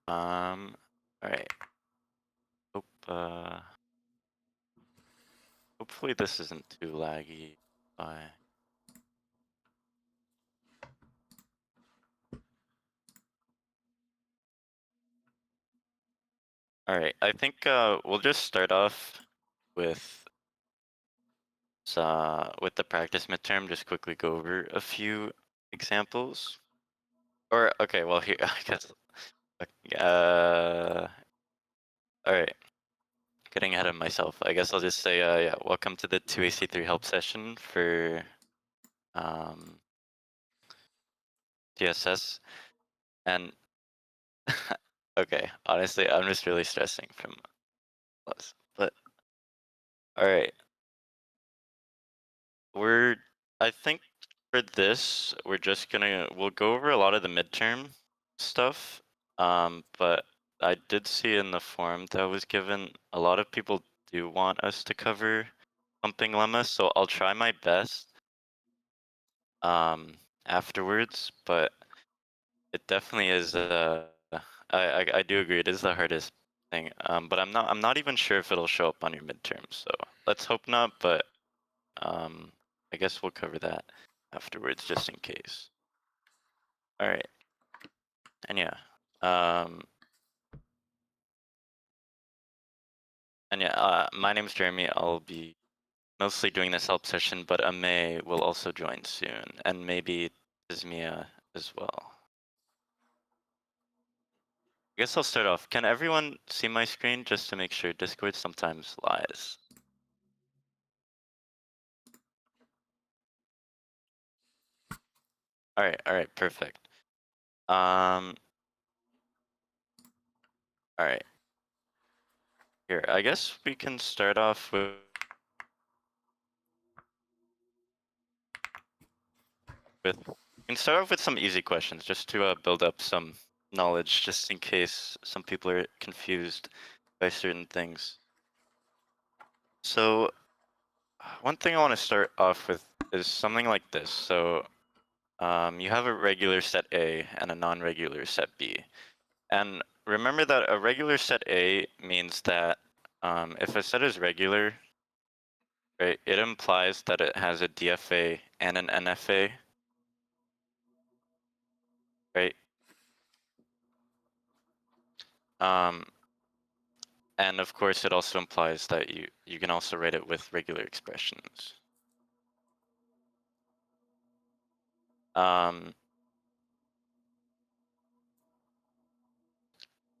All right. Hope, hopefully this isn't too laggy. Bye. All right. I think we'll just start off with the practice midterm. Just quickly go over a few examples. Or okay, well here I guess. All right. Getting ahead of myself. I guess I'll just say yeah. Welcome to the 2AC3 help session for TSS. And okay, honestly, I'm just really stressing from this. But all right, I think for this, we'll go over a lot of the midterm stuff. But I did see in the form that was given, a lot of people do want us to cover pumping lemma, so I'll try my best afterwards, but it definitely is I do agree it is the hardest thing. But I'm not even sure if it'll show up on your midterm, so let's hope not, but I guess we'll cover that afterwards just in case. All right. And yeah. My name is Jeremy. I'll be mostly doing this help session, but Ame will also join soon, and maybe Ismia as well. I guess I'll start off. Can everyone see my screen just to make sure? Discord sometimes lies. All right, perfect. All right. Here, I guess we can start off with some easy questions just to build up some knowledge, just in case some people are confused by certain things. So one thing I want to start off with is something like this. So you have a regular set A and a non-regular set B. And remember that a regular set A means that if a set is regular, right, it implies that it has a DFA and an NFA, right? And of course, it also implies that you can also write it with regular expressions.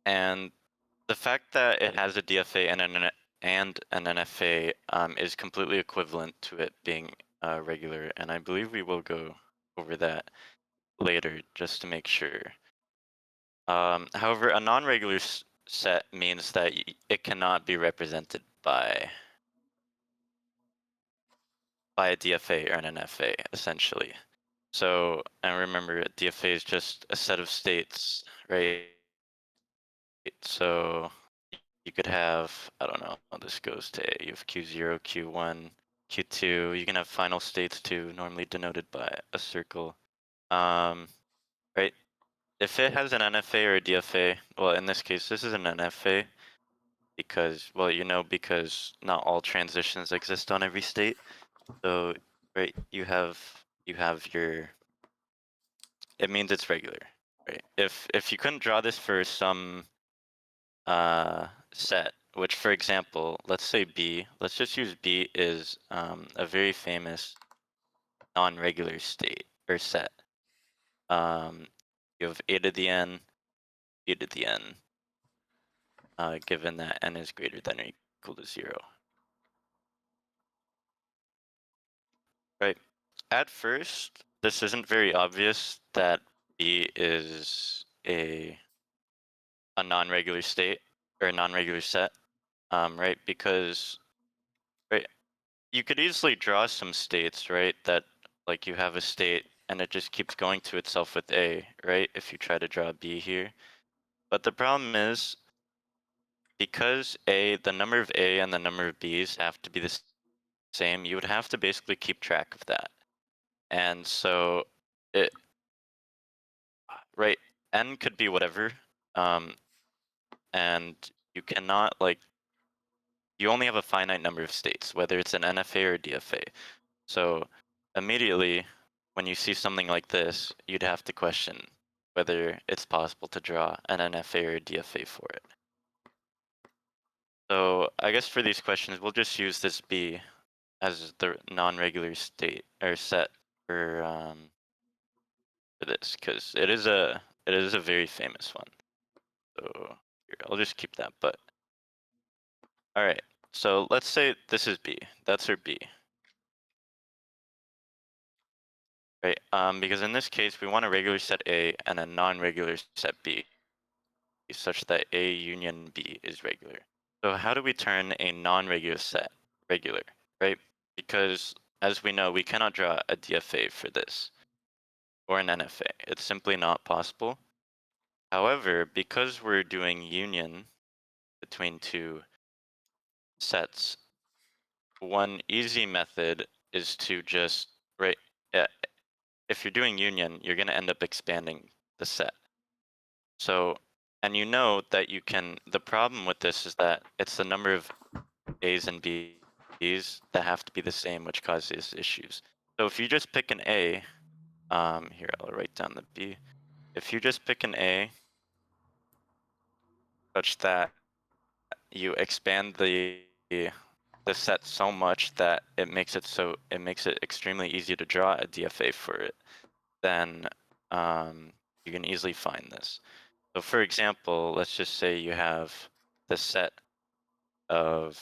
And the fact that it has a DFA and an NFA is completely equivalent to it being regular, and I believe we will go over that later just to make sure. However, a non-regular set means that it cannot be represented by a DFA or an NFA, essentially. So, and remember, a DFA is just a set of states, right? So you could have, I don't know, this goes to A. You have Q0, Q1, Q2. You can have final states too, normally denoted by a circle. Right? If it has an NFA or a DFA, well, in this case, this is an NFA because, well, because not all transitions exist on every state. So, right, you have your, it means it's regular, right? If you couldn't draw this for some set, which for example, let's say B, let's just use B is a very famous non-regular state or set. You have A to the n, B to the n, given that n is greater than or equal to 0. Right. At first, this isn't very obvious that B is a non-regular state or a non-regular set, right? Because, right, you could easily draw some states, right? That like you have a state and it just keeps going to itself with A, right? If you try to draw B here. But the problem is because the number of A and the number of B's have to be the same, you would have to basically keep track of that. And so right, n could be whatever. and you cannot you only have a finite number of states, whether it's an NFA or DFA. So immediately when you see something like this, you'd have to question whether it's possible to draw an NFA or a DFA for it. So I guess for these questions, we'll just use this B as the non-regular state or set for this, because it is a very famous one. So here, I'll just keep that. But all right, so let's say this is B. That's our B. Right, because in this case, we want a regular set A and a non-regular set B, such that A union B is regular. So how do we turn a non-regular set regular, right? Because as we know, we cannot draw a DFA for this, or an NFA. It's simply not possible. However, because we're doing union between two sets, one easy method is to just, right, if you're doing union, you're going to end up expanding the set. So, and you know that you can, the problem with this is that it's the number of A's and B's that have to be the same, which causes issues. So if you just pick an A, here, I'll write down the B. If you just pick an A such that you expand the set so much that it makes it extremely easy to draw a DFA for it, then you can easily find this. So for example, let's just say you have the set of,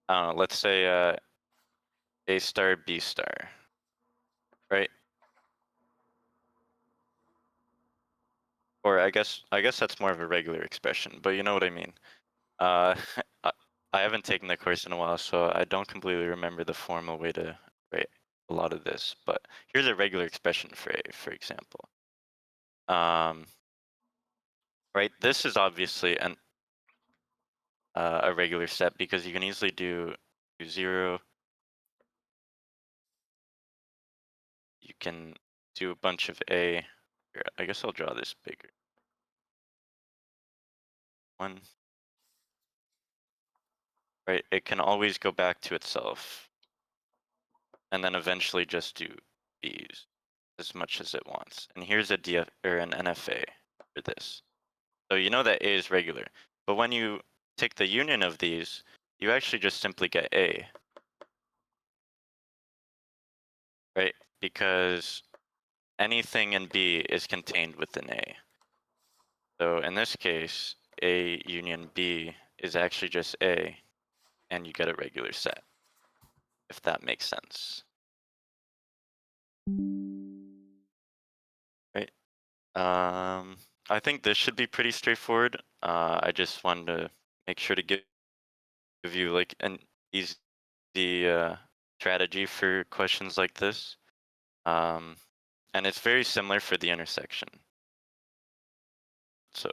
let's say A star, B star, right? Or I guess that's more of a regular expression, but you know what I mean. Uh, I I haven't taken the course in a while, so I don't completely remember the formal way to write a lot of this. But here's a regular expression for A, for example. Right, this is obviously a regular set because you can easily do 0. You can do a bunch of A. Here, I guess I'll draw this bigger. 1. Right, it can always go back to itself, and then eventually just do B's as much as it wants. And here's a DF or an NFA for this. So you know that A is regular, but when you take the union of these, you actually just simply get A, right? Because anything in B is contained within A. So in this case, A union B is actually just A, and you get a regular set, if that makes sense. Right. I think this should be pretty straightforward. I just wanted to make sure to give you like an easy strategy for questions like this. And it's very similar for the intersection. So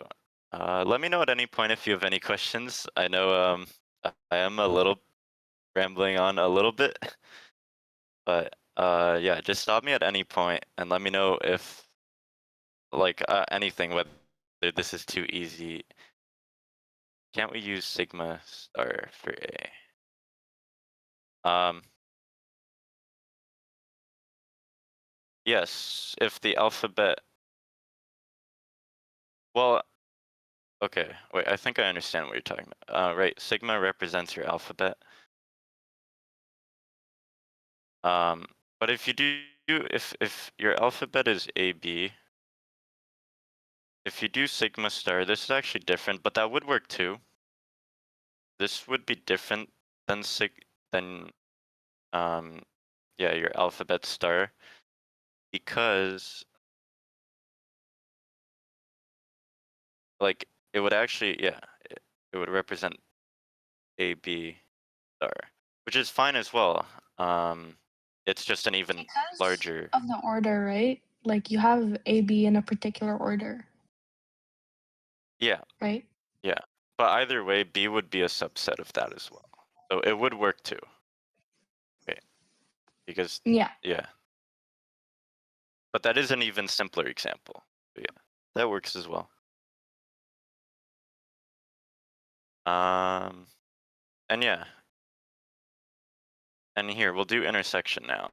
let me know at any point if you have any questions. I know I am a little rambling on a little bit, but yeah, just stop me at any point and let me know if like anything, whether this is too easy. Can't we use sigma star for A? Yes, if the alphabet, well, okay, wait, I think I understand what you're talking about. Right, sigma represents your alphabet. But if you do, if your alphabet is AB, if you do sigma star, this is actually different, but that would work too. This would be different than yeah, your alphabet star, because like it would actually, yeah, it would represent AB star, which is fine as well. It's just an even Because larger, of the order, right? Like you have A, B in a particular order, yeah, right? yeah. But either way, B would be a subset of that as well. So it would work too. Okay. Because Yeah. yeah. But that is an even simpler example. So, yeah. that works as well. And yeah, and here we'll do intersection now.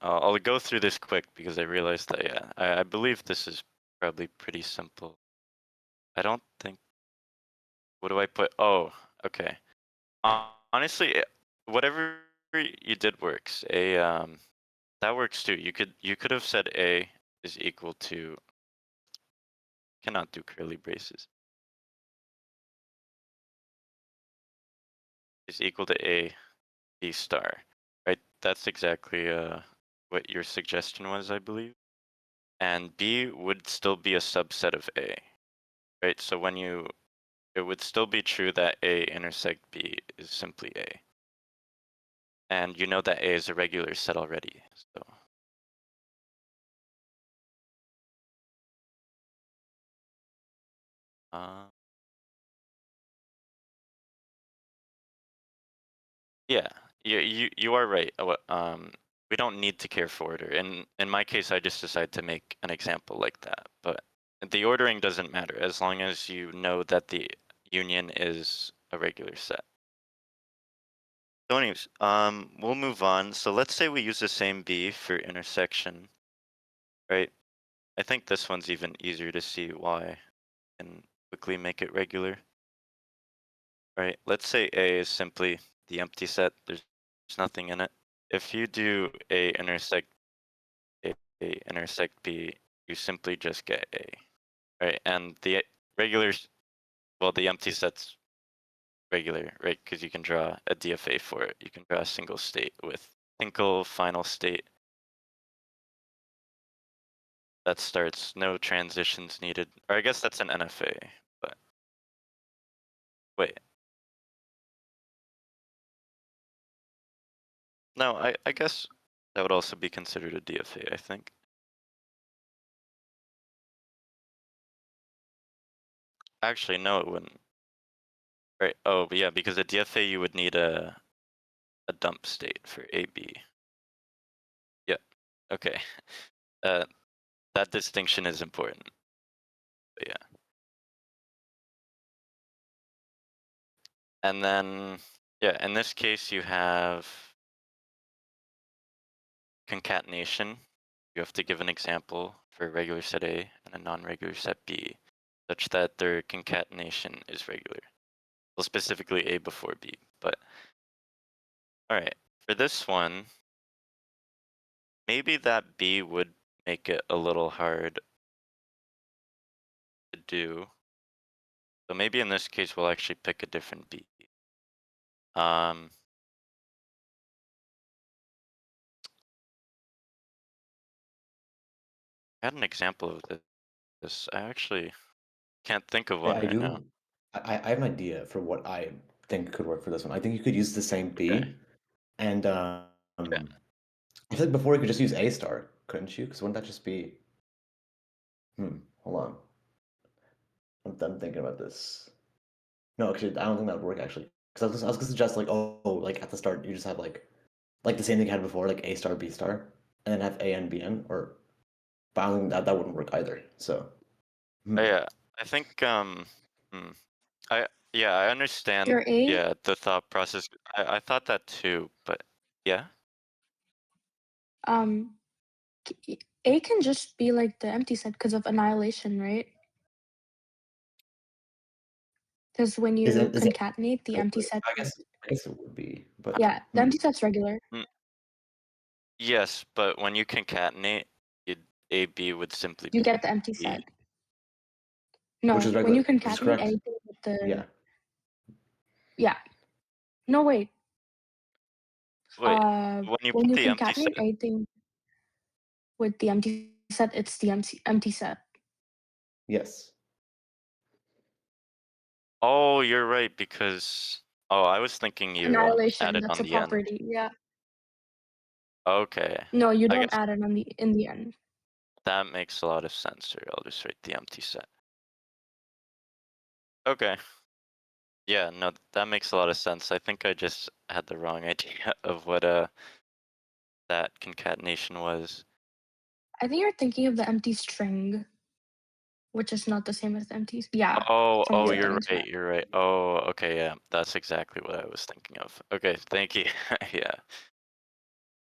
I'll go through this quick because I realized that yeah, I believe this is probably pretty simple. I don't think. What do I put? Oh, okay. Honestly, whatever you did works. That works too. You could have said A is equal to. Cannot do curly braces. Is equal to A B star, right? That's exactly what your suggestion was, I believe. And B would still be a subset of A, right? So it would still be true that A intersect B is simply A. And you know that A is a regular set already, so. Uh, yeah, you are right. We don't need to care for order. In my case, I just decided to make an example like that. But the ordering doesn't matter as long as you know that the union is a regular set. So anyways, we'll move on. So let's say we use the same B for intersection, right? I think this one's even easier to see why and quickly make it regular. Right, let's say A is simply the empty set. There's nothing in it. If you do A intersect B, you simply just get A, right? And the well, the empty set's regular, right? Because you can draw a DFA for it. You can draw a single state with single final state that starts no transitions needed. Or I guess that's an NFA, but wait. No, I guess that would also be considered a DFA, I think. Actually, no, it wouldn't. Right. Oh, but yeah, because a DFA you would need a dump state for AB. Yeah. Okay. Uh, that distinction is important. But yeah. And then yeah, in this case you have concatenation. You have to give an example for a regular set A and a non-regular set B, such that their concatenation is regular. Well, specifically A before B. But all right, for this one, maybe that B would make it a little hard to do. So maybe in this case, we'll actually pick a different B. Um, I had an example of this. I actually can't think of one I right now. do. I have an idea for what I think could work for this one. I think you could use the same Okay. B, and Yeah. I feel like before you could just use A star, couldn't you? Because wouldn't that just be? Hold on. I'm done thinking about this. No, actually, I don't think that would work actually. Because I was gonna suggest like, like at the start you just have like the same thing you had before, like A star, B star, and then have A N B N, or but I don't think that wouldn't work either. So, Oh, hmm. yeah. I think hmm, I yeah, I understand Your A, yeah, the thought process. I thought that too, but yeah. um, A can just be like the empty set because of annihilation, right? Because when Is you it concatenate the empty regular? set with I guess it would be, but yeah, the empty set's regular. Mm, yes, but when you concatenate, it, AB would simply You be get the empty B. set. which is No, when regular, you which is concatenate correct. anything with the Yeah. yeah. No, wait. Wait, when you When put you the empty concatenate set, anything with the empty set, it's the empty set. Yes. oh, you're right because oh, I was thinking you Annihilation, added that's on a the end. property. Yeah. Okay, No, you I don't guess add it on the in the end. that makes a lot of sense. Here, I'll just write the empty set. Okay. Yeah, no, that makes a lot of sense. I think I just had the wrong idea of what that concatenation was. I think you're thinking of the empty string. which is not the same as empties. Yeah, Oh, from these you're settings, right. right. You're right. Oh, okay, yeah. That's exactly what I was thinking of. Okay, thank you. Yeah.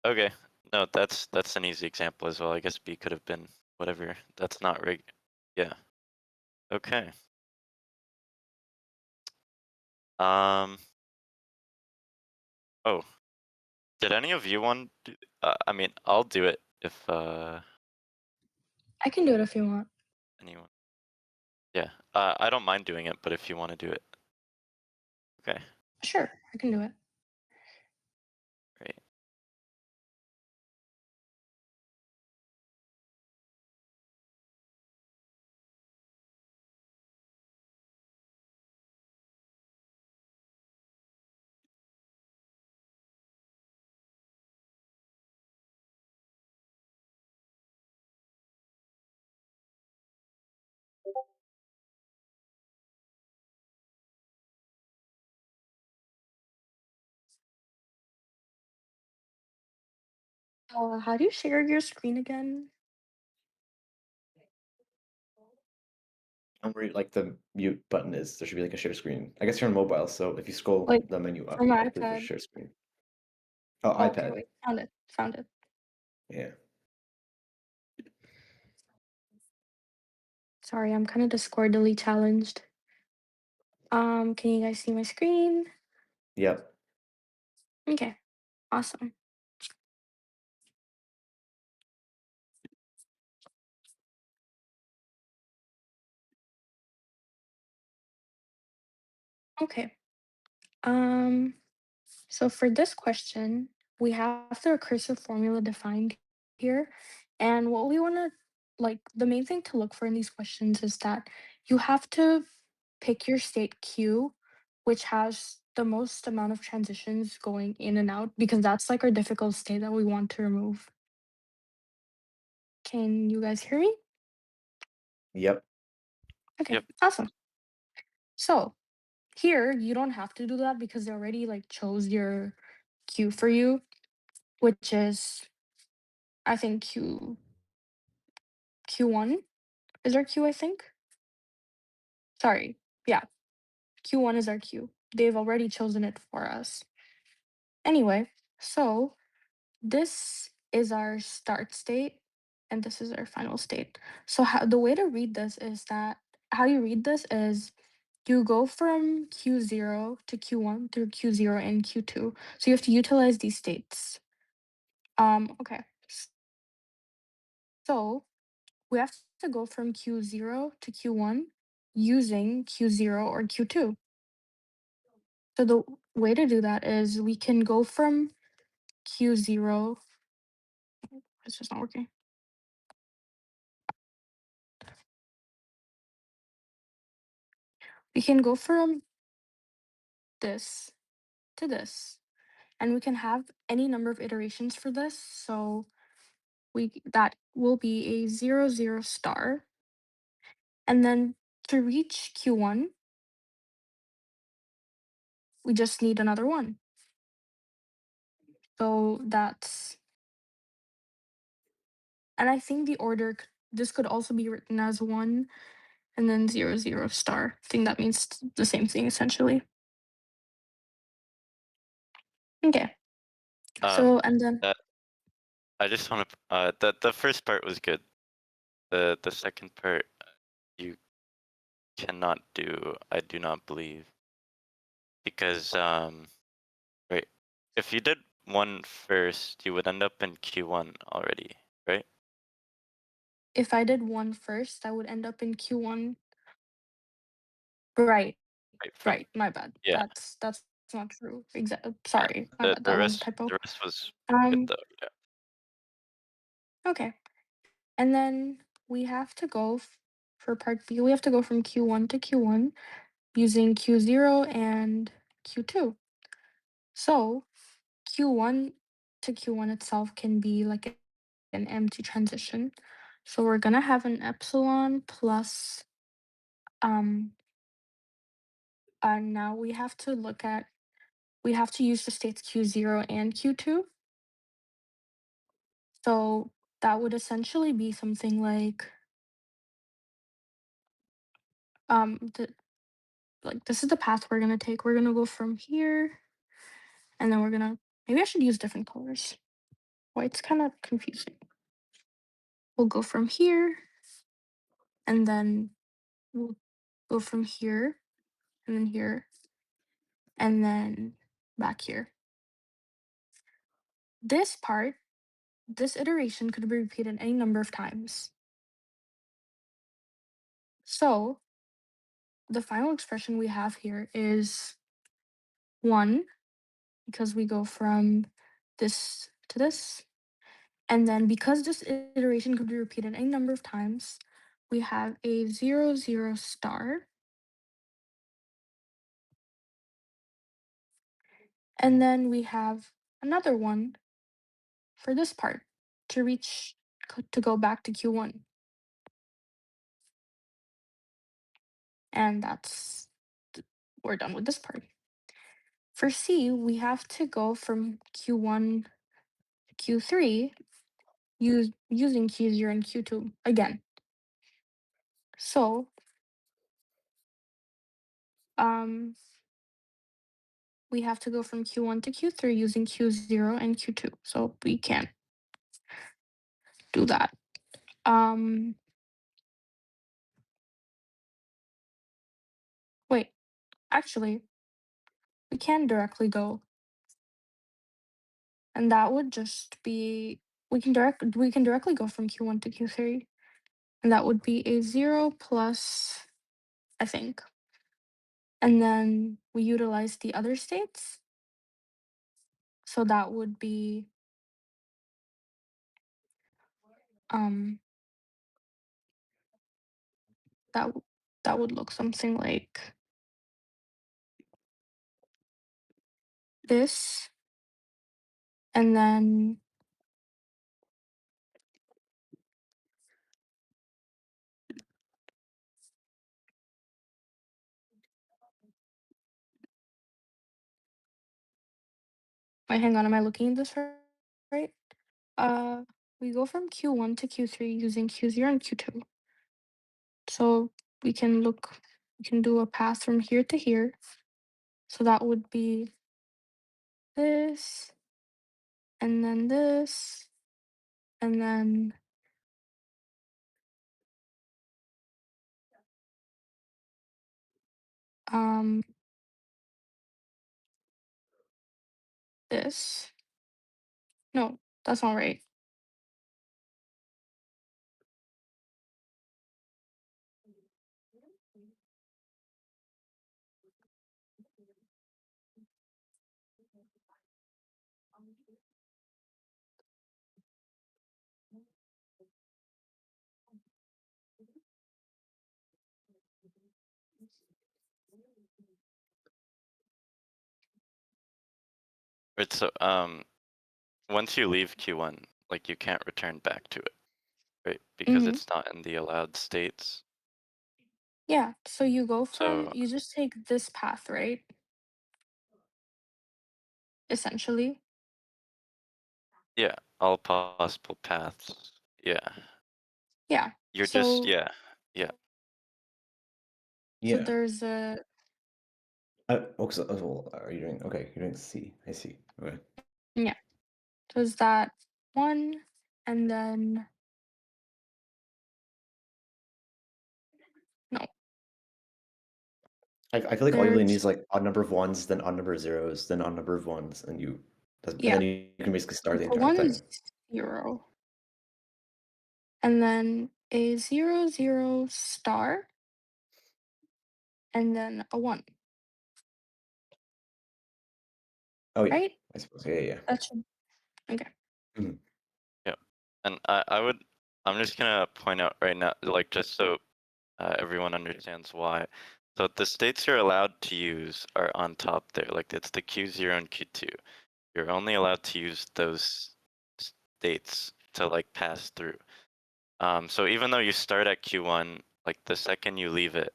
Okay. No, that's an easy example as well. I guess B could have been whatever. That's not yeah. Okay. Um oh, did any of you want to, I mean, I'll do it if I can do it if you want. anyone. Yeah. I don't mind doing it, but if you want to do it. Okay. Sure, I can do it. Great. How do you share your screen again? Where like the mute button is, there should be like a share screen. I guess you're on mobile, so if you scroll Like, the menu up, from I believe there's iPad? share screen. Oh, Oh, okay, iPad. wait, found it, found it. Yeah. Sorry, I'm kinda Discordally challenged. Can you guys see my screen? Yep. Okay, awesome. Okay, um, so for this question, we have the recursive formula defined here, and what we wanna like, the main thing to look for in these questions is that you have to pick your state Q, which has the most amount of transitions going in and out, because that's, like, our difficult state that we want to remove. Can you guys hear me? Yep. Okay, Yep. awesome. So, here, you don't have to do that because they already, like, chose your Q for you, which is, I think, Q1 is our Q, I think? Sorry, yeah, Q1 is our Q. They've already chosen it for us. Anyway, so this is our start state, and this is our final state. So the way to read this is that how you read this is you go from Q0 to Q1 through Q0 and Q2. So you have to utilize these states. Okay. So we have to go from Q0 to Q1 using Q0 or Q2. So the way to do that is we can go from Q0. It's just not working. We can go from this to this, and we can have any number of iterations for this. So that will be a 0, 0 star. And then to reach Q1, we just need another one. So that's, and I think the order, this could also be written as 1 and then 0, 0 star. I think that means the same thing essentially. Okay. Um So, and then that I just want to the first part was good. The second part you cannot do, I do not believe. Because right, if you did one first, you would end up in Q1 already, right? if I did 1 first, I would end up in Q1. Right. Right from Right, my bad. yeah, That's not true. yeah. Sorry, my The bad. the That was a rest typo. the rest was good Um, though. Yeah. okay. And then we have to go for part B, we have to go from Q1 to Q1 using Q0 and Q2. So Q1 to Q1 itself can be like an empty transition. So we're gonna have an epsilon plus um now we have to use the states Q0 and Q2. So that would essentially be something like like this is the path we're gonna take. We're gonna go from here, and then we're gonna. Maybe I should use different colors. White's kind of confusing. We'll go from here, and then we'll go from here, and then here, and then back here. This part, this iteration could be repeated any number of times. So the final expression we have here is 1, because we go from this to this. And then because this iteration could be repeated any number of times, we have a 0, 0 star. And then we have another one for this part to reach, to go back to Q1. And we're done with this part. For C, we have to go from Q1 to Q3 using Q0 and Q2 again. So, we have to go from Q1 to Q3 using Q0 and Q2. So we can't do that. Wait, actually, we can directly go. And that would just be we can directly go from Q1 to Q3. And that would be a 0 plus, I think. And then we utilize the other states. So that would be that that would look something like this. And then wait, hang on, am I looking at this right? We go from Q1 to Q3 using Q0 and Q2. So we can do a path from here to here. So that would be this, and then this, and then this. No, that's not right. Right, so once you leave Q1, like you can't return back to it, right? Because Mhm. it's not in the allowed states. Yeah, so you So just take this path, right? Essentially. yeah, all possible paths. Yeah. Yeah. You're just So yeah. Yeah. Yeah. there's a Well, are you doing okay? You're doing C. I see. Okay. yeah. There's that one, and then no, I feel like all you really need there's is like odd number of ones, then odd number of zeros, then odd number of ones, and yeah, then you can basically start the the entire thing. one's 0. And then a 0, 0 star, and then a 1, Oh yeah, right? I suppose. Yeah, yeah. That should okay. Mhm. Yeah. And I'm just gonna point out right now, like just so everyone understands why. So the states you're allowed to use are on top there. Like it's the Q0 and Q2. You're only allowed to use those states to like pass through. So even though you start at Q1, like the second you leave it,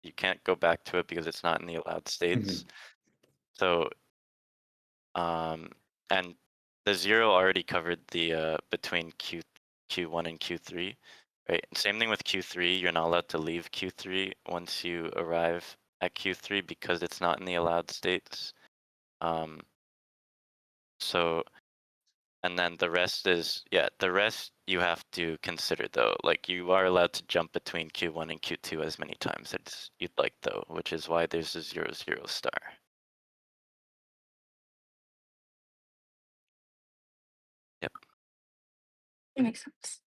you can't go back to it because it's not in the allowed states. So and the 0 already covered the between Q1 and Q3. Right. Same thing with Q3. You're not allowed to leave Q3 once you arrive at Q3 because it's not in the allowed states. So, and then the rest is, yeah, the rest you have to consider though. Like you are allowed to jump between Q1 and Q2 as many times as you'd like though, which is why there's a 0, 0 star. Yep. It makes sense.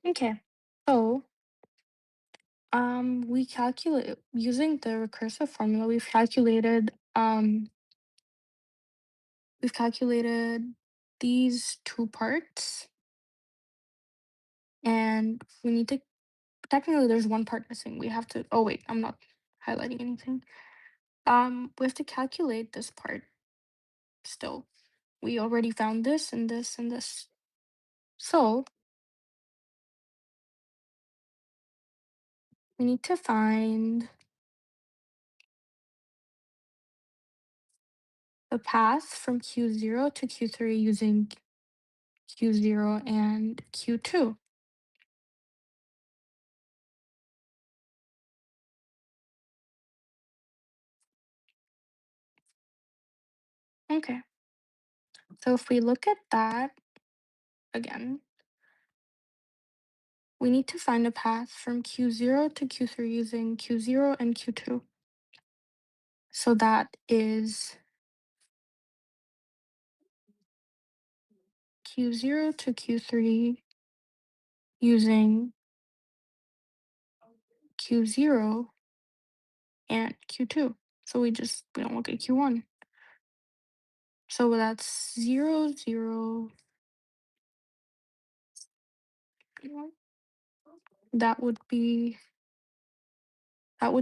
Okay. So, we calculate using the recursive formula, we've calculated these two parts, and we need to technically there's one part missing. We have to, oh wait, I'm not highlighting anything. We have to calculate this part still. We already found this and this and this. So we need to find the path from Q0 to Q3 using Q0 and Q2. Okay. So if we look at that again, we need to find a path from Q0 to Q3 using Q0 and Q2. So that is Q0 to Q3 using Q0 and Q2. So we don't look at Q1. So that's 0, 0. That would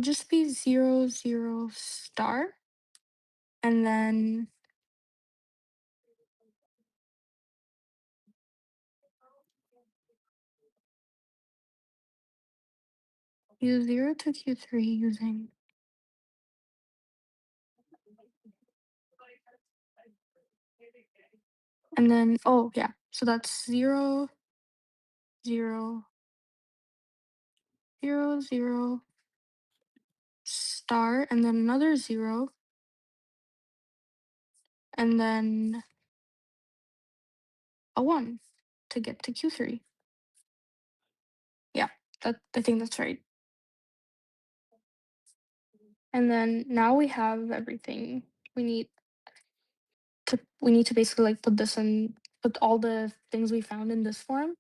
just be 0, 0 star. And then Q0 to Q3 using and then oh yeah, so that's 0, 0, 0, 0 star and then another 0 and then a 1 to get to Q3. Yeah, I think that's right. And then now we have everything we need to basically like put all the things we found in this form.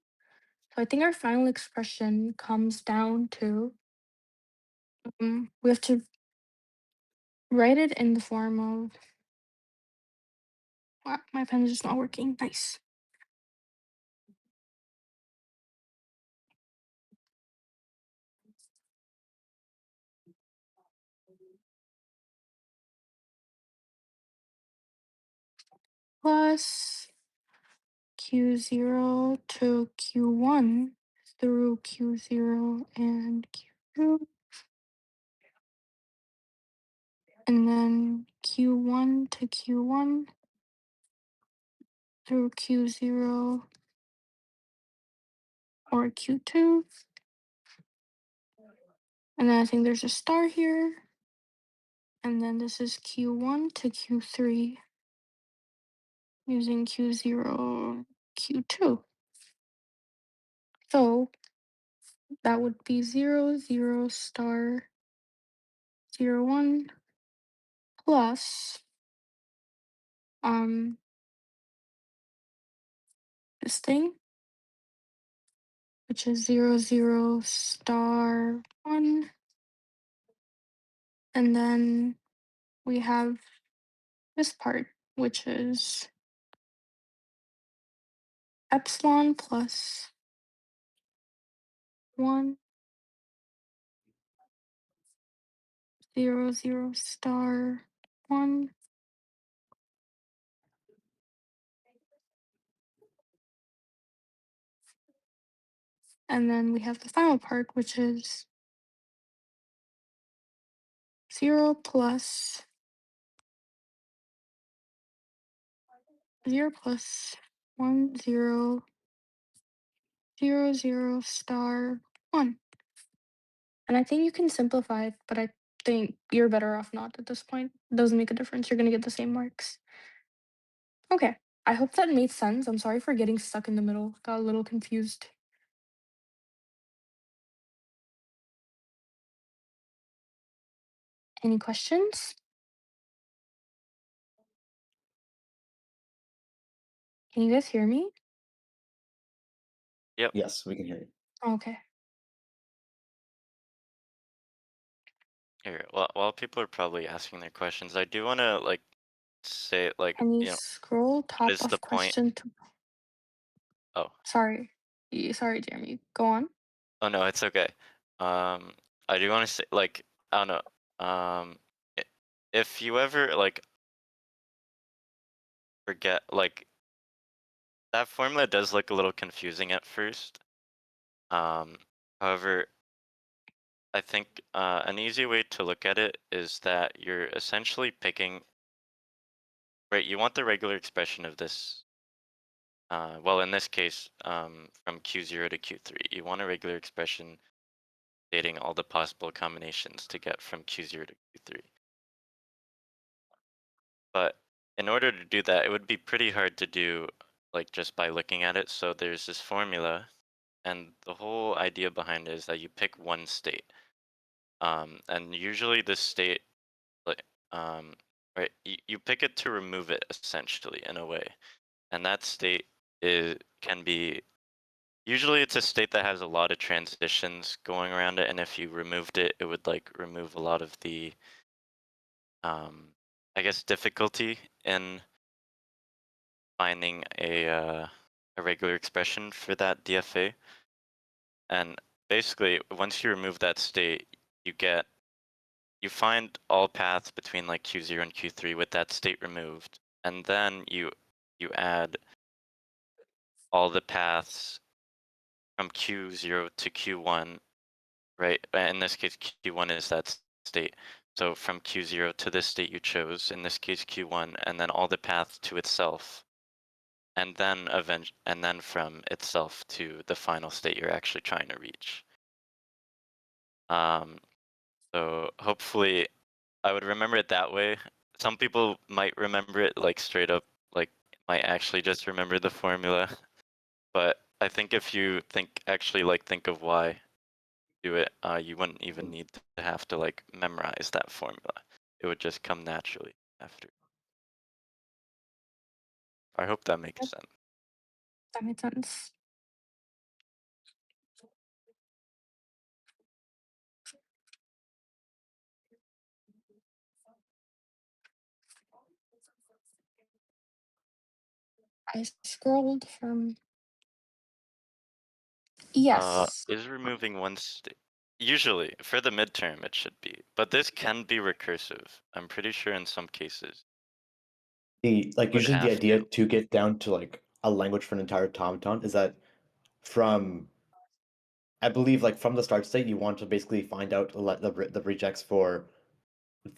So I think our final expression comes down to we have to write it in the form of wow, my pen is just not working. Nice. Plus Q0 to Q1 through Q0 and Q2. And then Q1 to Q1 through Q0 or Q2. And then I think there's a star here. And then this is Q1 to Q3 using Q0, Q2. So that would be 0, 0 star 0, 1 plus this thing, which is 0, 0 star 1. And then we have this part, which is epsilon plus 1, 0, 0 star 1. And then we have the final part, which is 0 plus 0 plus 1 0 0 0 star 1. And I think you can simplify it, but I think you're better off not at this point. Doesn't make a difference. You're gonna get the same marks. Okay. I hope that made sense. I'm sorry for getting stuck in the middle. Got a little confused. Any questions? Can you guys hear me? Yep. Yes, we can hear you. Okay. Here, while people are probably asking their questions, I do want to like say like, Can you you know, scroll what top is the of point? question to Oh, sorry. Sorry, Jeremy. Go on. oh no, it's okay. Um, I do want to say like, I don't know. I- if you ever like forget like that formula does look a little confusing at first. Um, However, I think an easy way to look at it is that you're essentially picking, right? You want the regular expression of this. Well, in this case, from Q0 to Q3, you want a regular expression stating all the possible combinations to get from Q0 to Q3. But in order to do that, it would be pretty hard to do like just by looking at it. So there's this formula, and the whole idea behind it is that you pick one state. And usually this state, like, um, right, you pick it to remove it essentially in a way. And that state can be, usually it's a state that has a lot of transitions going around it. And if you removed it, it would like remove a lot of the, um, I guess, difficulty in finding a regular expression for that DFA. And basically, once you remove that state, you get you find all paths between like Q0 and Q3 with that state removed, and then you add all the paths from Q0 to Q1, right? In this case, Q1 is that state. So from Q0 to this state you chose, in this case Q1, and then all the paths to itself, and then and then from itself to the final state you're actually trying to reach. Um, so hopefully I would remember it that way. Some people might remember it like straight up, like might actually just remember the formula. But I think if you think of why do it, you wouldn't even need to have to like memorize that formula. It would just come naturally after. I hope that makes Yep, sense. that made sense. I scrolled from yes. Is removing one state. Usually, for the midterm, it should be, but this can be recursive. I'm pretty sure in some cases would Usually the have idea to. to get down to like a language for an entire automaton is that from I believe like from the start state you want to basically find out the rejects for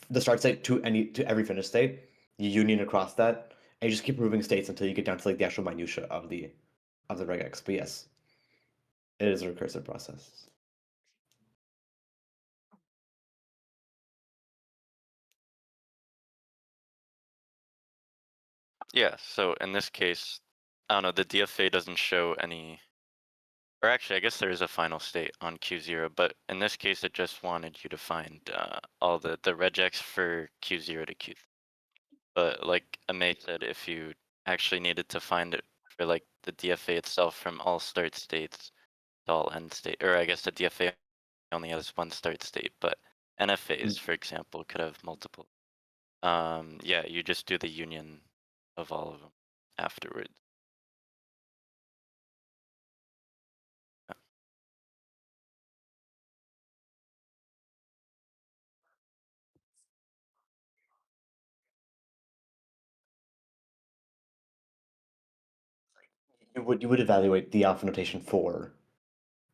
the start state to every finish state. You union across that, and you just keep removing states until you get down to like the actual minutia of the regex. But yes, it is a recursive process. Yeah, so in this case, I don't know, the DFA doesn't show any, or actually, I guess there is a final state on Q0, but in this case, it just wanted you to find all the regex for Q0 to Q3. But like Amay said, if you actually needed to find it for like the DFA itself from all start states to all end state, or I guess the DFA only has one start state, but NFAs, for example, could have multiple. Yeah, you just do the union of all of them afterwards. You would evaluate the alpha notation for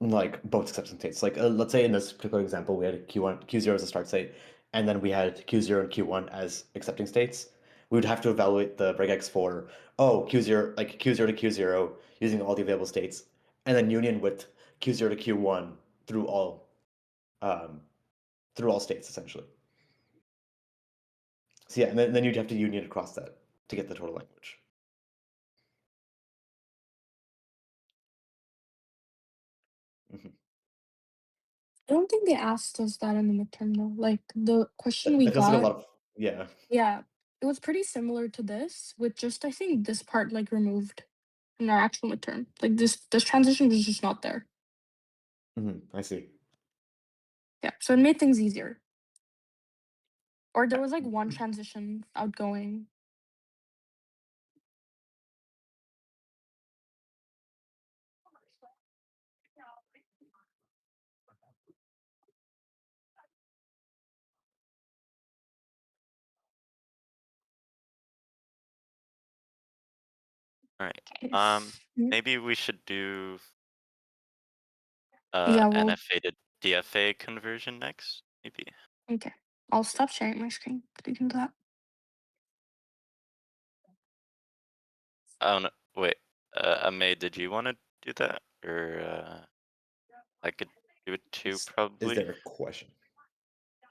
like both acceptance states. Like let's say in this particular example, we had Q1, Q0 as a start state, and then we had Q0 and Q1 as accepting states. we would have to evaluate the regex for Q0 like Q0 to Q0 using all the available states, and then union with Q0 to Q1 through all states essentially. So yeah, and then you'd have to union across that to get the total language. Mhm. I don't think they asked us that in the midterm though. Like the question we It feels like a got, lot of yeah. yeah, it was pretty similar to this, with just I think this part like removed in our actual midterm. Like this transition was just not there. I see. Yeah, so it made things easier. Or there was like one transition outgoing. All right. Yes. Maybe we should do Yeah, well, NFA to DFA conversion next. Maybe. okay. I'll stop sharing my screen so you can do that. I don't know. Wait. May, did you want to do that, or I could do it too, Is probably. there a question?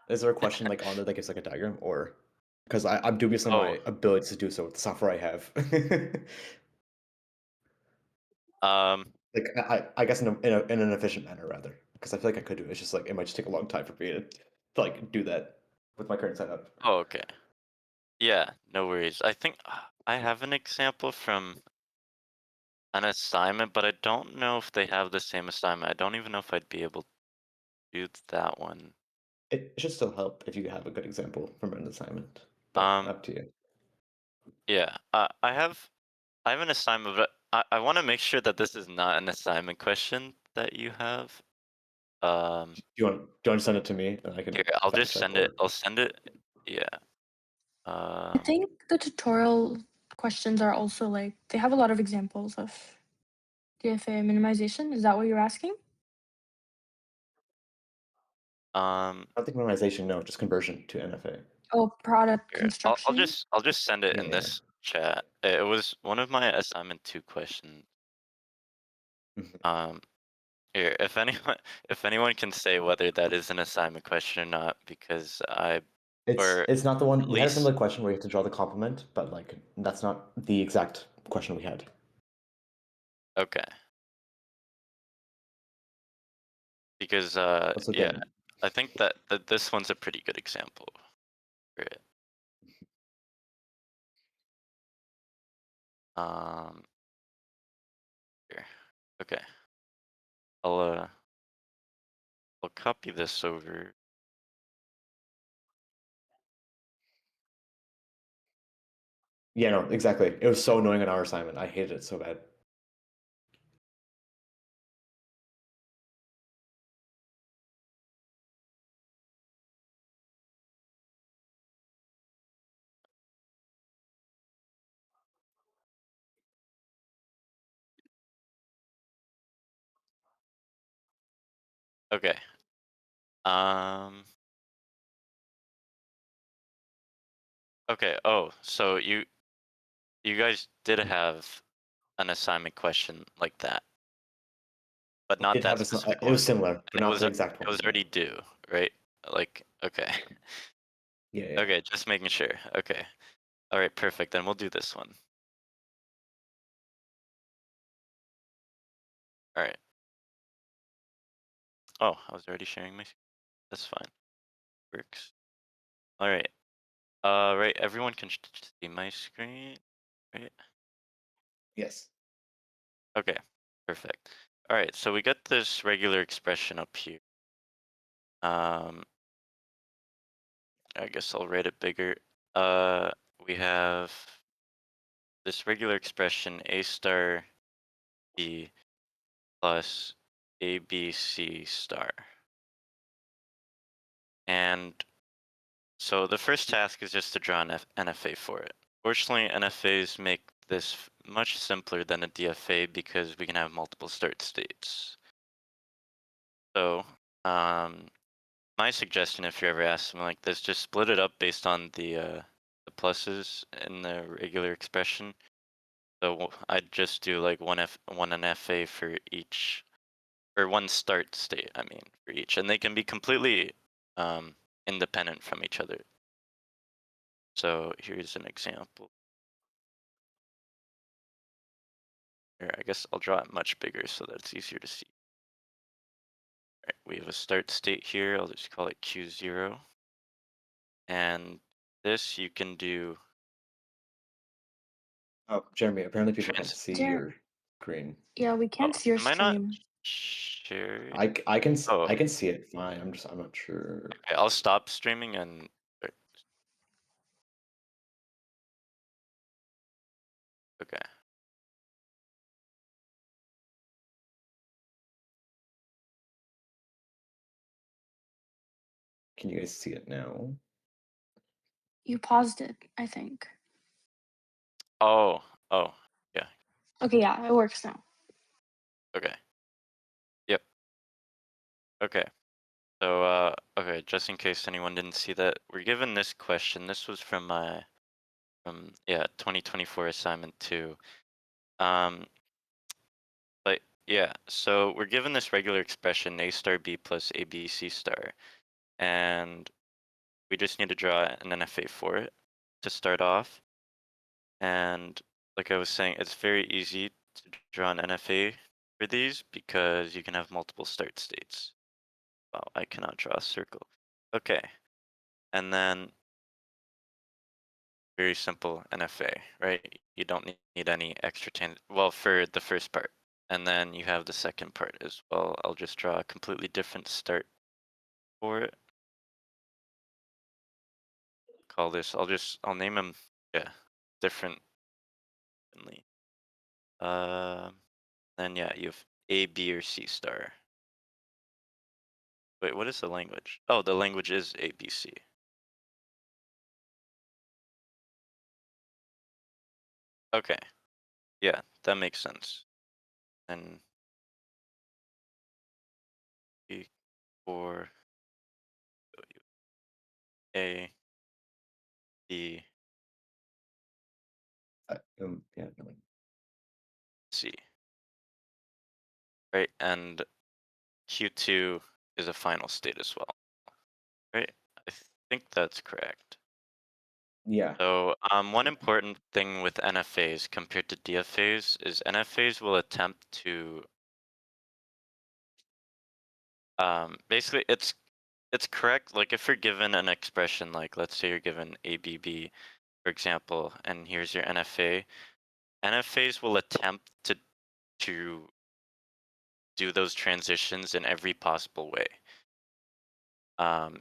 Is there a question like on there that gives like a diagram, or because I'm dubious on my ability to do so with the software I have. Like I guess in an efficient manner rather, because I feel like I could do it. It's just like it might just take a long time for me to like do that with my current setup. Oh, okay. Yeah, no worries. I think I have an example from an assignment, but I don't know if they have the same assignment. I don't even know if I'd be able to do that one. It should still help if you have a good example from an assignment, but Um, up to you. yeah. I have an assignment, but I want to make sure that this is not an assignment question that you have. Do you want to send it to me and I can Here, I'll fact just check send it. or I'll send it. Yeah. I think the tutorial questions are also like they have a lot of examples of DFA minimization. Is that what you're asking? Um, I don't think memorization, no, just conversion to NFA. Oh, product here, I'll construction. just send it in Yeah. this chat. It was one of my assignment 2 questions. Mhm. Here, if anyone if anyone can say whether that is an assignment question or not, because or It's not the one at we had a least similar question where you have to draw the complement, but like that's not the exact question we had. okay. Because Let's look yeah, at I think that this one's a pretty good example for it. Um, here. Okay. I'll copy this over. Yeah, no, exactly. It was so annoying on our assignment. I hated it so bad. Okay. Okay. Oh, so you guys did have an assignment question like that, but We not did that have specific it was one. similar, but And not the exact it one. was already due, right? Like, okay. Yeah. Okay, just making sure. Okay. All right, perfect. Then we'll do this one. All right. Oh, I was already sharing my. That's fine. Works. All right. Right. Everyone can see my screen, right? Yes. Okay. Perfect. All right. So we got this regular expression up here. I guess I'll write it bigger. We have this regular expression a star b plus abc star. And so the first task is just to draw an NFA for it. Fortunately, NFAs make this much simpler than a DFA because we can have multiple start states. So my suggestion, if you're ever asked something like this, just split it up based on the the pluses in the regular expression. So I'd just do like one NFA for each, or one start state, I mean, for each. And they can be completely independent from each other. So here's an example. Here, I guess I'll draw it much bigger so that it's easier to see. All right, we have a start state here. I'll just call it Q0. And this you can do. Oh, Jeremy, apparently people can't Trans- see Jer- your screen. Yeah, we oh, can't see your am I not stream. sharing? I can Oh, I can see it fine. I'm not sure. okay, I'll stop streaming and. Okay. Can you guys see it now? You paused it, I think. Oh, yeah. Okay, yeah, it works now. Okay. Yep. Okay. So, okay, just in case anyone didn't see that, we're given this question. This was from my, 2024 assignment 2. But yeah, so we're given this regular expression a star b plus abc star, and we just need to draw an NFA for it to start off. And like I was saying, it's very easy to draw an NFA for these because you can have multiple start states. Wow, I cannot draw a circle. Okay, and then very simple NFA, right? You don't need any extra well, for the first part. And then you have the second part as well. I'll just draw a completely different start for it. Call this, I'll name them, differently. Then yeah, you have A, B, or C star. Wait, what is the language? Oh, the language is A, B, C. Okay, yeah, that makes sense. And B, 4, A, B, Yeah, no. C. Right, and Q2 is a final state as well. Right, I think that's correct. Yeah. So one important thing with NFAs compared to DFAs is NFAs will attempt to basically it's correct. Like if you're given an expression, like let's say you're given ABB, for example, and here's your NFA, NFAs will attempt to do those transitions in every possible way.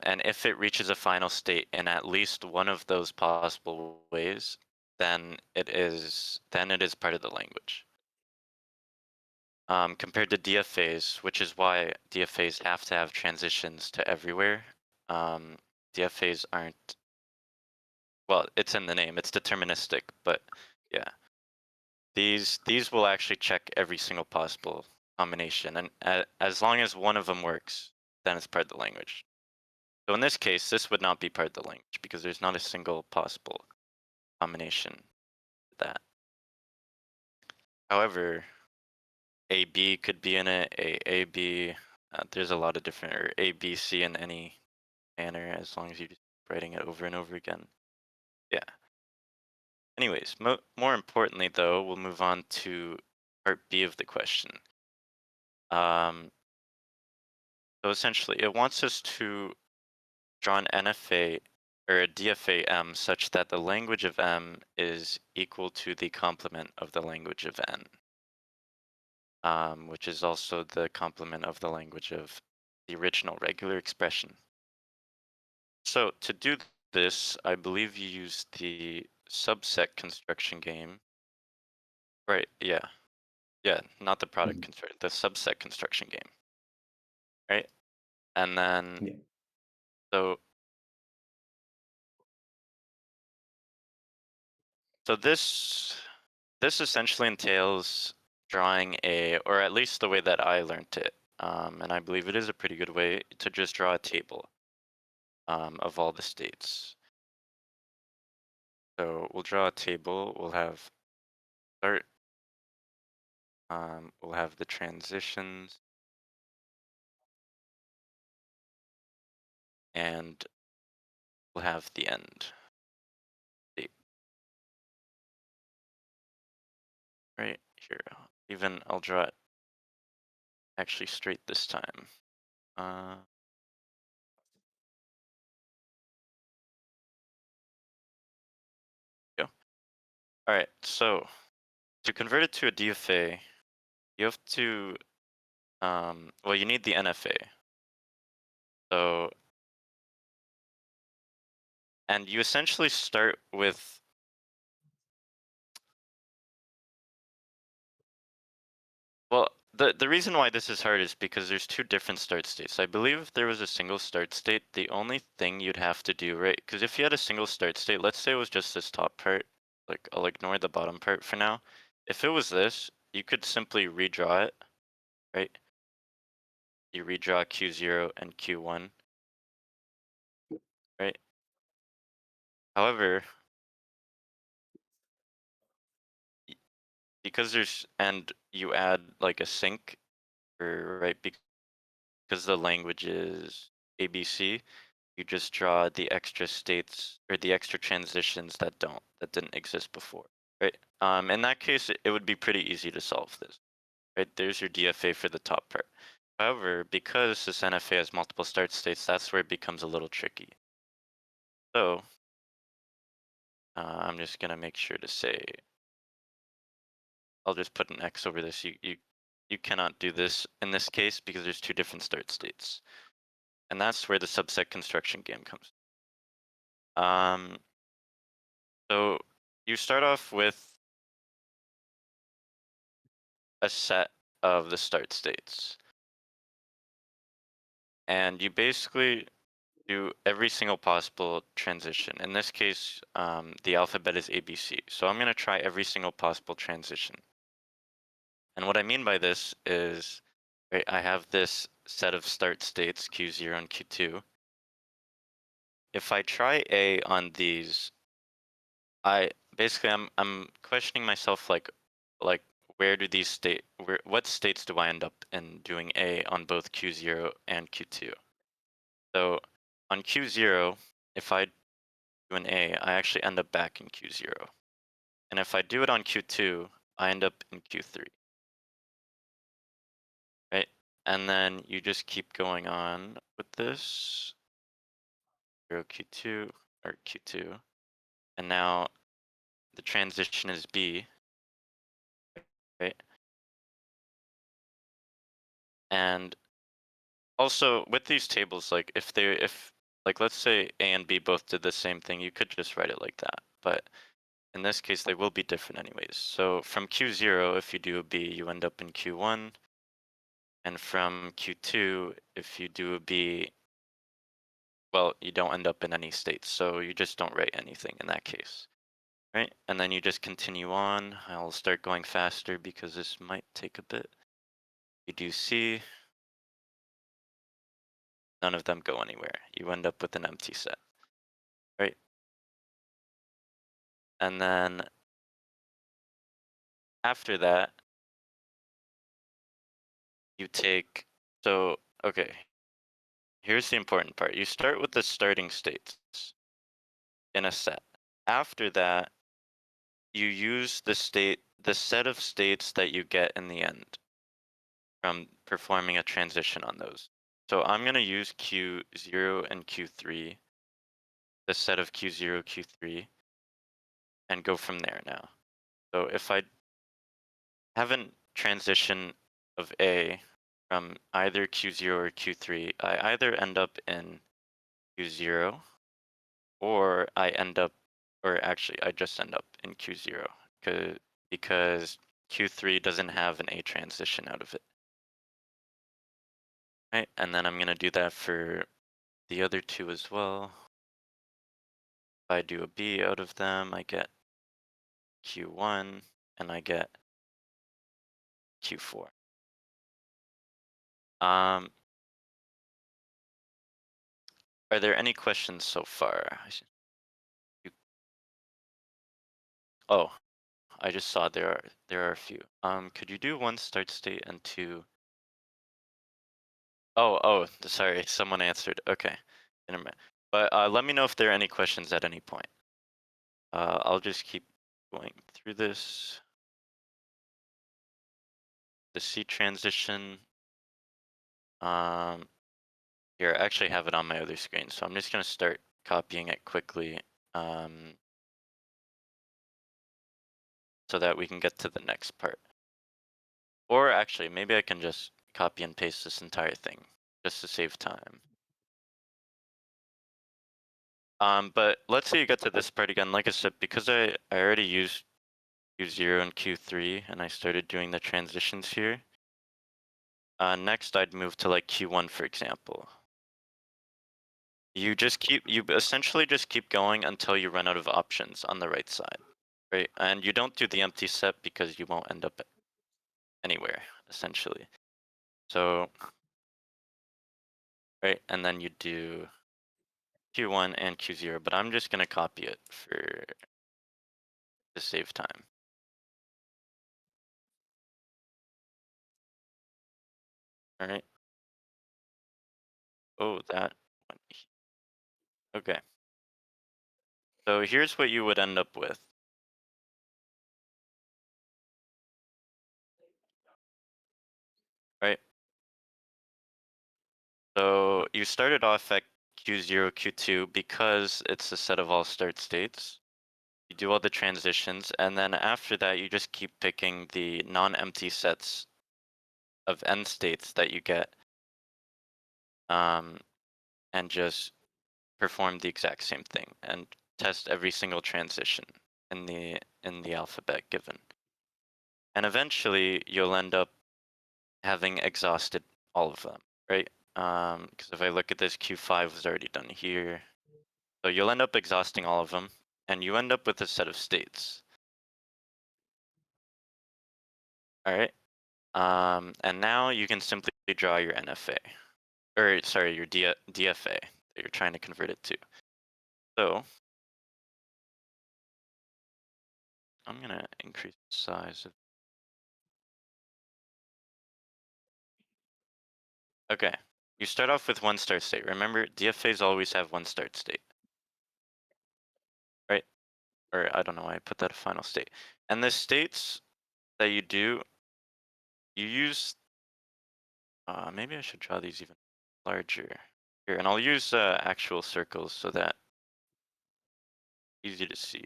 And if it reaches a final state in at least one of those possible ways, then it is part of the language. Compared to DFAs, which is why DFAs have to have transitions to everywhere. DFAs aren't, well, it's in the name, it's deterministic, but yeah. These will actually check every single possible combination, and as long as one of them works, then it's part of the language. So in this case, this would not be part of the language because there's not a single possible combination of that. However, AB could be in it, AB, there's a lot of different, or ABC in any manner as long as you're just writing it over and over again. Yeah. Anyways, more importantly though, we'll move on to part B of the question. So essentially, it wants us to draw an NFA or a DFA M such that the language of M is equal to the complement of the language of N, which is also the complement of the language of the original regular expression. So to do this, I believe you use the subset construction game. Right, yeah. Yeah, not the product construction, the subset construction game. Right? And then Yeah. so this essentially entails drawing or at least the way that I learned it, and I believe it is a pretty good way to just draw a table of all the states. So we'll draw a table. We'll have start. We'll have the transitions. And we'll have the end state right here. Even I'll draw it actually straight this time. Go. All right, so to convert it to a DFA, you have to, well, you need the NFA. So, and you essentially start with, well, the reason why this is hard is because there's two different start states. I believe if there was a single start state, the only thing you'd have to do, right? Because if you had a single start state, let's say it was just this top part, like I'll ignore the bottom part for now. If it was this, you could simply redraw it, right? You redraw Q0 and Q1, right? However, because there's, and you add like a sync, or right, because the language is ABC, you just draw the extra states or the extra transitions that didn't exist before, right? In that case, it would be pretty easy to solve this, right? There's your DFA for the top part. However, because this NFA has multiple start states, that's where it becomes a little tricky. So I'm just gonna make sure to say, I'll just put an X over this. You cannot do this in this case because there's two different start states. And that's where the subset construction game comes. So you start off with a set of the start states. And you basically do every single possible transition. In this case, the alphabet is ABC. So I'm going to try every single possible transition. And what I mean by this is, right, I have this set of start states, Q0 and Q2. If I try A on these, I'm questioning myself, like where do these what states do I end up in doing A on both Q0 and Q2? So on Q0, if I do an A, I actually end up back in Q0. And if I do it on Q2, I end up in Q3. Right? And then you just keep going on with this. 0 Q2 or Q2. And now the transition is B, right? And also with these tables, like if like let's say A and B both did the same thing, you could just write it like that. But in this case, they will be different anyways. So from Q0, if you do a B, you end up in Q1. And from Q2, if you do a B, well, you don't end up in any states. So you just don't write anything in that case. Right? And then you just continue on. I'll start going faster because this might take a bit. You do C, none of them go anywhere. You end up with an empty set, right? And then after that, you take, so, okay, here's the important part. You start with the starting states in a set. After that, you use the set of states that you get in the end from performing a transition on those. So I'm going to use Q0 and Q3, the set of Q0, Q3, and go from there now. So if I have a transition of A from either Q0 or Q3, I either end up in Q0 or I end up, or actually I just end up in Q0 because Q3 doesn't have an A transition out of it. Right, and then I'm going to do that for the other two as well. If I do a B out of them, I get Q1 and I get Q4. Are there any questions so far? Oh, I just saw there are a few. Could you do one start state and two? Oh, sorry, someone answered. Okay, never mind. But let me know if there are any questions at any point. I'll just keep going through this. The C transition. Here, I actually have it on my other screen, so I'm just gonna start copying it quickly, so that we can get to the next part. Or actually, maybe I can just copy and paste this entire thing, just to save time. But let's say you get to this part again. Like I said, because I already used Q0 and Q3, and I started doing the transitions here. Next, I'd move to like Q1, for example. You essentially just keep going until you run out of options on the right side, right? And you don't do the empty set because you won't end up anywhere, essentially. So, right, and then you do Q1 and Q0, but I'm just gonna copy it to save time. All right. Oh, that one. Okay. So here's what you would end up with. Right. So you started off at Q0, Q2 because it's a set of all start states. You do all the transitions, and then after that, you just keep picking the non-empty sets of end states that you get, and just perform the exact same thing and test every single transition in the alphabet given. And eventually, you'll end up having exhausted all of them, right? Because if I look at this, Q5 was already done here. So you'll end up exhausting all of them, and you end up with a set of states. All right. And now you can simply draw your NFA, or sorry, your DFA that you're trying to convert it to. So I'm gonna increase the size of. Okay, you start off with one start state. Remember, DFAs always have one start state, right? Or I don't know why I put that final state. And the states that you do, you use. Maybe I should draw these even larger here, and I'll use actual circles so that easy to see.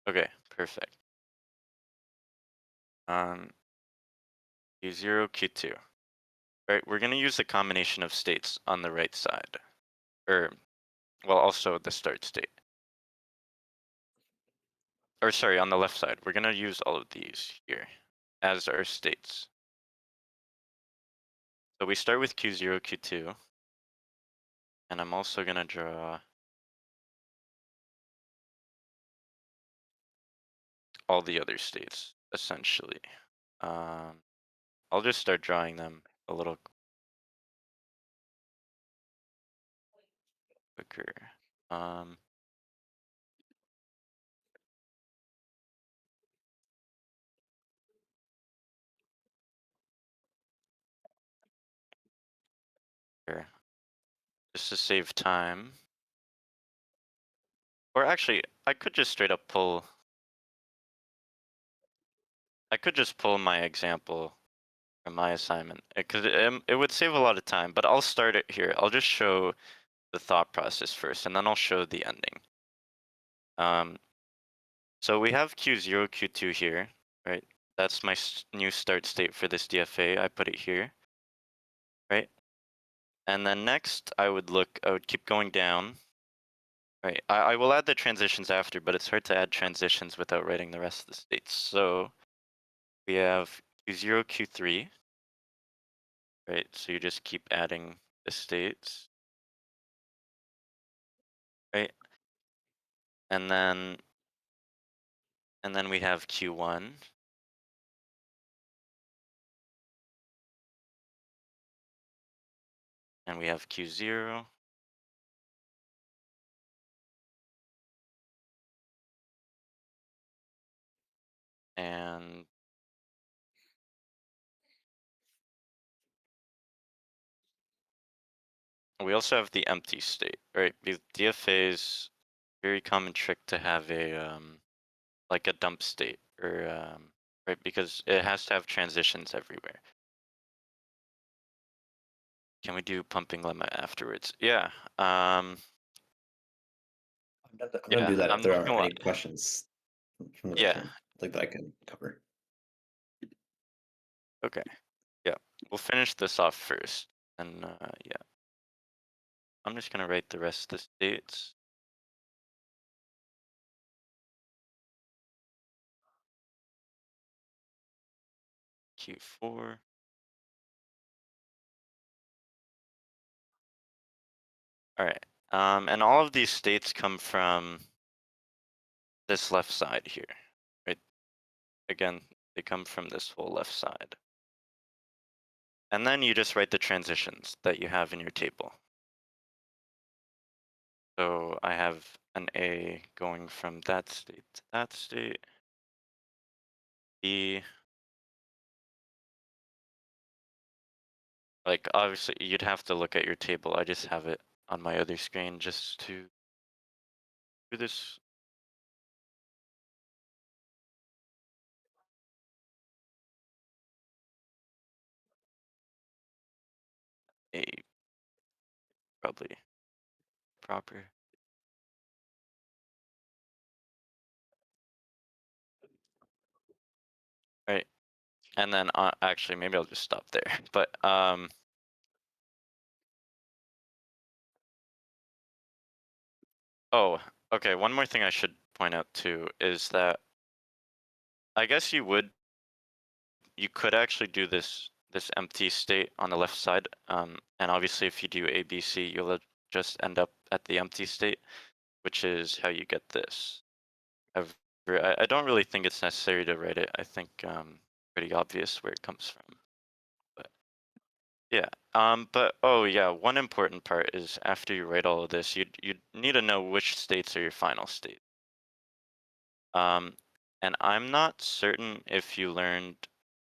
Okay, perfect. Q0, Q2. Right, we're gonna use the combination of states on the right side, or well, also the start state. Or sorry, on the left side, we're gonna use all of these here as our states. So we start with Q0, Q2, and I'm also gonna draw all the other states essentially. I'll just start drawing them a little quicker. Here, just to save time. Or actually, I could just straight up pull. I could just pull my example from my assignment because it would save a lot of time. But I'll start it here. I'll just show the thought process first, and then I'll show the ending. So we have Q0, Q2 here, right? That's my new start state for this DFA. I put it here, right? And then next, I would keep going down, right? I will add the transitions after, but it's hard to add transitions without writing the rest of the states. So we have Q0, Q3, right? So you just keep adding the states, right? And then we have Q1. And we have Q0. And we also have the empty state, right? Because DFA's very common trick to have a like a dump state, or right, because it has to have transitions everywhere. Can we do pumping lemma afterwards? Yeah. I'm gonna Yeah, do that if I'm there not are gonna lie. any questions from the Yeah. midterm, like that I can cover. Okay. Yeah. We'll finish this off first, and yeah. I'm just gonna write the rest of the states. Q4. All right. And all of these states come from this left side here, right? Again, they come from this whole left side. And then you just write the transitions that you have in your table. So I have an A going from that state to that state. B, like obviously you'd have to look at your table. I just have it on my other screen just to do this. A, probably proper. Right. And then actually maybe I'll just stop there. But oh, okay, one more thing I should point out too is that I guess you could actually do this empty state on the left side, and obviously if you do ABC, you'll just end up at the empty state, which is how you get this. However, I don't really think it's necessary to write it. I think pretty obvious where it comes from. But yeah, but oh yeah, one important part is after you write all of this, you need to know which states are your final state. And I'm not certain if you learned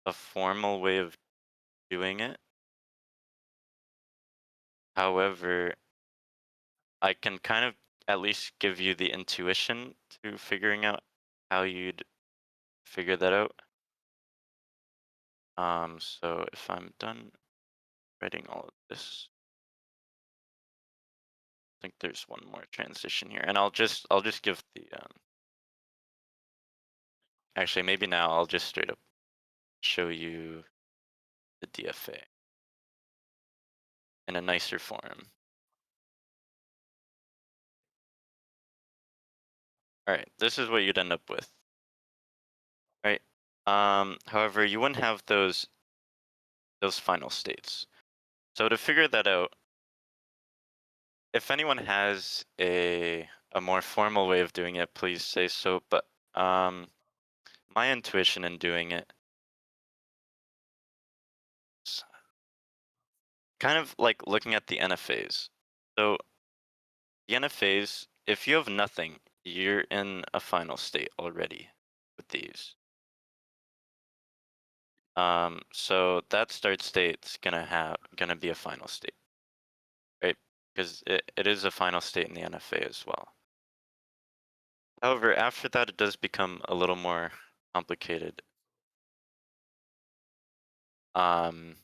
a formal way of doing it. However, I can kind of at least give you the intuition to figuring out how you'd figure that out. So if I'm done writing all of this, I think there's one more transition here, and I'll just give the actually maybe now I'll just straight up show you the DFA in a nicer form. All right, this is what you'd end up with, right? However, you wouldn't have those final states. So to figure that out, if anyone has a more formal way of doing it, please say so. But my intuition in doing it is kind of like looking at the NFAs. So the NFAs, if you have nothing, you're in a final state already with these. So that start state's gonna be a final state, right? Because it is a final state in the NFA as well. However, after that, it does become a little more complicated. Um,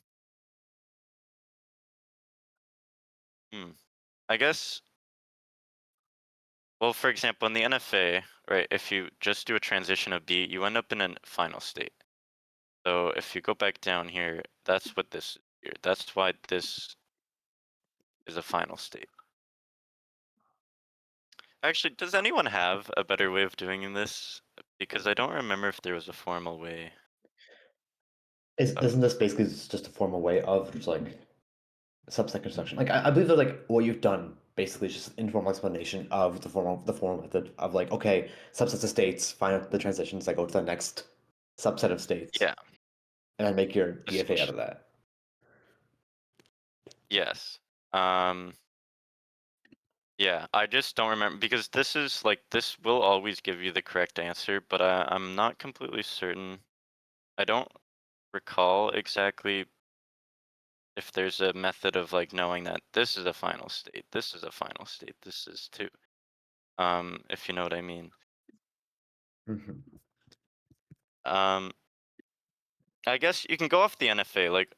I guess, well, for example, in the NFA, right, if you just do a transition of B, you end up in a final state. So if you go back down here, that's what this is here. That's why this is a final state. Actually, does anyone have a better way of doing this? Because I don't remember if there was a formal way. Isn't this basically just a formal way of just like subset construction? Like I believe that like what you've done basically is just an informal explanation of the formal method of like, okay, subsets of states, find out the transitions that go to the next subset of states, Yeah, and then make your DFA out essentially. of that. Yes. Yeah, I just don't remember because this is like this will always give you the correct answer, but I'm not completely certain. I don't recall exactly if there's a method of like knowing that this is a final state, this is a final state, this is too. If you know what I mean. Mhm. Um, I guess you can go off the NFA. Like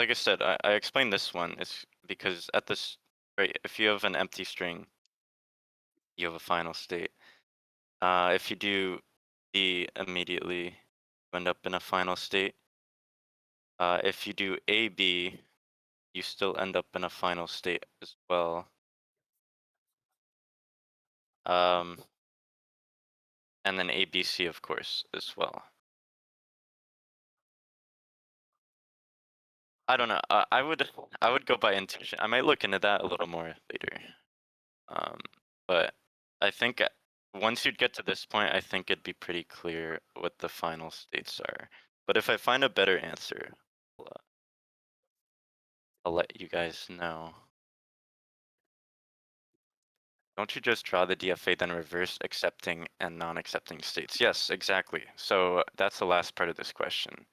I said, I explained this one. It's because at this right, if you have an empty string, you have a final state. If you do B immediately, you end up in a final state. If you do AB, you still end up in a final state as well. And then ABC, of course, as well. I don't know. I would go by intuition. I might look into that a little more later. But I think once you'd get to this point, I think it'd be pretty clear what the final states are. But if I find a better answer, I'll let you guys know. Don't you just draw the DFA, then reverse accepting and non-accepting states? Yes, exactly. So that's the last part of this question.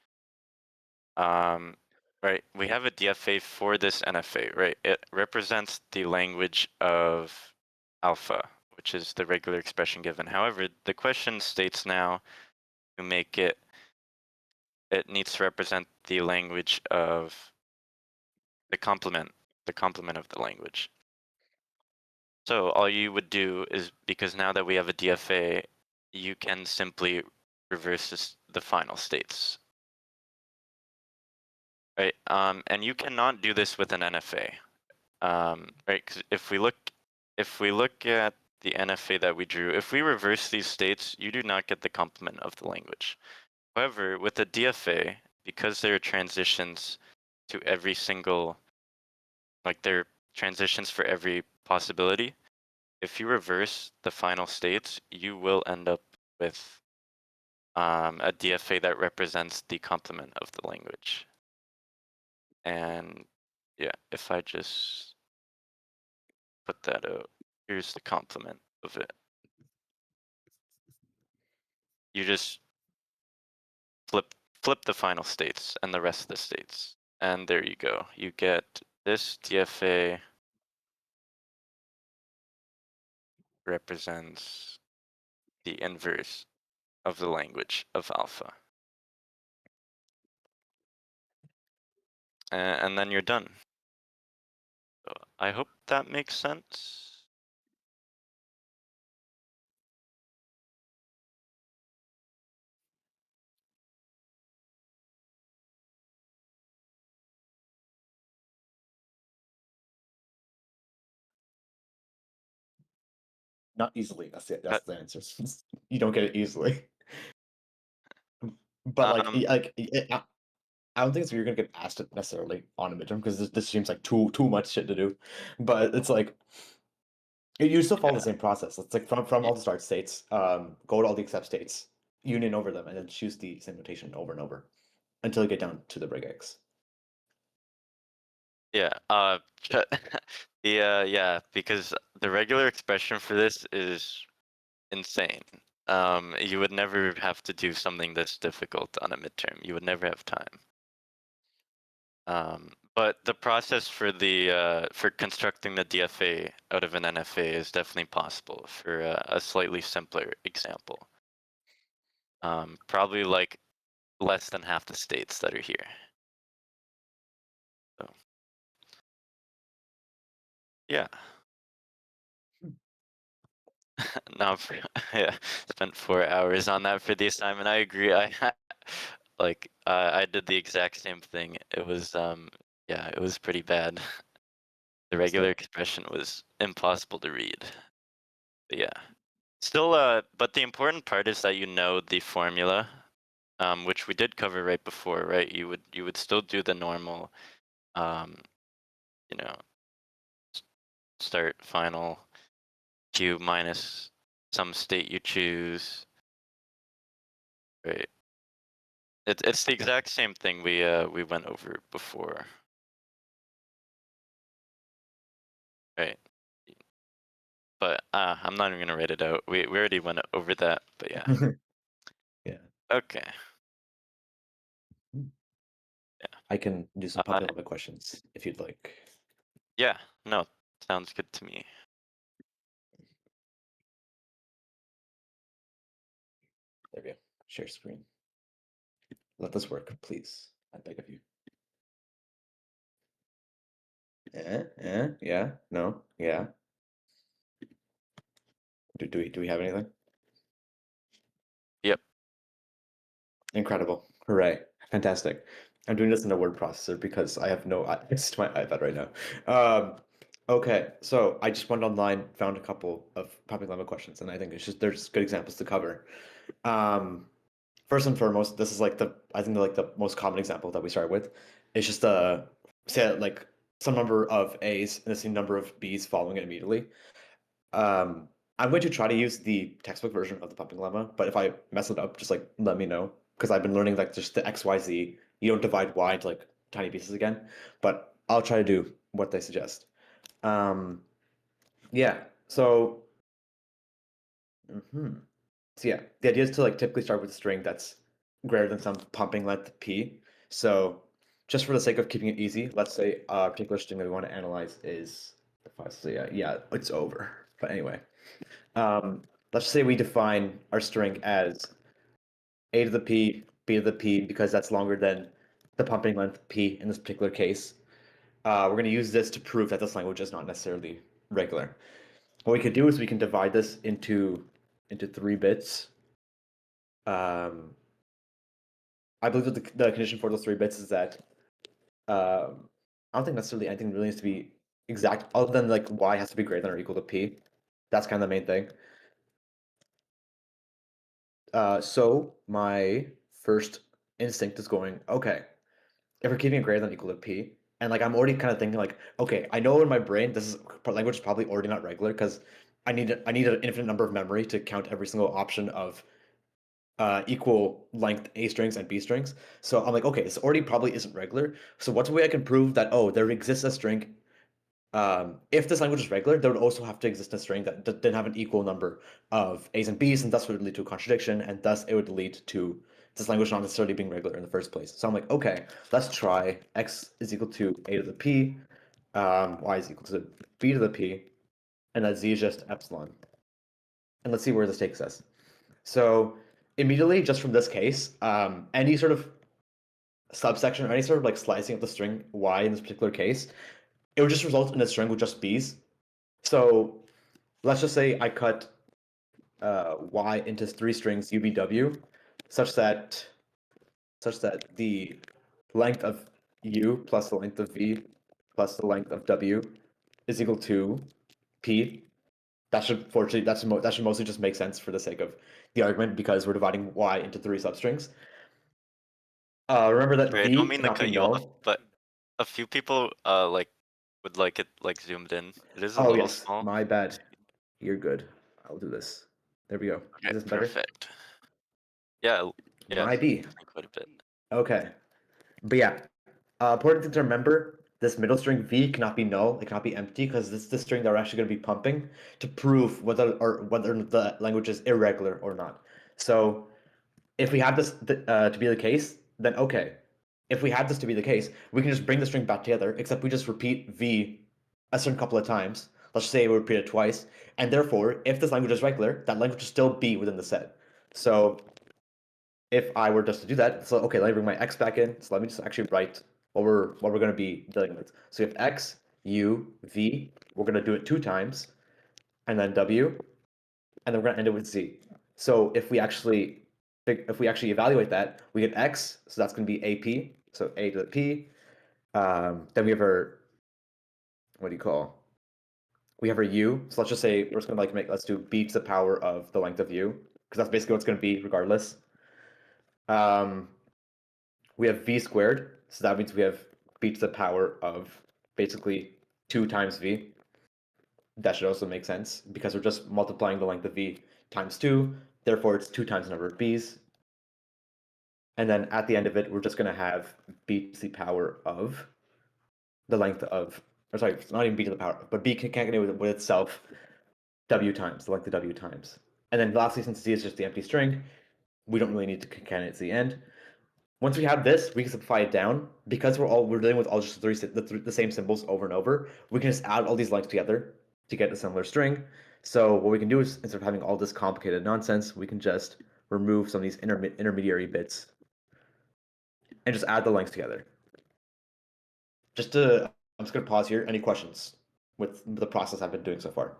Right, we have a DFA for this NFA, right? It represents the language of alpha, which is the regular expression given. However, the question states now to make it, it needs to represent the language of the complement of the language. So all you would do is, because now that we have a DFA, you can simply reverse the final states. Right, and you cannot do this with an NFA. Right, because if we look at the NFA that we drew, if we reverse these states, you do not get the complement of the language. However, with the DFA, because there are transitions to every single, like there are transitions for every possibility, if you reverse the final states, you will end up with a DFA that represents the complement of the language. And yeah, if I just put that out, here's the complement of it. You just flip the final states and the rest of the states. And there you go. You get this DFA represents the inverse of the language of alpha. And then you're done. So I hope that makes sense. Not easily. That's it. Uh, That's the answer. You don't get it easily. But like, Um, I don't think you're gonna get asked it necessarily on a midterm because this seems like too much shit to do. But it's like you still follow the yeah, same process. It's like from y- all the start states, go to all the accept states, union over them, and then choose the same notation over and over until you get down to the regex. yeah. Yeah, because the regular expression for this is insane. You would never have to do something this difficult on a midterm. You would never have time. But the process for constructing the DFA out of an NFA is definitely possible for a slightly simpler example. Probably like less than half the states that are here. So yeah. No, yeah, spent 4 hours on that for the assignment. I agree. Like I did the exact same thing. It was yeah, it was pretty bad. The regular Still, expression was impossible to read. But yeah. Still, but the important part is that you know the formula, which we did cover right before, right? You would still do the normal, um, you know, start, final, Q minus some state you choose, right? It's the exact same thing we went over before, right? but I'm not even gonna write it out. We already went over that, but yeah. Yeah. Okay. I can do some Uh, puppy Lemma questions if you'd like. Yeah. No, sounds good to me. There we go. Share screen. Let this work, please. I beg of you. Yeah, no, yeah. Do we have anything? Yep. Incredible. Hooray. Fantastic. I'm doing this in a word processor because I have no access to my iPad right now. Okay, so I just went online, found a couple of Puppy Lemma questions, and I think there's good examples to cover. First and foremost, this is like I think like the most common example that we start with. It's just say like some number of A's and the same number of B's following it immediately. I'm going to try to use the textbook version of the pumping lemma, but if I mess it up, just like let me know, because I've been learning like just the X, Y, Z. You don't divide Y into like tiny pieces again, but I'll try to do what they suggest. Yeah. So, so yeah, the idea is to like typically start with a string that's greater than some pumping length P. So just for the sake of keeping it easy, let's say a particular string that we want to analyze is, so yeah, it's over. But anyway, let's say we define our string as a to the p, b to the p, because that's longer than the pumping length p in this particular case. We're going to use this to prove that this language is not necessarily regular. What we could do is we can divide this into 3 bits. I believe that the condition for those 3 bits is that I don't think necessarily anything really needs to be exact, other than like y has to be greater than or equal to p. That's kind of the main thing. So my first instinct is going, okay, if we're keeping it greater than or equal to p, and like I'm already kind of thinking like, okay, I know in my brain this language is probably already not regular because I need an infinite number of memory to count every single option of equal length A strings and B strings. So I'm like, okay, this already probably isn't regular. So what's a way I can prove that, oh, there exists a string? If this language is regular, there would also have to exist a string that didn't have an equal number of A's and B's, and thus would lead to a contradiction, and thus it would lead to this language not necessarily being regular in the first place. So I'm like, okay, let's try x is equal to a to the p, y is equal to b to the p, and that z is just epsilon. And let's see where this takes us. So immediately, just from this case, any sort of subsection or any sort of like slicing of the string y in this particular case, it would just result in a string with just b's. So let's just say I cut y into 3 strings ubw, such that the length of u plus the length of v plus the length of w is equal to p. That should mostly just make sense for the sake of the argument because we're dividing y into 3 substrings. Remember that Sorry, I v don't mean to cannot be cut you off, null. but a few people like would like it like zoomed in. It is a Oh little yes, small. my bad. You're good. I'll do this. There we go. Okay, Is this better? perfect. Yeah, yeah, My B. quite a bit. Okay. But yeah, important thing to remember, this middle string v cannot be null. It cannot be empty because this is the string that we're actually going to be pumping to prove whether the language is irregular or not. So if we have this to be the case, then okay. If we have this to be the case, we can just bring the string back together, except we just repeat v a certain couple of times. Let's just say we repeat it twice. And therefore, if this language is regular, that language will still be within the set. So if I were just to do that, so okay, let me bring my x back in. So let me just actually write what we're going to be dealing with. So we have x, u, v. We're going to do it 2 times, and then w, and then we're going to end it with z. So if we actually evaluate that, we get x. So that's going to be ap. So a to the p. Then we have our, what do you call? We have our u. So let's just say we're just going to let's do b to the power of the length of u, because that's basically what it's going to be regardless. We have v squared, so that means we have b to the power of basically 2 times v. That should also make sense because we're just multiplying the length of v times 2, therefore it's 2 times the number of b's. And then at the end of it, we're just going to have b to the power of the length of, or sorry, it's not even b to the power, but b can't get away with itself. W times, the length of W times. And then lastly, since Z is just the empty string, we don't really need to concatenate Z end. Once we have this, we can simplify it down. Because we're dealing with all just the same symbols over and over, we can just add all these lengths together to get a similar string. So what we can do is, instead of having all this complicated nonsense, we can just remove some of these intermediary bits and just add the lengths together. I'm just going to pause here. Any questions with the process I've been doing so far?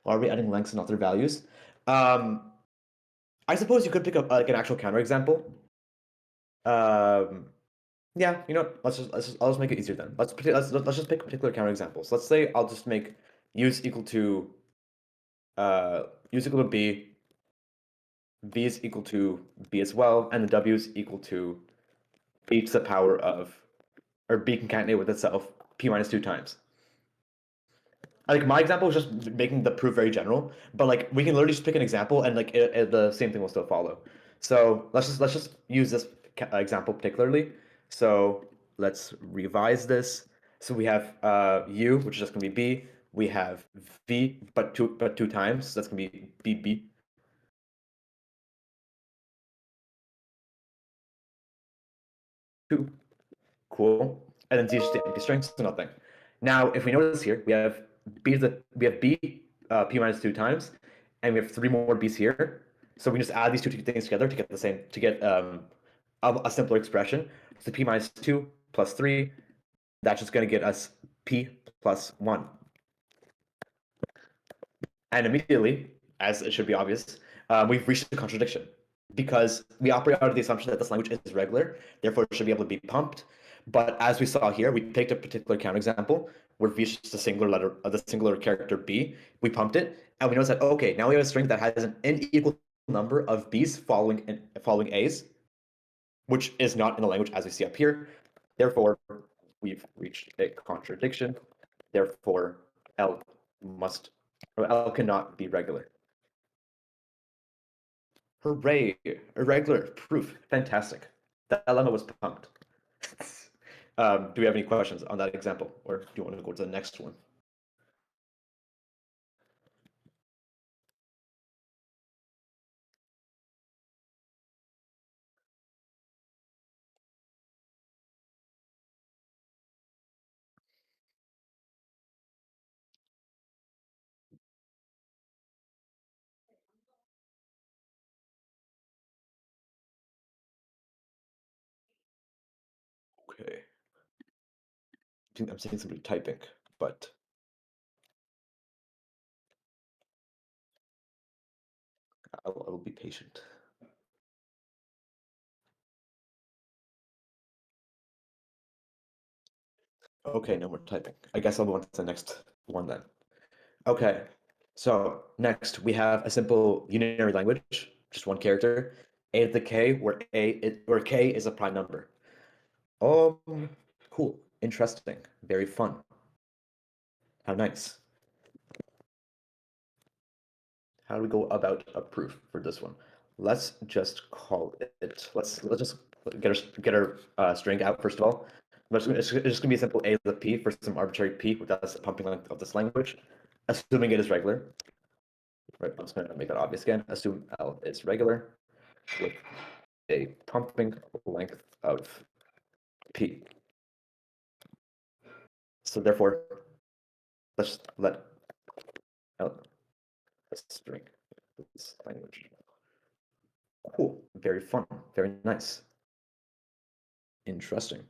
Or are we adding lengths and not their values? I suppose you could pick up like an actual counterexample. Yeah, you know what? I'll just make it easier then. Let's just pick particular counterexamples. Let's say I'll just make use equal to b, v is equal to b as well, and the w is equal to b to the power of, or b concatenated with itself p minus 2 times. Like my example is just making the proof very general, but like we can literally just pick an example and like the same thing will still follow. So let's just use this example particularly. So let's revise this. So we have u, which is just gonna be b. We have v, but two times. So that's gonna be b. Two. Cool. And then z is just the empty string, so nothing. Now, if we notice here, we have b p minus 2 times, and we have 3 more b's here. So we just add these two things together to get the same, to get a simpler expression. So p minus 2 plus 3, that's just going to get us p plus 1. And immediately, as it should be obvious, we've reached a contradiction, because we operate out of the assumption that this language is regular, therefore it should be able to be pumped. But as we saw here, we picked a particular counterexample where v is just a singular letter, the singular character b. We pumped it, and we notice that okay, now we have a string that has an unequal number of b's following a's, which is not in the language as we see up here. Therefore, we've reached a contradiction. Therefore, L cannot be regular. Hooray! Irregular proof. Fantastic. That lemma was pumped. Do we have any questions on that example, or do you want to go to the next one? Okay. I think I'm seeing somebody typing, but I will be patient. Okay, no more typing. I guess I'll move on to the next one then. Okay, so next we have a simple unary language, just one character, a to the k, where k is a prime number. Cool, interesting, very fun. How nice. How do we go about a proof for this one? Let's just call it. Let's just get our string out first of all. It's just gonna be a simple a to the p for some arbitrary p without the pumping length of this language, assuming it is regular. Right, I'm just gonna make that obvious again. Assume L is regular with a pumping length of p. So therefore, let's let L a string this language. Cool, very fun, very nice. Interesting.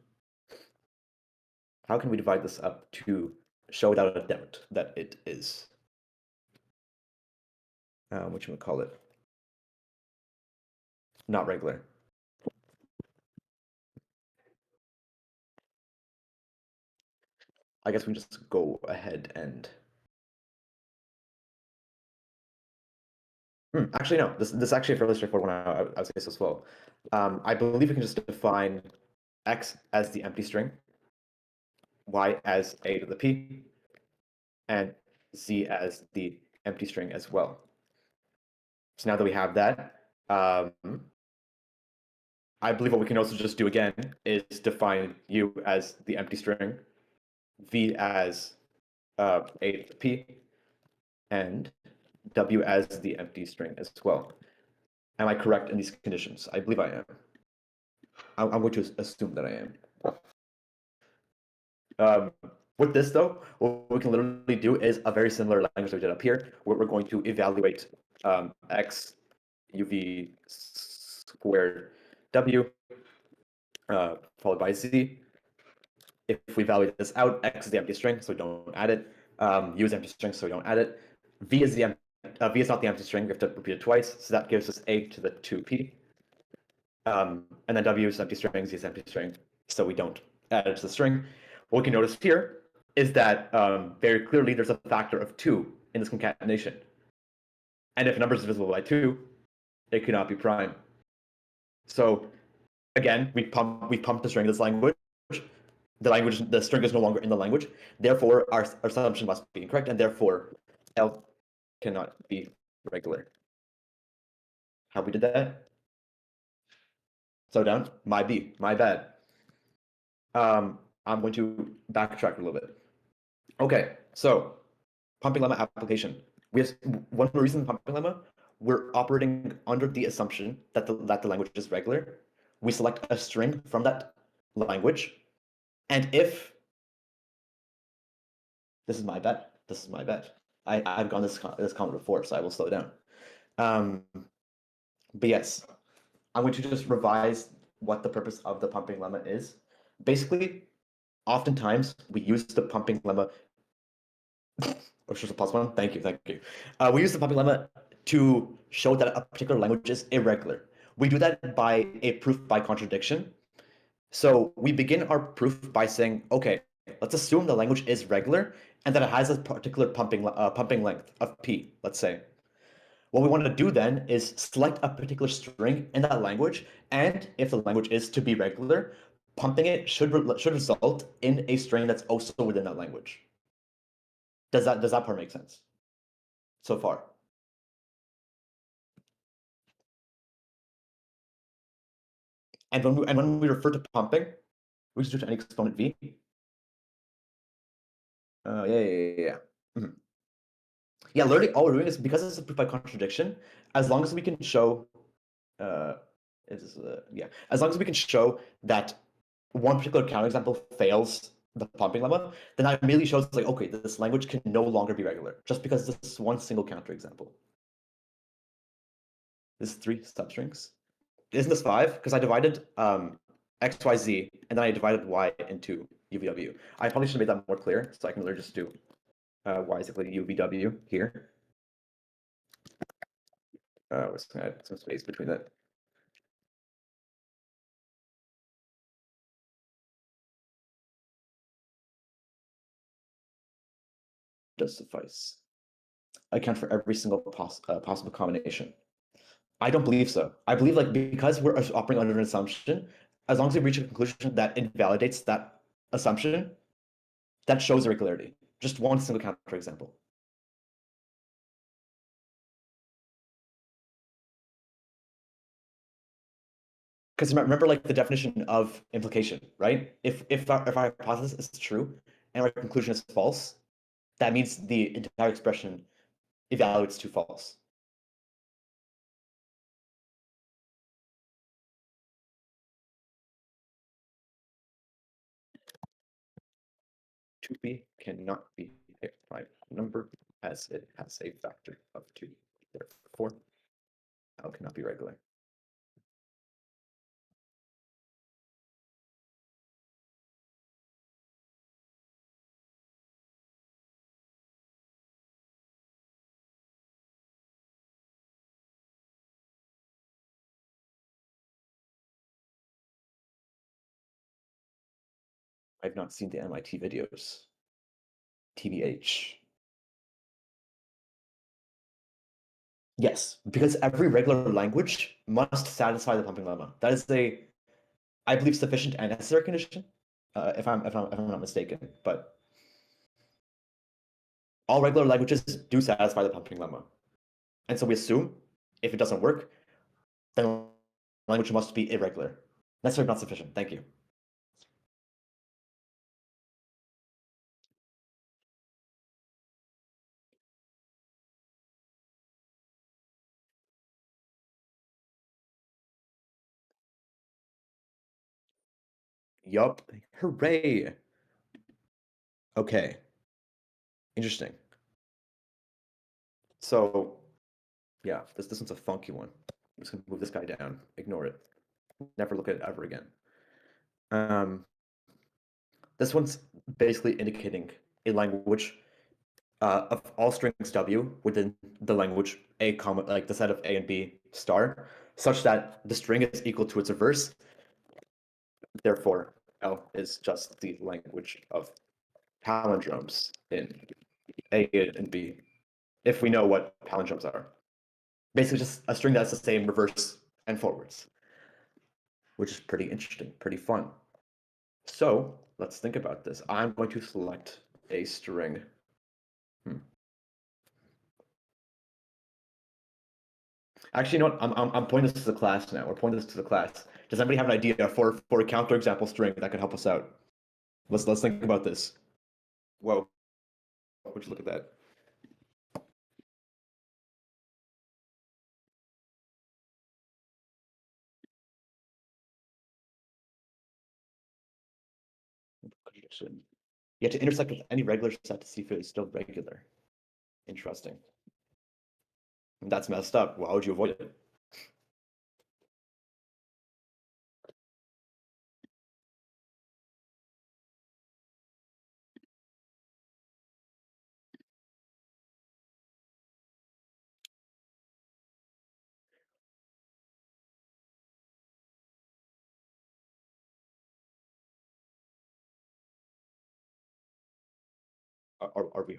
How can we divide this up to show without a doubt that it is, what you would call it, not regular? I guess we just go ahead and actually no, this is actually a fairly straightforward one. I would say so as well. I believe we can just define x as the empty string, y as a to the p, and z as the empty string as well. So now that we have that, I believe what we can also just do again is define U as the empty string, V as A to P, and W as the empty string as well. Am I correct in these conditions? I believe I am. I'm going to assume that I am. With this though, what we can literally do is a very similar language that we did up here, where we're going to evaluate x uv squared w followed by z. If we evaluate this out, x is the empty string, so we don't add it. U is the empty string, so we don't add it. V is V is not the empty string. We have to repeat it twice, so that gives us a to the 2p. And then w is empty string, z is empty string, so we don't add it to the string. What we can notice here is that very clearly there's a factor of 2 in this concatenation. And if a number is divisible by 2, it cannot be prime. So again, we pump the string in this language. The string is no longer in the language. Therefore, our assumption must be incorrect, and therefore L cannot be regular. How we did that? Slow down. My bad. I'm going to backtrack a little bit. Okay, so pumping lemma application. We have one reason pumping lemma, we're operating under the assumption that the language is regular. We select a string from that language, and if this is my bet, I've gone this comment before, so I will slow down. But yes, I'm going to just revise what the purpose of the pumping lemma is. Basically, oftentimes we use the pumping lemma. Which was a plus one. Thank you. We use the pumping lemma to show that a particular language is irregular. We do that by a proof by contradiction. So we begin our proof by saying, okay, let's assume the language is regular and that it has a particular pumping length of p, let's say. What we want to do then is select a particular string in that language, and if the language is to be regular, pumping it should result in a string that's also within that language. Does that part make sense so far? And when we refer to pumping, we just do to any exponent v. Yeah. Mhm. Yeah, literally all we're doing is, because it's a proof by contradiction, as long as we can show, as long as we can show that one particular counterexample fails the pumping lemma, then that immediately shows like, okay, this language can no longer be regular just because this is one single counterexample. This is 3 substrings. Isn't this 5? Because I divided x, y, z, and then I divided y into uvw. I probably should have made that more clear, so I can literally just do y is equal to uvw here. Let's add some space between that. Does suffice. Account for every single possible combination. I don't believe so. I believe, like, because we're operating under an assumption, as long as we reach a conclusion that invalidates that assumption, that shows irregularity. Just one single counterexample. Because remember, like, the definition of implication, right? If our hypothesis is true and our conclusion is false, that means the entire expression evaluates to false. To be cannot be a prime number as it has a factor of 2. Therefore, L cannot be regular. I've not seen the MIT videos. TBH. Yes, because every regular language must satisfy the pumping lemma. That is I believe, sufficient and necessary condition, if I'm not mistaken. But all regular languages do satisfy the pumping lemma, and so we assume if it doesn't work, then the language must be irregular. Necessary, not sufficient. Thank you. Yup. Hooray. Okay. Interesting. So, yeah, this one's a funky one. I'm just gonna move this guy down. Ignore it. Never look at it ever again. This one's basically indicating a language of all strings W within the language A comma, like the set of A and B star, such that the string is equal to its reverse. Therefore, L is just the language of palindromes in A and B, if we know what palindromes are. Basically, just a string that's the same reverse and forwards, which is pretty interesting, pretty fun. So let's think about this. I'm going to select a string. Actually, you know what? I'm pointing this to the class now. We're pointing this to the class. Does anybody have an idea for a counterexample string that could help us out? Let's think about this. Whoa. Would you look at that? You have to intersect with any regular set to see if it is still regular. Interesting. That's messed up. Why would you avoid it?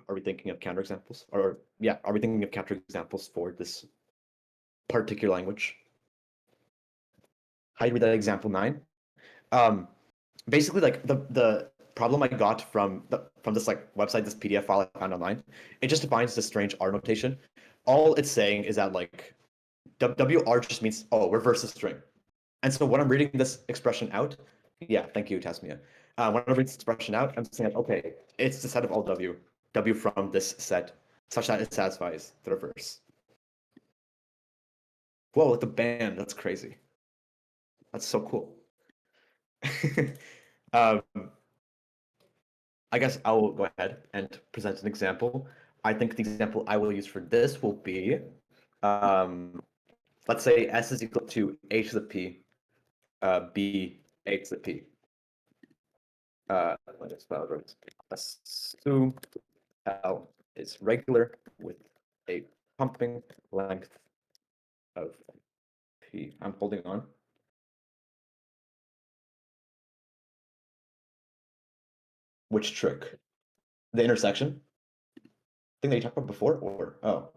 Are we thinking of counterexamples? Or yeah, are we thinking of counterexamples for this particular language? How do you read that example 9? Basically, like the problem I got from this like website, this PDF file I found online, it just defines this strange R notation. All it's saying is that like WR just means, oh, reverse the string. And so when I'm reading this expression out, yeah, thank you, Tasmia. When I read this expression out, I'm saying, okay, it's the set of all W from this set, such that it satisfies the reverse. Whoa, with the band, that's crazy. That's so cool. um, I guess I will go ahead and present an example. I think the example I will use for this will be, let's say S is equal to A to the P, B, A to the P. Let us spell it. Assume L is regular with a pumping length of P. I'm holding on. Which trick? The intersection? Thing that you talked about before, or oh.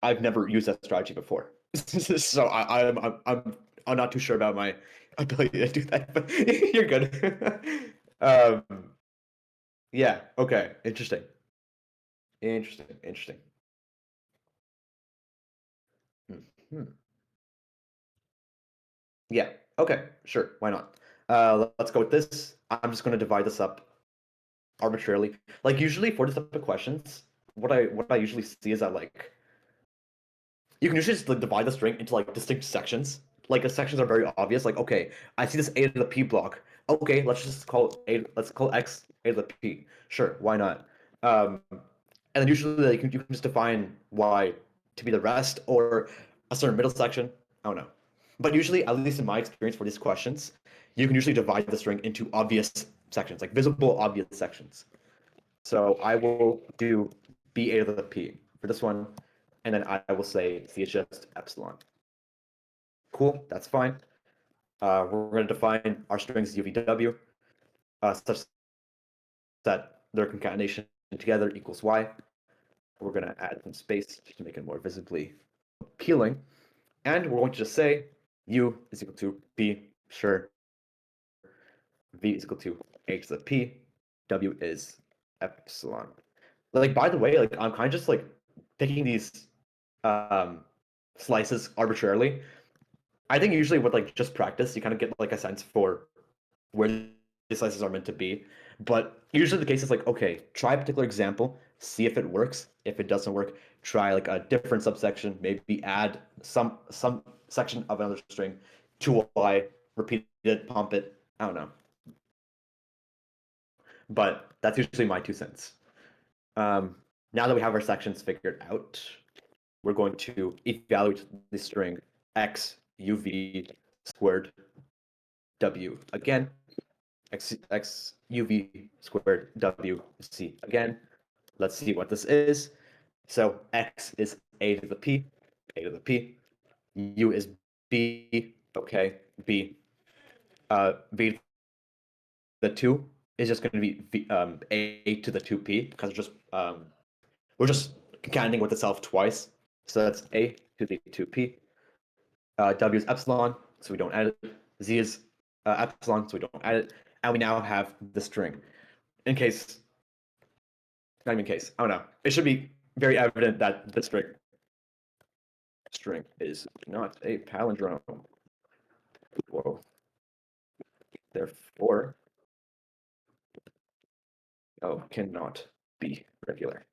I've never used that strategy before. So I'm not too sure about my ability to do that, but you're good. Yeah, okay. Interesting. Interesting. Hmm. Yeah, okay, sure, why not? Let's go with this. I'm just gonna divide this up arbitrarily. Like usually for this type of questions, what I usually see is that like you can usually just like, divide the string into like distinct sections. Like the sections are very obvious. Like, okay, I see this A to the P block. Okay, let's just call A. Let's call X A to the P. Sure, why not? And then usually like, you can just define Y to be the rest or a certain middle section. I don't know. But usually, at least in my experience for these questions, you can usually divide the string into obvious sections, like visible, obvious sections. So I will do B A to the P for this one, and then I will say C is just epsilon. Cool, that's fine. We're going to define our strings as UVW such that their concatenation together equals Y. We're going to add some space just to make it more visibly appealing. And we're going to just say U is equal to P, sure. V is equal to A to the P. W is epsilon. Like, by the way, like I'm kind of just like picking these slices arbitrarily. I think usually with like just practice, you kind of get like a sense for where the slices are meant to be. But usually the case is like, okay, try a particular example, see if it works. If it doesn't work, try like a different subsection, maybe add some section of another string to y, repeat it, pump it. I don't know. But that's usually my 2 cents. Now that we have our sections figured out, we're going to evaluate the string x uv squared w again, x uv squared w c again. Let's see what this is. So x is a to the p, a to the p. U is b, okay, b. V to the 2 is just going to be a to the 2p because we're just concatenating with itself twice. So that's a to the 2p. W is epsilon, so we don't add it. Z is epsilon, so we don't add it. And we now have the string. In case, not even in case, I don't know. It should be very evident that the string is not a palindrome. Whoa. Therefore, cannot be regular.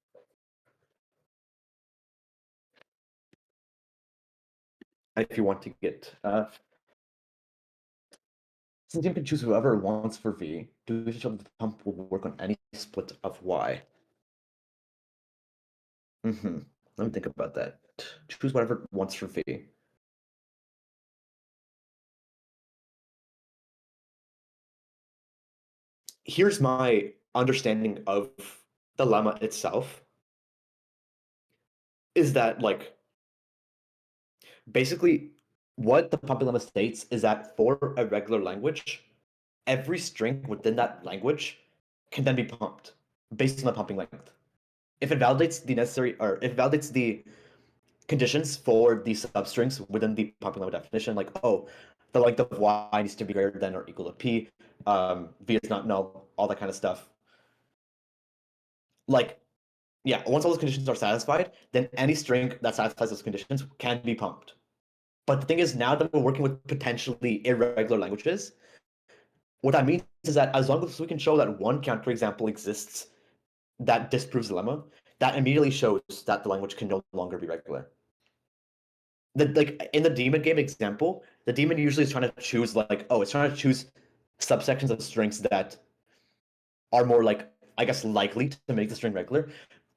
And if you want to get since you can choose whoever it wants for V, do we show that the pump will work on any split of Y? Let me think about that. Choose whatever it wants for V. Here's my understanding of the lemma itself. Is that like basically what the pumping lemma states is that for a regular language, every string within that language can then be pumped based on the pumping length. If it validates the necessary, or if it validates the conditions for the substrings within the pumping lemma definition, like, oh, the length of y needs to be greater than or equal to p, v is not null, all that kind of stuff. Like, yeah, once all those conditions are satisfied, then any string that satisfies those conditions can be pumped. But the thing is, now that we're working with potentially irregular languages, what that means is that as long as we can show that one counterexample exists that disproves the lemma, that immediately shows that the language can no longer be regular. Like in the daemon game example, the daemon usually is trying to choose like, oh, it's trying to choose subsections of strings that are more like, I guess, likely to make the string regular.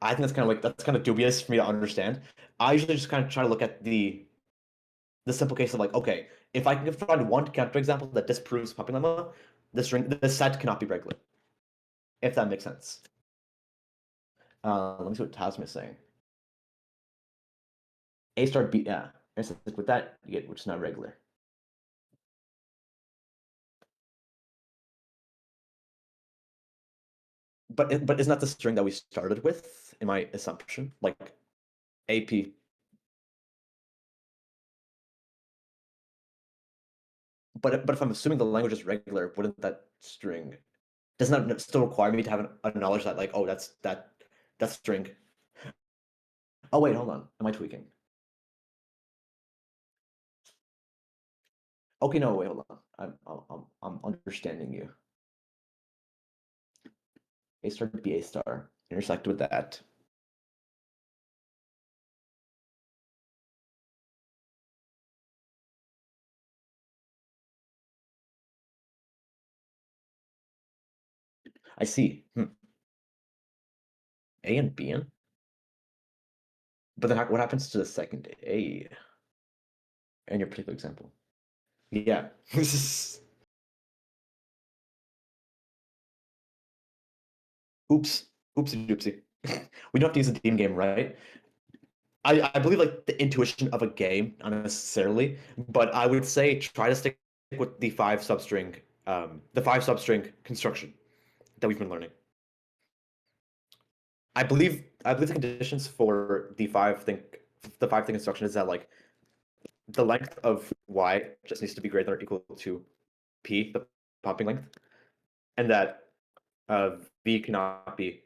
I think that's kind of dubious for me to understand. I usually just kind of try to look at the simple case of like, okay, if I can find one counterexample that disproves pumping lemma, the set cannot be regular. If that makes sense. Let me see what Tasman is saying. A star B, yeah. And so with that, you get which is not regular. But isn't that the string that we started with in my assumption? Like AP. But if I'm assuming the language is regular, wouldn't that string doesn't that still require me to have a knowledge that like, oh, that's string. Oh wait, hold on. Am I tweaking? Okay, no, wait, hold on. I'm understanding you. A star to be A star. Intersect with that. I see. A and B in? But then what happens to the second A in your particular example? Yeah. Oops. Oopsie doopsie. We don't have to use a team game, right? I believe like the intuition of a game, not necessarily, but I would say try to stick with the five substring construction that we've been learning. I believe the conditions for the five thing construction is that like the length of y just needs to be greater than or equal to p, the pumping length, and that v cannot be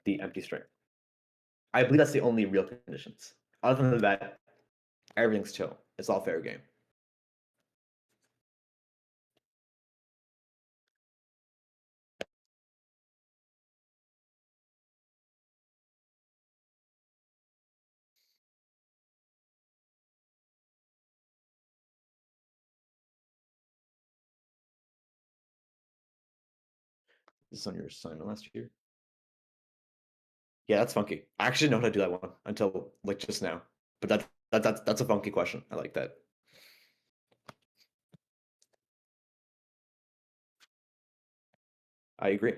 the empty string. I believe that's the only real conditions. Other than that, everything's chill. It's all fair game. This is on your assignment last year. Yeah, that's funky. I actually know how to do that one until like just now. But that's a funky question. I like that. I agree.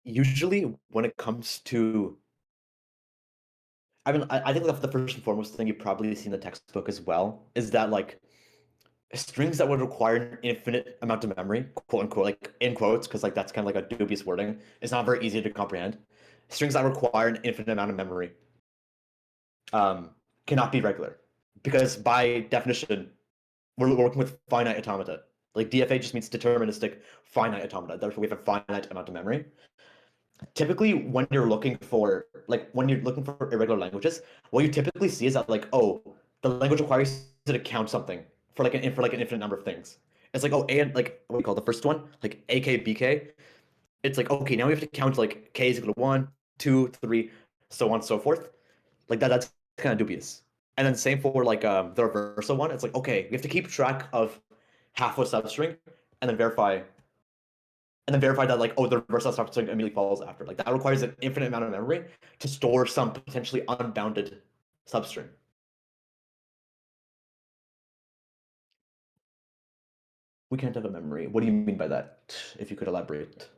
Usually when it comes to I think the first and foremost thing you probably see in the textbook as well is that like strings that would require an infinite amount of memory, quote unquote, like in quotes, because like that's kind of like a dubious wording, it's not very easy to comprehend. Strings that require an infinite amount of memory um, cannot be regular because by definition we're working with finite automata. Like DFA just means deterministic finite automata. Therefore, we have a finite amount of memory. Typically, when you're looking for irregular languages, what you typically see is that like, oh, the language requires you to count something for like an infinite number of things. It's like, oh, a and like what we call the first one, like AK, BK. It's like, okay, now we have to count like k is equal to 1, 2, 3, so on and so forth. Like that's kind of dubious. And then same for like the reversal one. It's like, okay, we have to keep track of half a substring and then verify that like, oh, the reversal substring immediately follows after. Like that requires an infinite amount of memory to store some potentially unbounded substring. We can't have a memory. What do you mean by that? If you could elaborate.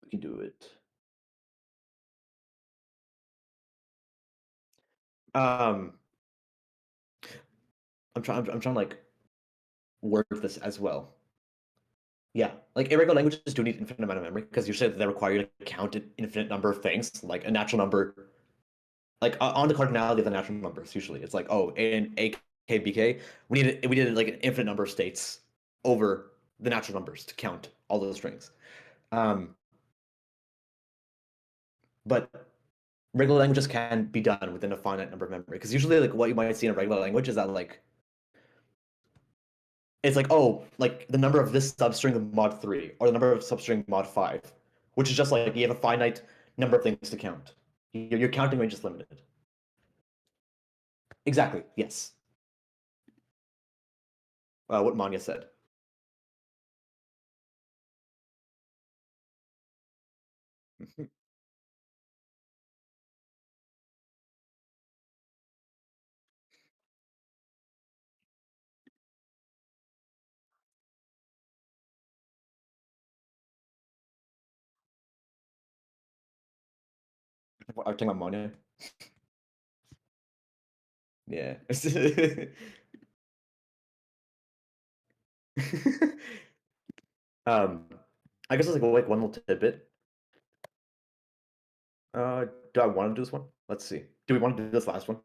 We can do it. Um, I'm trying to like word this as well. Yeah, like irregular languages do need infinite amount of memory because usually they require you to count an infinite number of things, like a natural number. Like on the cardinality of the natural numbers, usually it's like, oh, in AKBK, we needed like an infinite number of states over the natural numbers to count all those strings. Um, but regular languages can be done within a finite number of memory because usually like what you might see in a regular language is that like it's like, oh, like the number of this substring of mod 3 or the number of substring mod 5, which is just like you have a finite number of things to count. Your counting range is limited. Exactly, yes. What Manya said. I'm talking about Manya. Yeah. um, I guess it's like one little tidbit. Do I want to do this one? Let's see. Do we want to do this last one?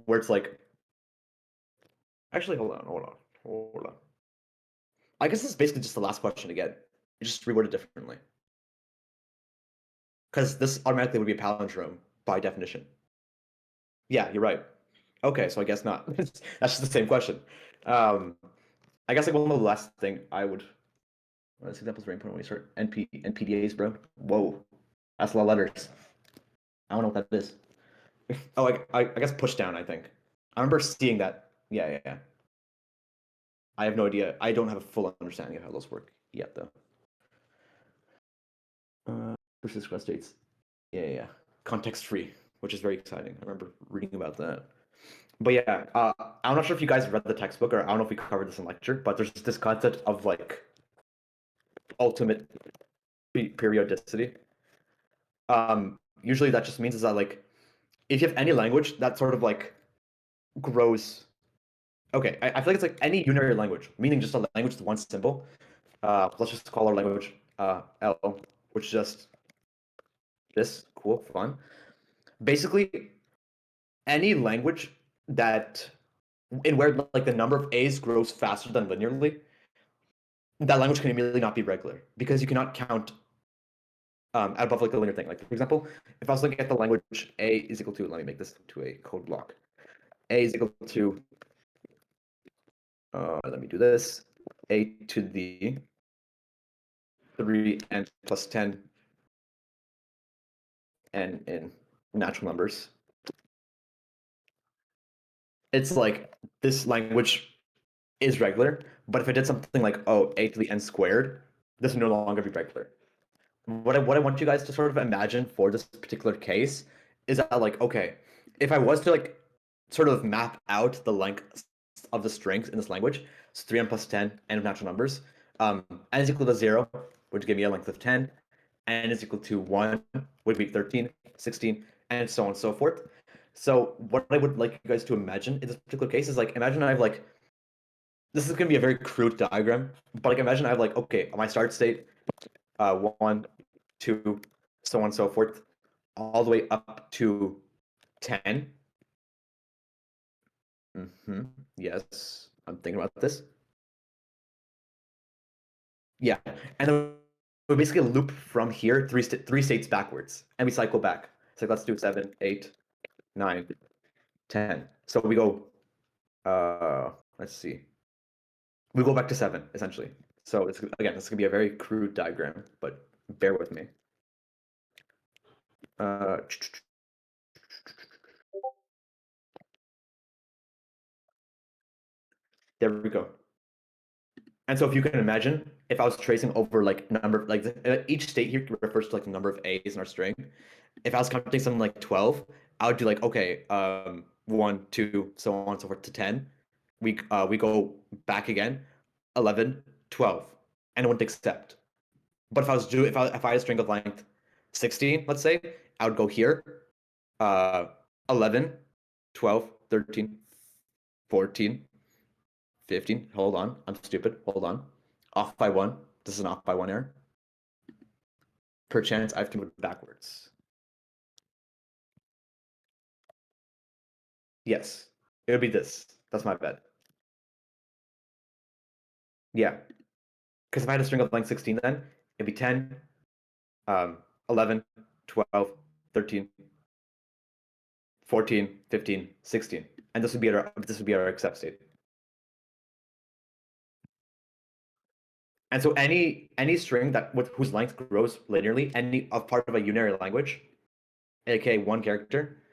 Where it's like, actually, hold on. I guess this is basically just the last question again. You just reword it differently. Because this automatically would be a palindrome by definition. Yeah, you're right. Okay, so I guess not. That's just the same question. Um, I guess like one of the last thing I would. Let's examples very important when we start NPDAs, bro. Whoa, that's a lot of letters. I don't know what that is. Oh, I guess push down. I think I remember seeing that. Yeah. I have no idea. I don't have a full understanding of how those work yet, though. Versus request states. Yeah. Context free, which is very exciting. I remember reading about that. But yeah, I'm not sure if you guys read the textbook, or I don't know if we covered this in lecture, but there's this concept of like ultimate periodicity. Usually that just means is that like if you have any language that sort of like grows. Okay, I feel like it's like any unary language, meaning just a language with one symbol. Let's just call our language L, which is just this. Cool, fun. Basically, any language that in where like the number of A's grows faster than linearly, that language can immediately not be regular because you cannot count above like the linear thing. Like for example, if I was looking at the language A is equal to, let me make this to a code block. A is equal to, let me do this, A to the 3n plus 10 n in natural numbers. It's like this language is regular, but if I did something like, oh, A to the n squared, this would no longer be regular. What I want you guys to sort of imagine for this particular case is that like, okay, if I was to like sort of map out the length of the strings in this language, it's 3n plus 10 n of natural numbers, n is equal to 0, which give me a length of 10, n is equal to 1, would be 13, 16, and so on and so forth. So what I would like you guys to imagine in this particular case is like, imagine I have like, this is going to be a very crude diagram, but like imagine I have like, okay, my start state, 1, 2, so on and so forth, all the way up to 10. Yes, I'm thinking about this. Yeah, and then we basically loop from here three states backwards, and we cycle back. So let's do 7, 8, 9, 10. So we go. Let's see. We go back to 7 essentially. So it's again, this is gonna be a very crude diagram, but bear with me. There we go. And so if you can imagine, if I was tracing over like number, like each state here refers to like the number of A's in our string. If I was counting something like 12, I would do like, okay, 1, 2, so on and so forth to 10. We go back again, 11, 12, and it wouldn't accept. But if I was if I had a string of length 16, let's say, I would go here, 11, 12, 13, 14, 15. Hold on, I'm stupid. Hold on. Off by 1. This is an off by 1 error. Perchance I have to move backwards. Yes, it would be this. That's my bet. Yeah, because if I had a string of length 16 then, it'd be 10, 11, 12, 13, 14, 15, 16. And this would be our accept state. And so any string that with whose length grows linearly, any of part of a unary language, aka one character,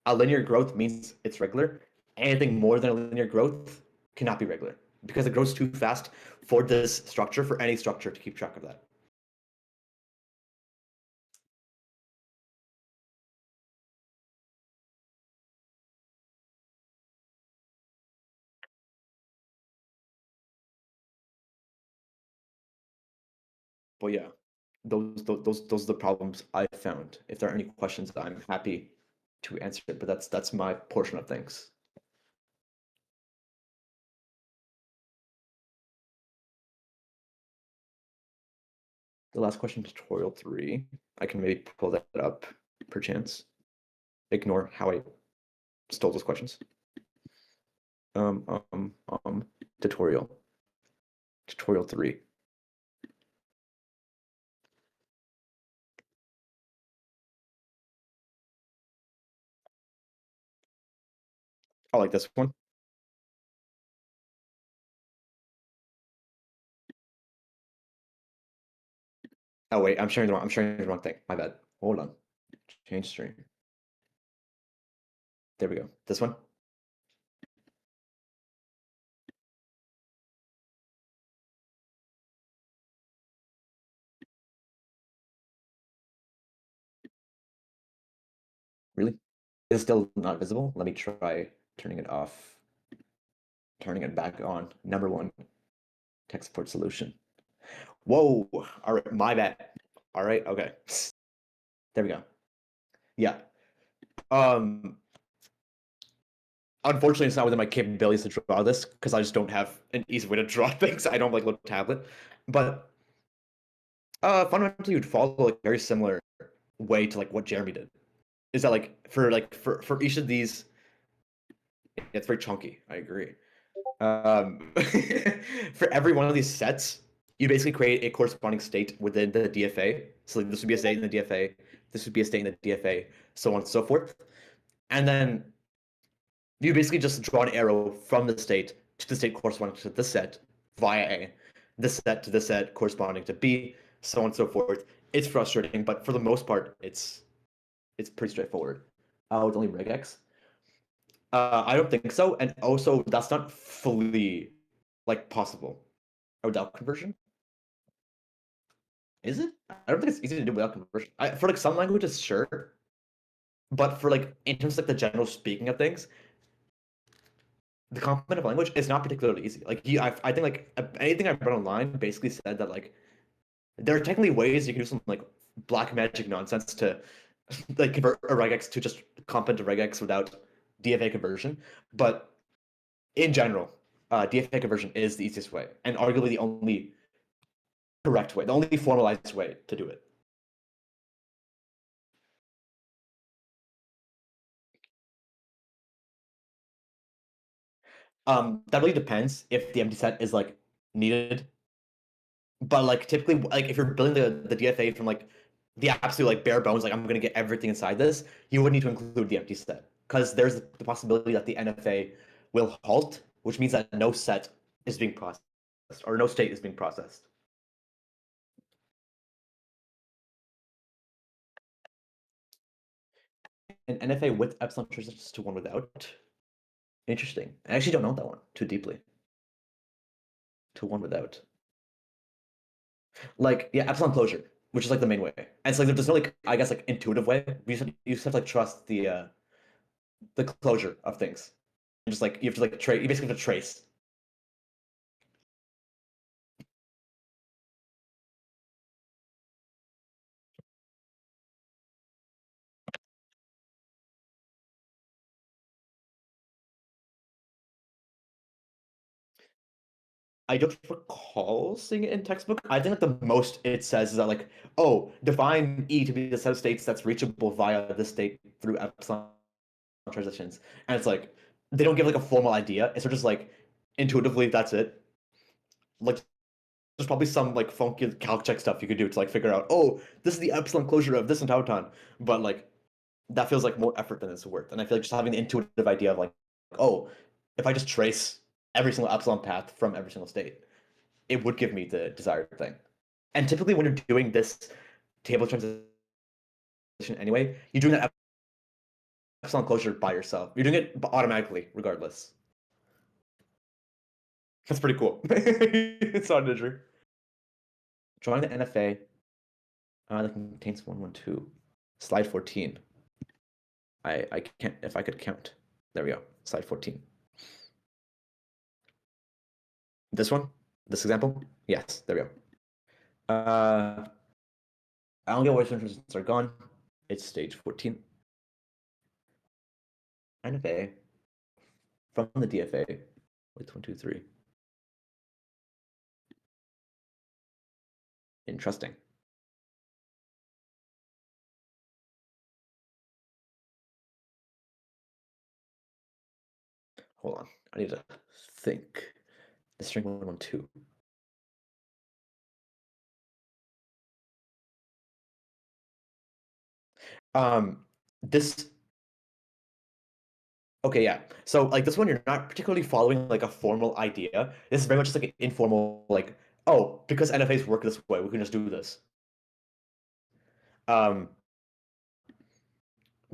a linear growth means it's regular. Anything more than a linear growth cannot be regular because it grows too fast for this structure, for any structure to keep track of that. But yeah, those are the problems I found. If there are any questions, I'm happy to answer it. But that's my portion of things. The last question, tutorial 3. I can maybe pull that up perchance. Ignore how I stole those questions. Tutorial 3. I like this one. Oh wait, I'm sharing the wrong thing. My bad. Hold on. Change stream. There we go. This one. Really? Is it still not visible? Let me try turning it off. Turning it back on. Number one, tech support solution. Whoa! All right, my bad. All right, okay. There we go. Yeah. Unfortunately, it's not within my capabilities to draw this because I just don't have an easy way to draw things. I don't like little tablet, but fundamentally, you'd follow like very similar way to like what Jeremy did. Is that like for each of these, it's very chunky. I agree. For every one of these sets, you basically create a corresponding state within the DFA. So like, this would be a state in the DFA. This would be a state in the DFA, so on and so forth. And then you basically just draw an arrow from the state to the state corresponding to this set via A, this set to this set corresponding to B, so on and so forth. It's frustrating, but for the most part, it's pretty straightforward. With only regex. I don't think so, and also that's not fully like possible without conversion. Is it? I don't think it's easy to do without conversion. For like some languages, sure, but for like in terms of like the general speaking of things, the complement of language is not particularly easy. Like I think like anything I've read online basically said that like there are technically ways you can do some like black magic nonsense to like convert a regex to just complement to regex without DFA conversion, but in general, DFA conversion is the easiest way and arguably the only correct way, the only formalized way to do it. That really depends if the empty set is like needed. But like typically, like if you're building the DFA from like the absolute like bare bones, like I'm gonna get everything inside this, you would need to include the empty set because there's the possibility that the NFA will halt, which means that no set is being processed or no state is being processed. An NFA with epsilon transitions to one without. Interesting. I actually don't know that one too deeply. To one without. Like, yeah, epsilon closure, which is like the main way. And it's like there's no like I guess like intuitive way. You just have to like trust the closure of things. And just like you have to like trace. You basically have to trace. I don't recall seeing it in textbook. I think that the most it says is that like, oh, define E to be the set of states that's reachable via the state through epsilon transitions. And it's like they don't give like a formal idea. It's just like intuitively that's it. Like there's probably some like funky calc check stuff you could do to like figure out, oh, this is the epsilon closure of this entauton. But like that feels like more effort than it's worth. And I feel like just having the intuitive idea of like, oh, if I just trace every single epsilon path from every single state, it would give me the desired thing. And typically when you're doing this table transition anyway, you're doing that epsilon closure by yourself. You're doing it automatically, regardless. That's pretty cool. It's not an injury. Drawing the NFA that contains 112. Slide 14. I can't, if I could count. There we go. Slide 14. This one? This example? Yes, there we go. I don't get why transitions are gone. It's stage 14. NFA from the DFA with 1, 2, 3. Interesting. Hold on. I need to think. The string 1, 1, 2. This okay, yeah. So like this one, you're not particularly following like a formal idea. This is very much just like an informal, like, oh, because NFAs work this way, we can just do this. Um,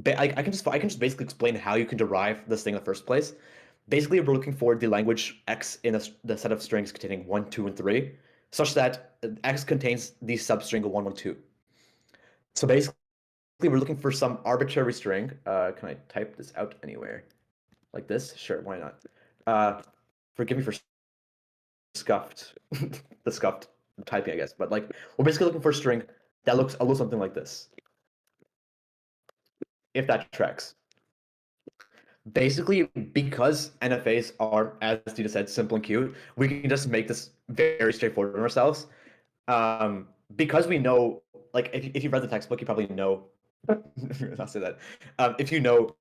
I can just basically explain how you can derive this thing in the first place. Basically, we're looking for the language X in the set of strings containing 1, 2, and 3, such that X contains the substring 1, 1, 2. So basically, we're looking for some arbitrary string. Can I type this out anywhere? Like this? Sure, why not? Forgive me for scuffed the scuffed typing, I guess. But like we're basically looking for a string that looks a little something like this. If that tracks. Basically, because NFAs are, as Dita said, simple and cute, we can just make this very straightforward on ourselves. Because we know, like, if you've read the textbook, you probably know. I'll say that. If you know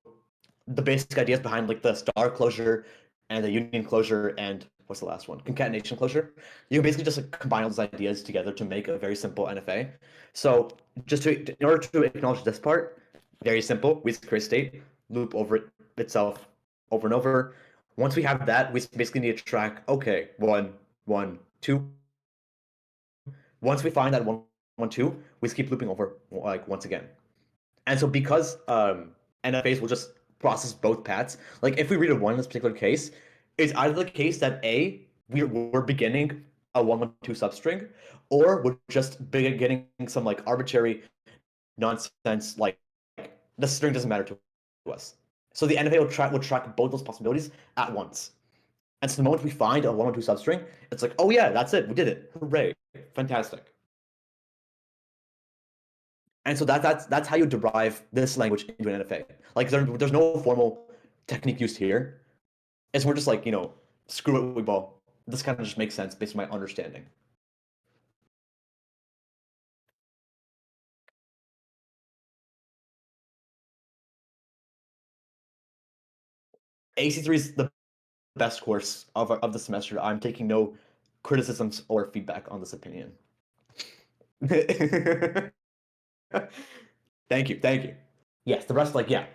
the basic ideas behind like the star closure and the union closure and what's the last one? Concatenation closure. You can basically just like, combine all those ideas together to make a very simple NFA. So just in order to acknowledge this part, very simple. We just create state, loop over it itself over and over. Once we have that, we basically need to track, okay, 1, 1, 2. Once we find that 1, 1, 2, we just keep looping over like once again. And so because NFAs will just process both paths, like if we read a 1 in this particular case, it's either the case that A, we're beginning a 1, 1, 2 substring, or we're just beginning some like arbitrary nonsense, like the string doesn't matter to us. So the NFA will track both those possibilities at once. And so the moment we find a 1, 1, 2 substring, it's like, oh yeah, that's it, we did it. Hooray. Fantastic. And so that's how you derive this language into an NFA. Like there's no formal technique used here. It's more just like, screw it, we ball. This kind of just makes sense based on my understanding. AC3 is the best course of the semester. I'm taking no criticisms or feedback on this opinion. Thank you. Yes, the rest, like, yeah.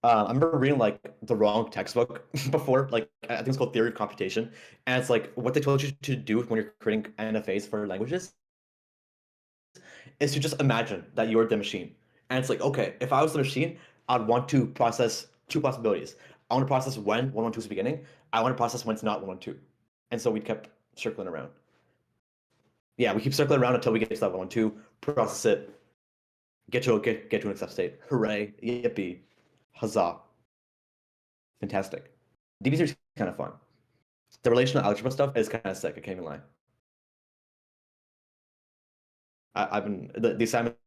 I remember reading like the wrong textbook before, like I think it's called Theory of Computation, and it's like what they told you to do when you're creating NFAs for languages is to just imagine that you're the machine, and it's like, okay, if I was the machine, I'd want to process two possibilities. I want to process when 112 is beginning. I want to process when it's not 112, and so we kept circling around. Yeah, we keep circling around until we get to that 112, process it, get to an accept state. Hooray! Yippee! Huzzah! Fantastic. DB3 is kind of fun. The relational algebra stuff is kind of sick. I can't even lie. I've been the assignment's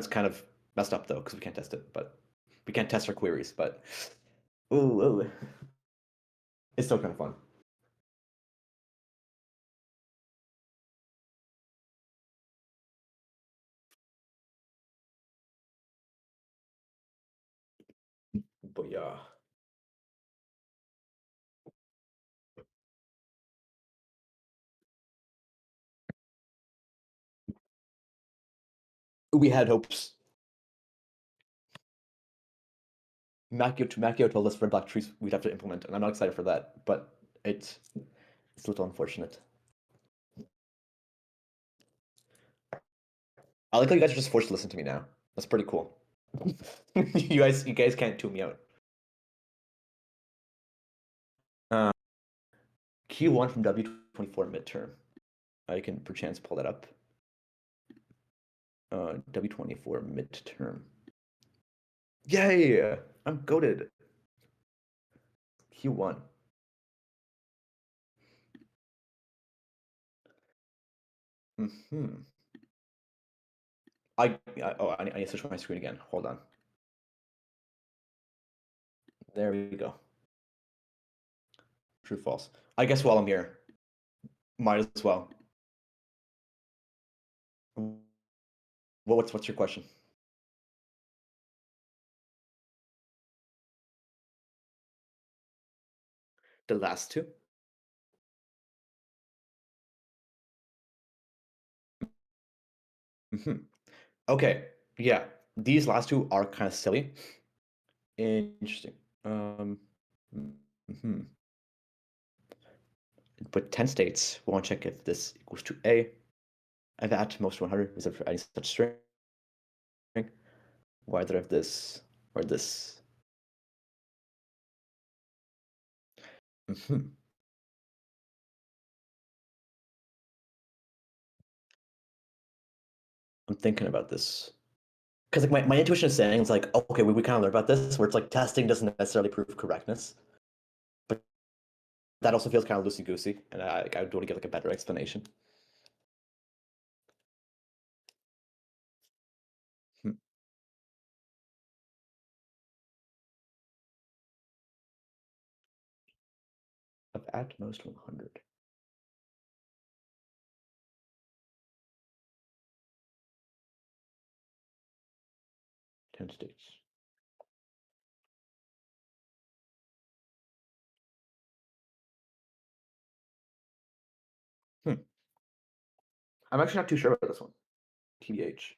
kind of messed up though because we can't test it, but we can't test our queries. But ooh, it's still kind of fun. But yeah. We had hopes. Macchio told us for black trees we'd have to implement, and I'm not excited for that, but it's a little unfortunate. I like how you guys are just forced to listen to me now. That's pretty cool. you guys can't tune me out. Q1 from W24 midterm. I can perchance pull that up. W24 midterm. Yay! I'm goated. Q1. I need to switch my screen again. Hold on. There we go. True, false. I guess while I'm here, might as well. What's your question? The last two? Okay, yeah. These last two are kind of silly. Interesting. But 10 states, we want to check if this equals to A. And at most 100 reserved for any such string. Whether of this or this. I'm thinking about this. because like my intuition is saying it's like, okay, we kind of learned about this, where it's like testing doesn't necessarily prove correctness, but that also feels kind of loosey goosey, and I would want to get like a better explanation. Hmm. Of at most 100. States. Hmm. I'm actually not too sure about this one. TBH.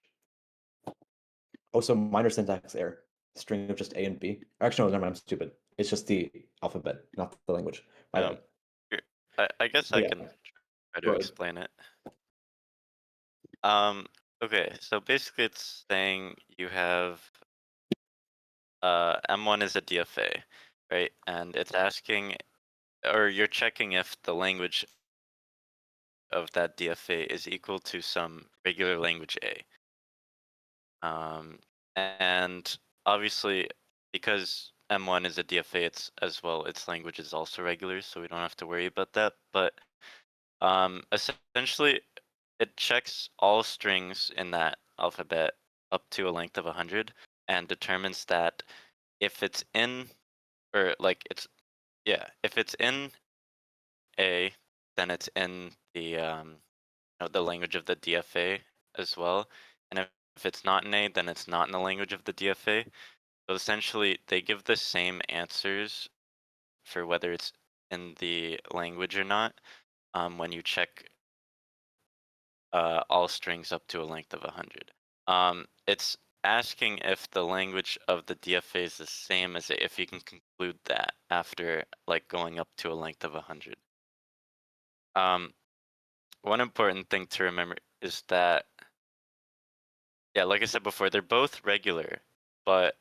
Also, minor syntax error. String of just A and B. Actually, no, never mind, I'm stupid. It's just the alphabet, not the language. My bad. Here, I guess But I yeah, can try to go ahead. explain it. Okay, so basically it's saying you have M1 is a DFA, right? And it's asking, or you're checking if the language of that DFA is equal to some regular language A. And obviously, because M1 is a DFA, it's as well, its language is also regular, so we don't have to worry about that. But essentially, it checks all strings in that alphabet up to a length of 100 and determines that if it's in, or like it's, yeah, if it's in A, then it's in the language of the DFA as well. And if it's not in A, then it's not in the language of the DFA. So essentially, they give the same answers for whether it's in the language or not when you check all strings up to a length of 100. It's asking if the language of the DFA is the same as it, if you can conclude that after like going up to a length of 100. One important thing to remember is that, yeah, like I said before, they're both regular, but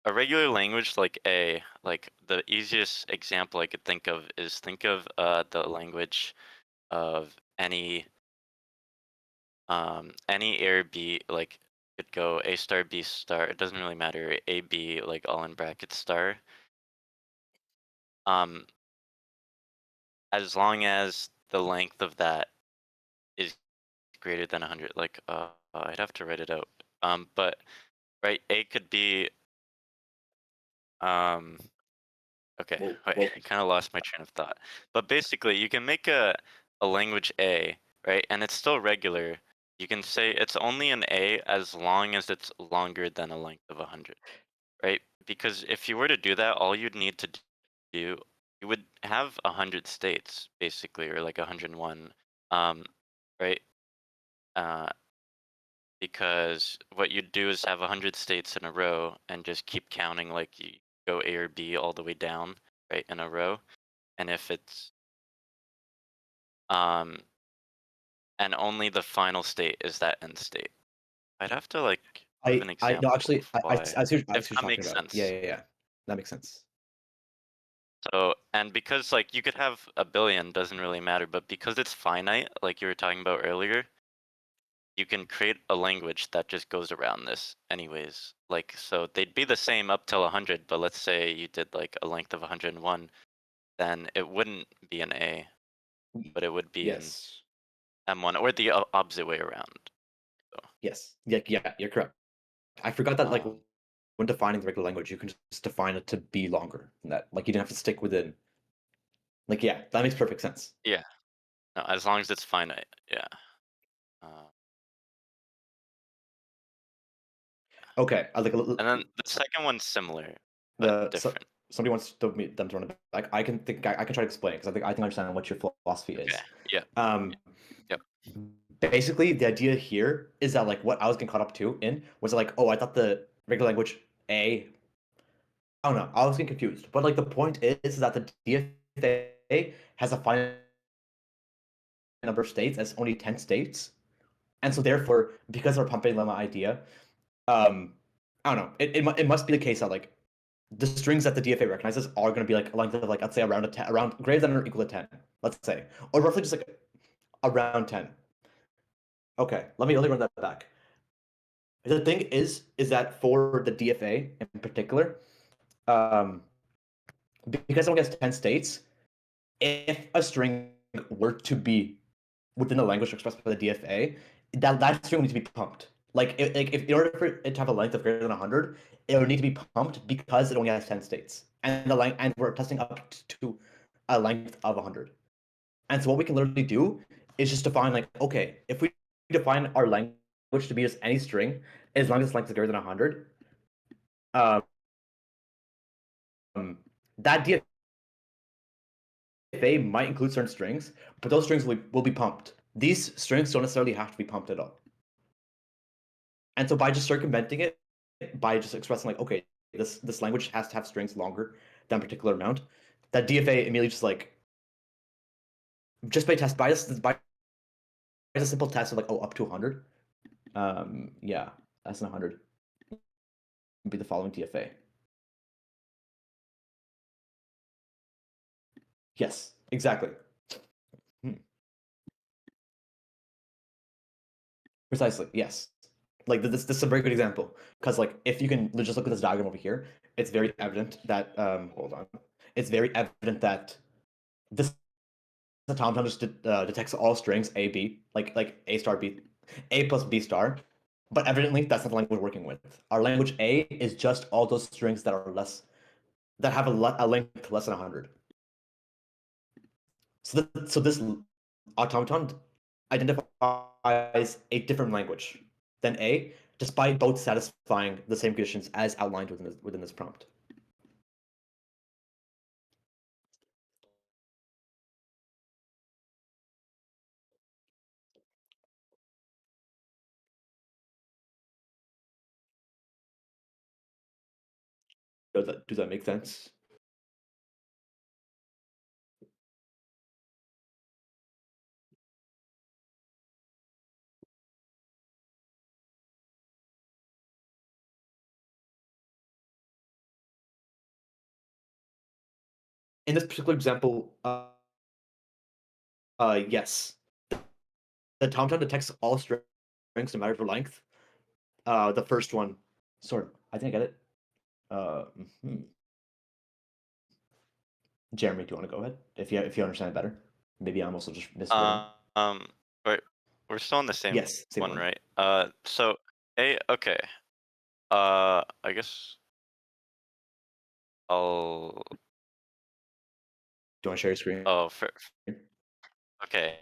a regular language like A, like the easiest example I could think of is think of the language of any A or B, like could go A star, B star, it doesn't really matter, A, B, like all in brackets star. Um, as long as the length of that is greater than 100, like I'd have to write it out. But right, A could be um okay, Well, wait, I kind of lost my train of thought. But basically, you can make a language A, right? And it's still regular. You can say it's only an A as long as it's longer than a length of 100, right? Because if you were to do that, all you'd need to do, you would have 100 states basically, or like 101, right? Uh, because what you'd do is have 100 states in a row and just keep counting, like you go A or B all the way down, right, in a row. And if it's um and only the final state is that end state. I'd have to like give an I no, example actually, of why, I if see what that you're talking makes about. Yeah, sense. yeah, yeah. That makes sense. So, and because like you could have a billion, doesn't really matter, but because it's finite, like you were talking about earlier, you can create a language that just goes around this anyways. Like, so they'd be the same up till 100, but let's say you did like a length of 101, then it wouldn't be an A, but it would be in Yes. M1, or the opposite way around. So, Yes. Yeah, yeah, you're correct. I forgot that like um, when defining the regular language, you can just define it to be longer than that. Like you didn't have to stick within. Like, yeah, that makes perfect sense. yeah, no, as long as it's finite, yeah. Uh, Okay, like and then the second one's similar, but the so, different. somebody wants them to run it back. I can try to explain because I think I understand what your philosophy Okay, is. yeah, Um, yep, basically, the idea here is that like what I was getting caught up to in was like, oh, I thought the regular language A. I don't know. I was getting confused, but like the point is that the DFA has a finite number of states, as only 10 states, and so therefore, because of our pumping lemma idea, um, I don't know. It must be the case that like the strings that the DFA recognizes are going to be like a length of like let's say around 10, around greater than or equal to 10, let's say, or roughly just like around 10. Okay, let me run that back. The thing is that for the DFA in particular, because someone gets 10 states, if a string were to be within the language expressed by the DFA, that string would need to be pumped. Like if in order for it to have a length of greater than 100, it would need to be pumped because it only has 10 states, and and we're testing up to a length of 100. And so what we can literally do is just define like, okay, if we define our language to be just any string, as long as its length is greater than 100, um, that DFA might include certain strings, but those strings will be pumped. These strings don't necessarily have to be pumped at all. And so by just circumventing it, by just expressing like, okay, this language has to have strings longer than a particular amount, that DFA immediately just like just by a simple test of like, oh, up to 100. Yeah, less than 100 would be the following DFA. Yes, exactly. Precisely, yes. Like this is a very good example because like if you can just look at this diagram over here, it's very evident that hold on, it's very evident that this automaton just detects all strings A B like A star B, A plus B star, but evidently that's not the language we're working with. Our language A is just all those strings that are that have a length less than 100. So this automaton identifies a different language than A, despite both satisfying the same conditions as outlined within this prompt. Does that make sense? In this particular example, yes, the automaton detects all strings no matter their length. The first one, sort of. I think I get it. Mhm. Jeremy, do you want to go ahead if you understand it better? Maybe I'm also just miswording. Um, wait, we're still on the same Yes, same one, one. right? So okay. I guess I'll. Do you want to share your screen? Oh, okay.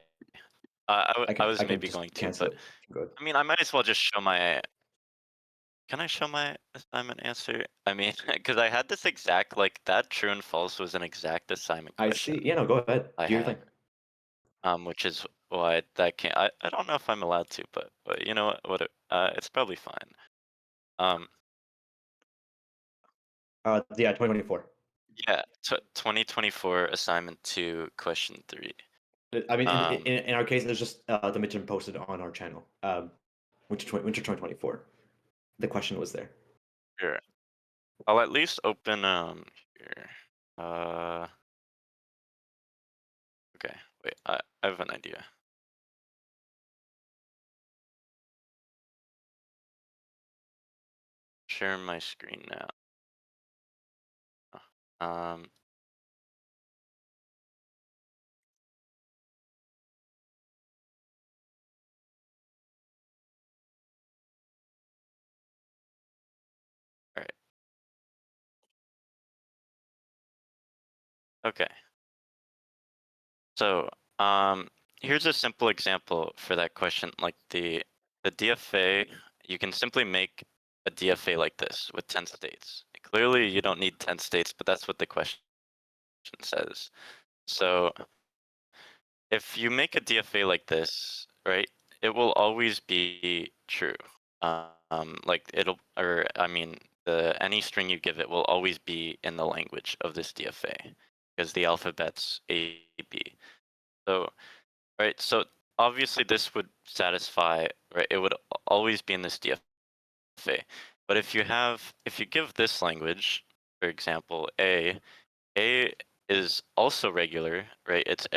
I was I can maybe just going to, cancel but it. Good. I mean, I might as well just show my. Can I show my assignment answer? I mean, because I had this exact like that true and false was an exact assignment I question see. Yeah, no, go ahead. I Do your had. thing. Which is why that can't. I don't know if I'm allowed to, but you know what? It's probably fine. Um, Yeah, 2024. yeah, 2024 assignment 2, question 3. I mean, Um, in our case, it's just the midterm posted on our channel. Winter 2024. The question was there. Here, I'll at least open here. Uh, okay, wait, I have an idea. Share my screen now. Um, all right. Okay. So, here's a simple example for that question. Like the DFA, you can simply make a DFA like this with 10 states. Clearly, you don't need 10 states, but that's what the question says. So, if you make a DFA like this, right, it will always be true. Like or I mean, any string you give it will always be in the language of this DFA because the alphabet's A, B. So, right, so obviously this would satisfy, right, it would always be in this DFA. But if you give this language, for example, A is also regular, right? It's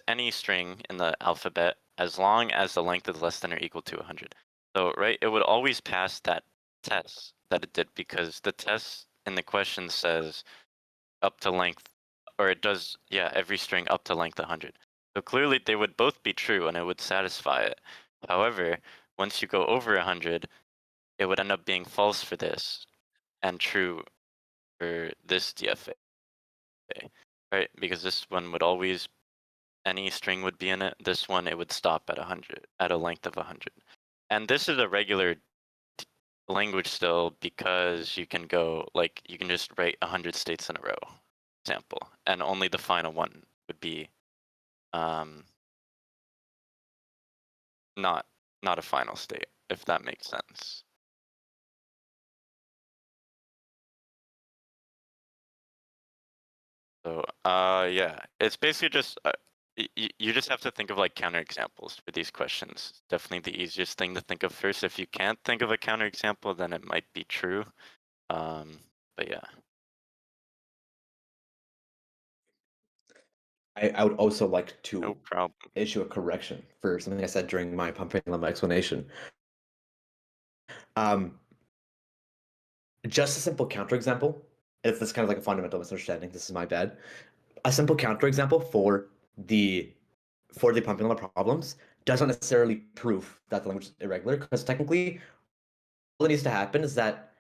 any string in the alphabet as long as the length is less than or equal to 100. So, right, it would always pass that test that it did because the test in the question says up to length, or it does, yeah, every string up to length 100. So clearly they would both be true and it would satisfy it. However, once you go over 100, it would end up being false for this and true for this DFA, right? Because this one would always, any string would be in it. This one, it would stop at 100, at a length of 100. And this is a regular language still because you can go, like, you can just write 100 states in a row, example, and only the final one would be not not a final state, if that makes sense. So yeah, it's basically just you just have to think of like counterexamples for these questions. Definitely the easiest thing to think of first. If you can't think of a counterexample, then it might be true. But yeah. I would also like No to problem. issue a correction for something I said during my pumping lemma explanation. Just a simple counterexample. If this is kind of like a fundamental misunderstanding, this is my bad. A simple counterexample for the pumping lemma problems doesn't necessarily prove that the language is irregular, because technically all that needs to happen is that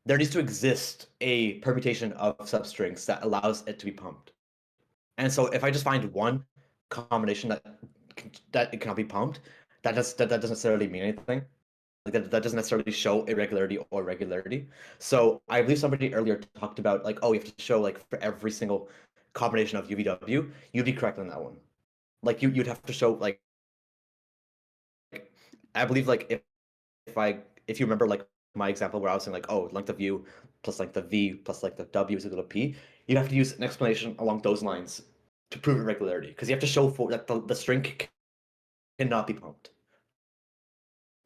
there needs to exist a permutation of substrings that allows it to be pumped. And so if I just find one combination that it cannot be pumped, that doesn't necessarily mean anything. Like that doesn't necessarily show irregularity or regularity. So I believe somebody earlier talked about like, oh, you have to show like for every single combination of UVW. You'd be correct on that one. Like you'd have to show like I believe like if you remember like my example where I was saying like, oh, length of U plus length of V plus length of W is equal to P, you have to use an explanation along those lines to prove irregularity, because you have to show for that the string cannot be pumped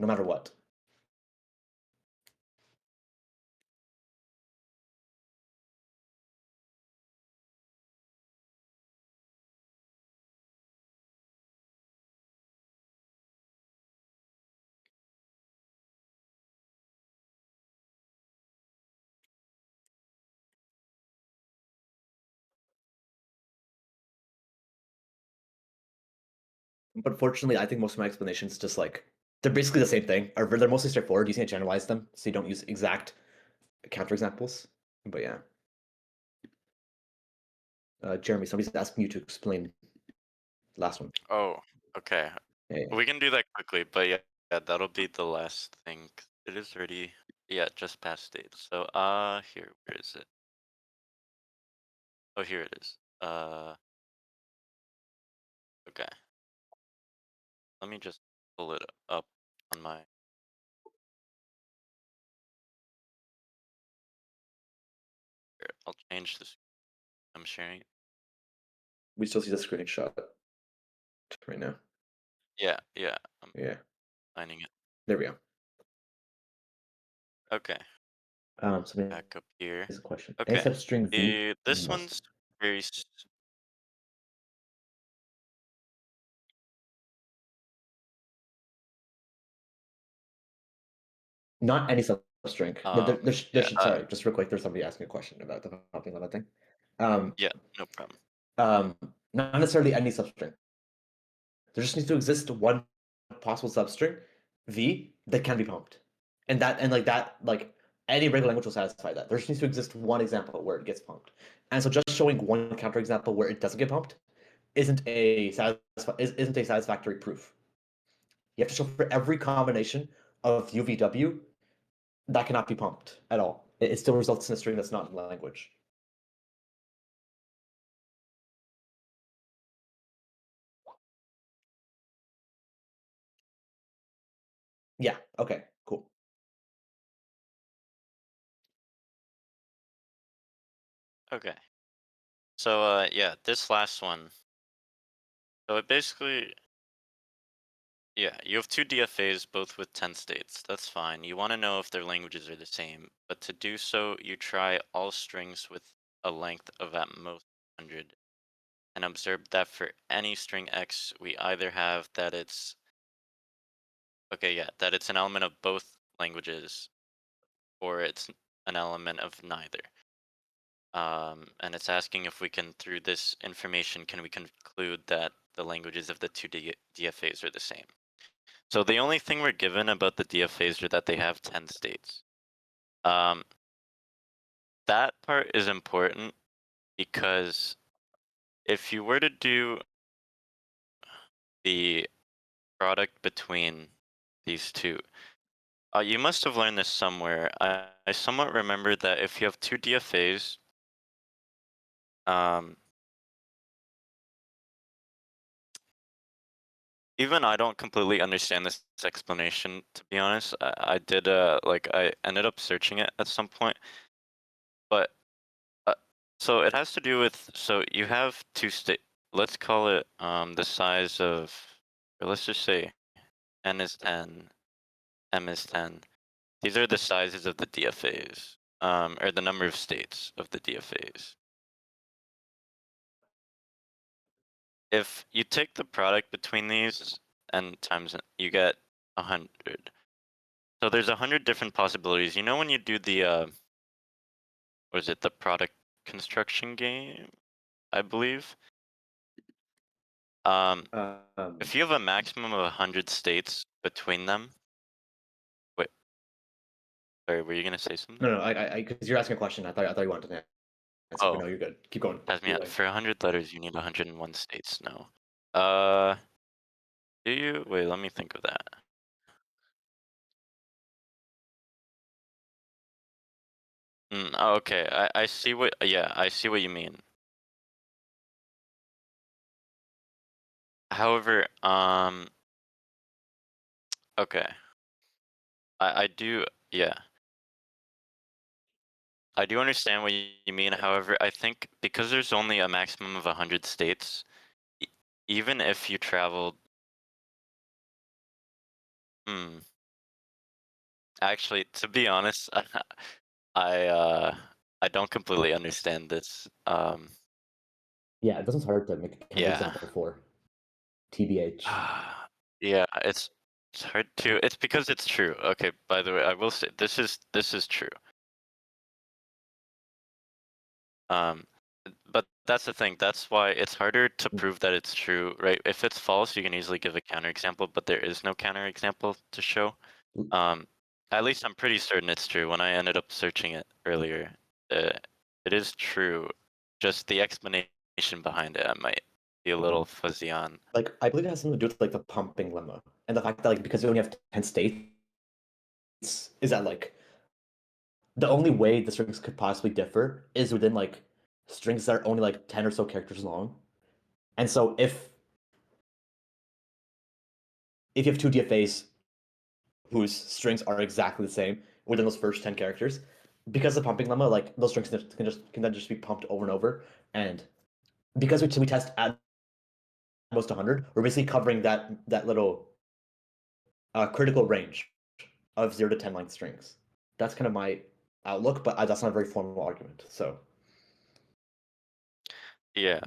no matter what. But fortunately, I think most of my explanations just like they're basically the same thing, or they're mostly straightforward. You can generalize them, so you don't use exact counterexamples. But yeah, Jeremy, somebody's asking you to explain the last one. Oh, okay. Yeah, yeah. We can do that quickly, but yeah, that'll be the last thing. It is already, yeah, just past date. So here, where is it? Oh, here it is. Okay. Let me just pull it up on my. Here, I'll change this. I'm sharing it. We still see the screenshot right now. Yeah, yeah. I'm Yeah, finding it. there we go. Okay, So back up here. here's a question. A Okay. substring V This must one's very. not any substring. There Yeah. should, sorry, just real quick. There's somebody asking a question about the pumping lemma thing. Um, Yeah. No problem. not necessarily any substring. There just needs to exist one possible substring, V, that can be pumped. And like any regular language will satisfy that. There just needs to exist one example where it gets pumped. And so just showing one counterexample where it doesn't get pumped isn't a satisfactory proof. You have to show for every combination of UVW that cannot be pumped at all. It still results in a string that's not in language. Yeah, okay, cool. Okay. So yeah, this last one. So it basically, yeah, you have two DFAs, both with 10 states. That's fine. You want to know if their languages are the same, but to do so, you try all strings with a length of at most 100, and observed that for any string x, we either have that it's that it's an element of both languages, or it's an element of neither. And it's asking if we can, through this information, can we conclude that the languages of the two DFAs are the same? So the only thing we're given about the DFAs are that they have 10 states. That part is important because if you were to do the product between these two, you must have learned this somewhere. I somewhat remember that if you have two DFAs, even I don't completely understand this explanation, to be honest. I did I ended up searching it at some point, but so it has to do with, so you have two state. Let's call it the size of, or let's just say n is 10, m is 10. These are the sizes of the DFAs, or the number of states of the DFAs. If you take the product between these and times it, you get 100. So there's 100 different possibilities. You know when you do the was it the product construction game, I believe? If you have a maximum of 100 states between them, wait, sorry, were you gonna say something? No, I, because you're asking a question. I thought you wanted to answer, but Oh, no, you're good. Keep going. pass me Either up. way. For 100 letters, you need 101 states. No. Do you? Wait, let me think of that. Oh, okay, I see what. Yeah, I see what you mean. However, okay, I do. Yeah, I do understand what you mean. However, I think because there's only a maximum of 100 states, even if you traveled, hmm. Actually, to be honest, I uh I don't completely understand this. Yeah, it doesn't hard to make a Yeah. counterexample for TBH. Yeah, it's hard to. It's because it's true. Okay, by the way, I will say this is true. Um, but that's the thing. That's why it's harder to prove that it's true, right? If it's false, you can easily give a counterexample, but there is no counterexample to show. Um, at least I'm pretty certain it's true. When I ended up searching it earlier, uh, it is true. Just the explanation behind it, I might be a little fuzzy on. Like, I believe it has something to do with like the pumping lemma and the fact that like because we only have 10 states, is that like the only way the strings could possibly differ is within like strings that are only like 10 or so characters long. And so if you have two DFAs whose strings are exactly the same within those first 10 characters, because of pumping lemma, like those strings can then just be pumped over and over. And because we test at most 100, we're basically covering that little critical range of 0 to 10 length strings. That's kind of my outlook, but that's not a very formal argument. So Yeah.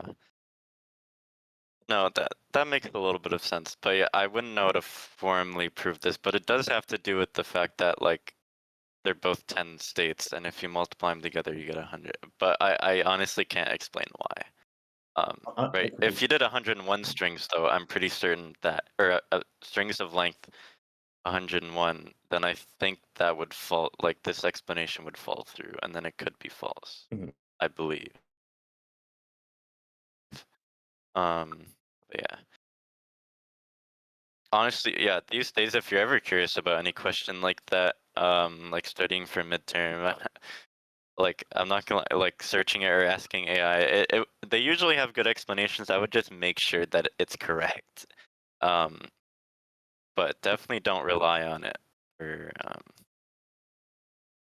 No, that makes a little bit of sense. But yeah, I wouldn't know how to formally prove this, but it does have to do with the fact that like they're both 10 states, and if you multiply them together, you get 100. But I honestly can't explain why. Right. If you did 101 strings, though, I'm pretty certain that, or strings of length 101, then I think that would fall, like this explanation would fall through, and then it could be false, Mhm. I believe. Yeah. Honestly, yeah, these days, if you're ever curious about any question like that, like studying for midterm, like I'm not gonna like searching it or asking AI. They usually have good explanations. I would just make sure that it's correct. But definitely don't rely on it for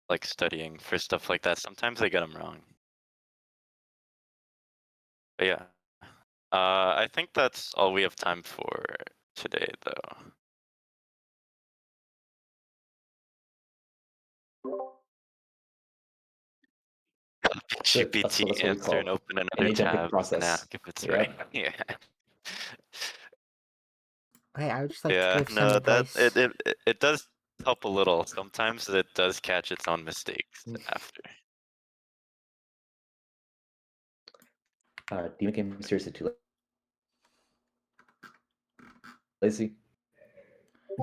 like studying for stuff like that. Sometimes they get them wrong. But yeah, I think that's all we have time for today, though. GPT what we answer and call open an another agentic tab and process. ask if it's Yeah. right. Yeah. Okay, I would just like to Yeah, give some no, that advice. it does help a little. Sometimes it does catch its own mistakes after. Demon game seriously too lazy.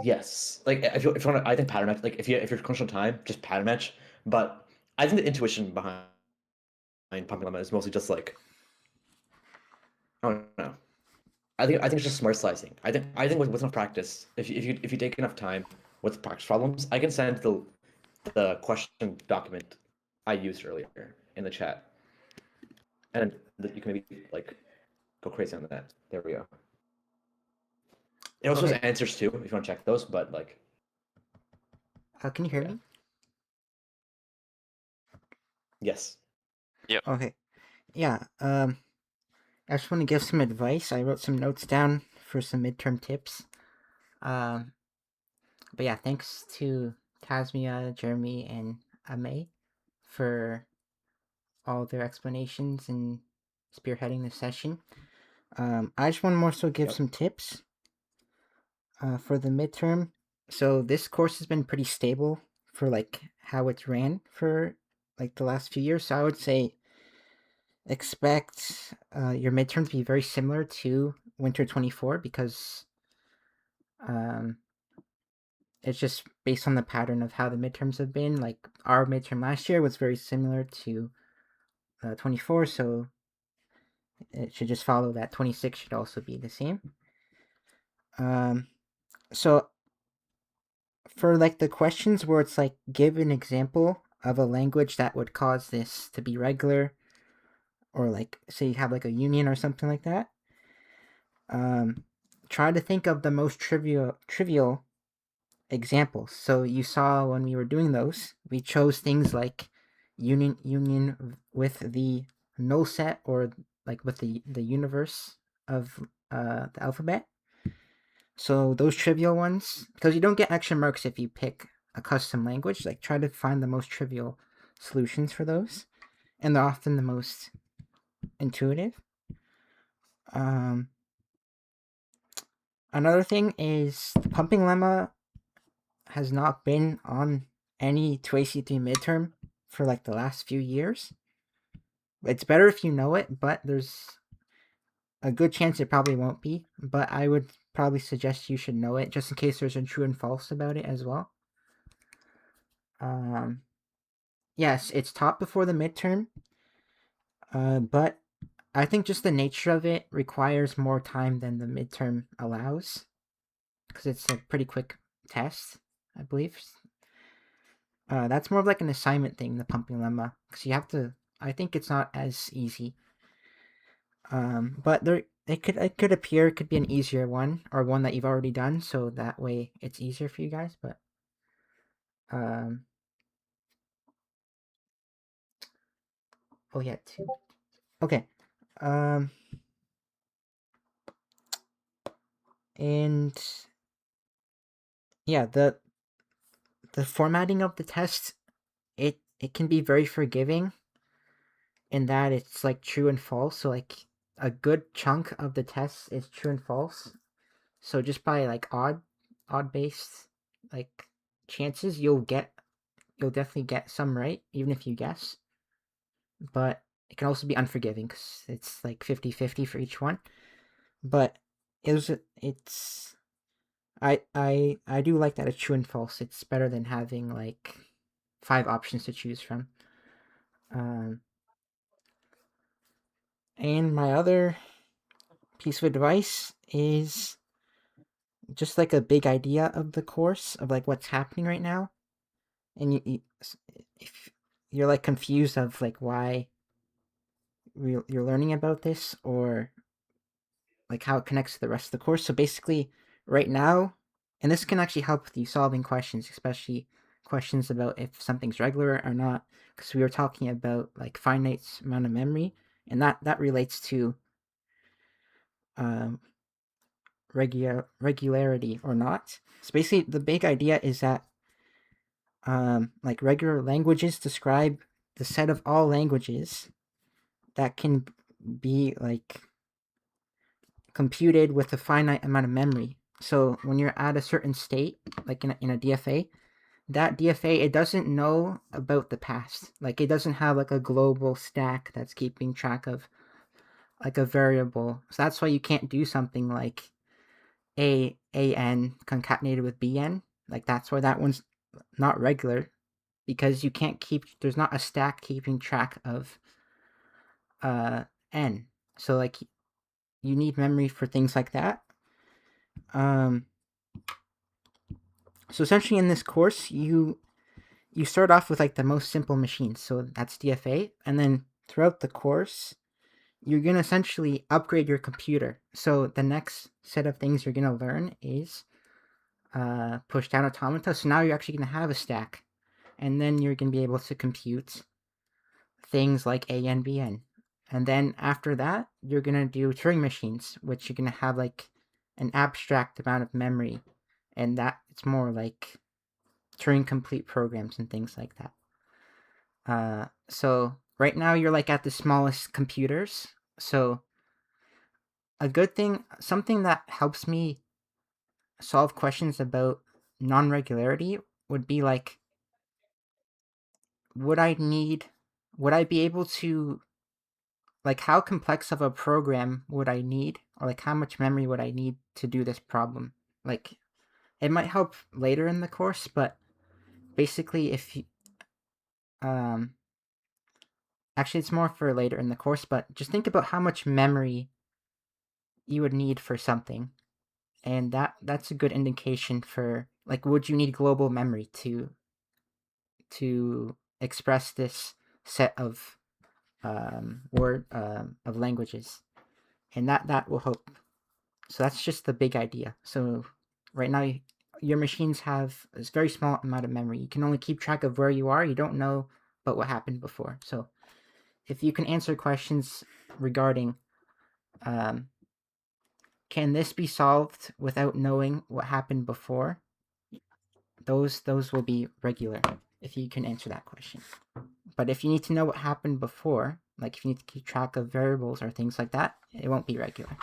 Yes, like if you want to, I think pattern match. Like if you're crunch on time, just pattern match. But I think the intuition behind pumping lemma is mostly just like, I don't know. I think it's just smart slicing. I think with enough practice, if you take enough time with practice problems, I can send the question document I used earlier in the chat, and you can maybe like go crazy on that. There we go. It also has Okay. answers too if you want to check those, but like, Can you hear yeah. me? Yes. Okay. Yeah. I just want to give some advice. I wrote some notes down for some midterm tips. But yeah, thanks to Tasmia, Jeremy, and Ame for all their explanations and spearheading the session. I just want to more so give Yep. some tips for the midterm. So this course has been pretty stable for like how it's ran for like the last few years. So I would say expect your midterm to be very similar to winter 24 because it's just based on the pattern of how the midterms have been. Like our midterm last year was very similar to 24, so it should just follow that 26 should also be the same. So for like the questions where it's like give an example of a language that would cause this to be regular, or like say you have like a union or something like that, try to think of the most trivial examples. So you saw when we were doing those, we chose things like union with the null set, or like with the universe of the alphabet. So those trivial ones, because you don't get extra marks if you pick a custom language, like try to find the most trivial solutions for those, and they're often the most intuitive. Another thing is the pumping lemma has not been on any 2AC3 midterm for like the last few years. It's better if you know it, but there's a good chance it probably won't be. But I would probably suggest you should know it just in case there's a true and false about it as well. Yes, it's taught before the midterm, but I think just the nature of it requires more time than the midterm allows because it's a pretty quick test, I believe. That's more of like an assignment thing, the pumping lemma, because you have to. I think it's not as easy. But it could appear it could be an easier one or one that you've already done, so that way it's easier for you guys. But oh yeah, two. Okay. And yeah, the formatting of the test, it can be very forgiving in that it's like true and false. So like a good chunk of the test is true and false. So just by like odd based like chances, you'll definitely get some right, even if you guess. But it can also be unforgiving because it's like 50-50 for each one. But it's I do like that it's true and false. It's better than having like 5 options to choose from. And my other piece of advice is just like a big idea of the course of like what's happening right now, and if you're like confused of like why you're learning about this or like how it connects to the rest of the course. So basically, right now, and this can actually help with you solving questions, especially questions about if something's regular or not, because we were talking about like finite amount of memory, and that relates to regularity or not. So basically, the big idea is that like regular languages describe the set of all languages that can be like computed with a finite amount of memory. So when you're at a certain state, like in a DFA, that DFA, it doesn't know about the past. Like it doesn't have like a global stack that's keeping track of like a variable. So that's why you can't do something like an concatenated with bn. Like that's why that one's not regular, because you can't keep, there's not a stack keeping track of n. So like you need memory for things like that. So essentially in this course, you start off with like the most simple machines. So that's DFA, and then throughout the course, you're gonna essentially upgrade your computer. So the next set of things you're gonna learn is push down automata. So now you're actually gonna have a stack, and then you're gonna be able to compute things like A and Bn. And then after that, you're gonna do Turing machines, which you're gonna have like an abstract amount of memory, and that it's more like Turing complete programs and things like that. So right now you're like at the smallest computers. So a good thing, something that helps me solve questions about non-regularity would be like, would I be able to, like, how complex of a program would I need, or like how much memory would I need to do this problem? Like, it might help later in the course, but basically if you, actually it's more for later in the course, but just think about how much memory you would need for something, and that's a good indication for like, would you need global memory to express this set of of languages, and that will help. So that's just the big idea. So right now your machines have a very small amount of memory. You can only keep track of where you are. You don't know about what happened before. So if you can answer questions regarding can this be solved without knowing what happened before, those will be regular if you can answer that question. But if you need to know what happened before, like if you need to keep track of variables or things like that, it won't be regular.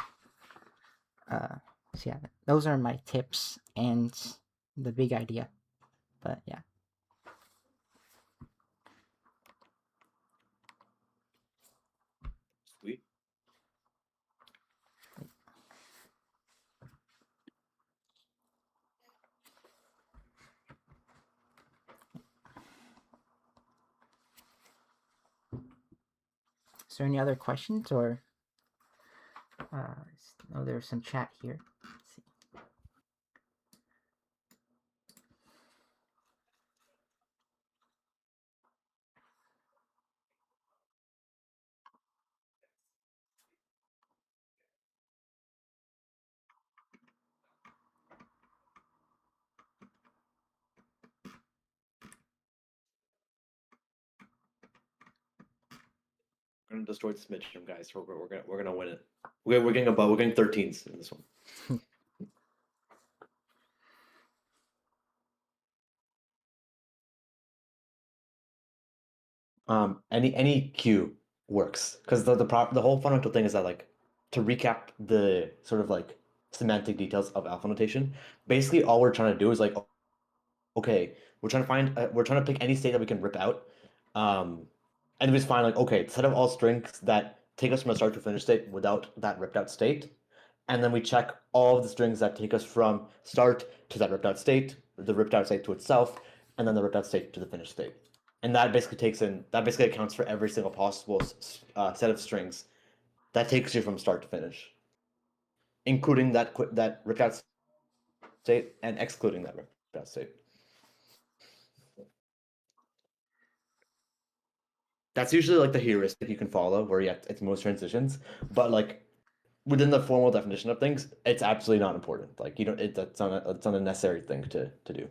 So yeah, those are my tips and the big idea. But yeah. Sweet. Is there any other questions, or oh, there's some chat here. Let's see. We're gonna destroy this midterm, guys. We're gonna win it. We're getting above. We're getting 13s in this one. Any queue works, because the whole fundamental thing is that, like, to recap the sort of like semantic details of alpha notation, basically all we're trying to do is like, okay, we're trying to pick any state that we can rip out, and we just find like, okay, set of all strings that take us from a start to finish state without that ripped out state, and then we check all of the strings that take us from start to that ripped out state, the ripped out state to itself, and then the ripped out state to the finished state. And that basically accounts for every single possible set of strings that takes you from start to finish, including that ripped out state and excluding that ripped out state. That's usually like the heuristic you can follow, where it's most transitions, but like within the formal definition of things, it's absolutely not important. Like, you don't, it's not a necessary thing to do.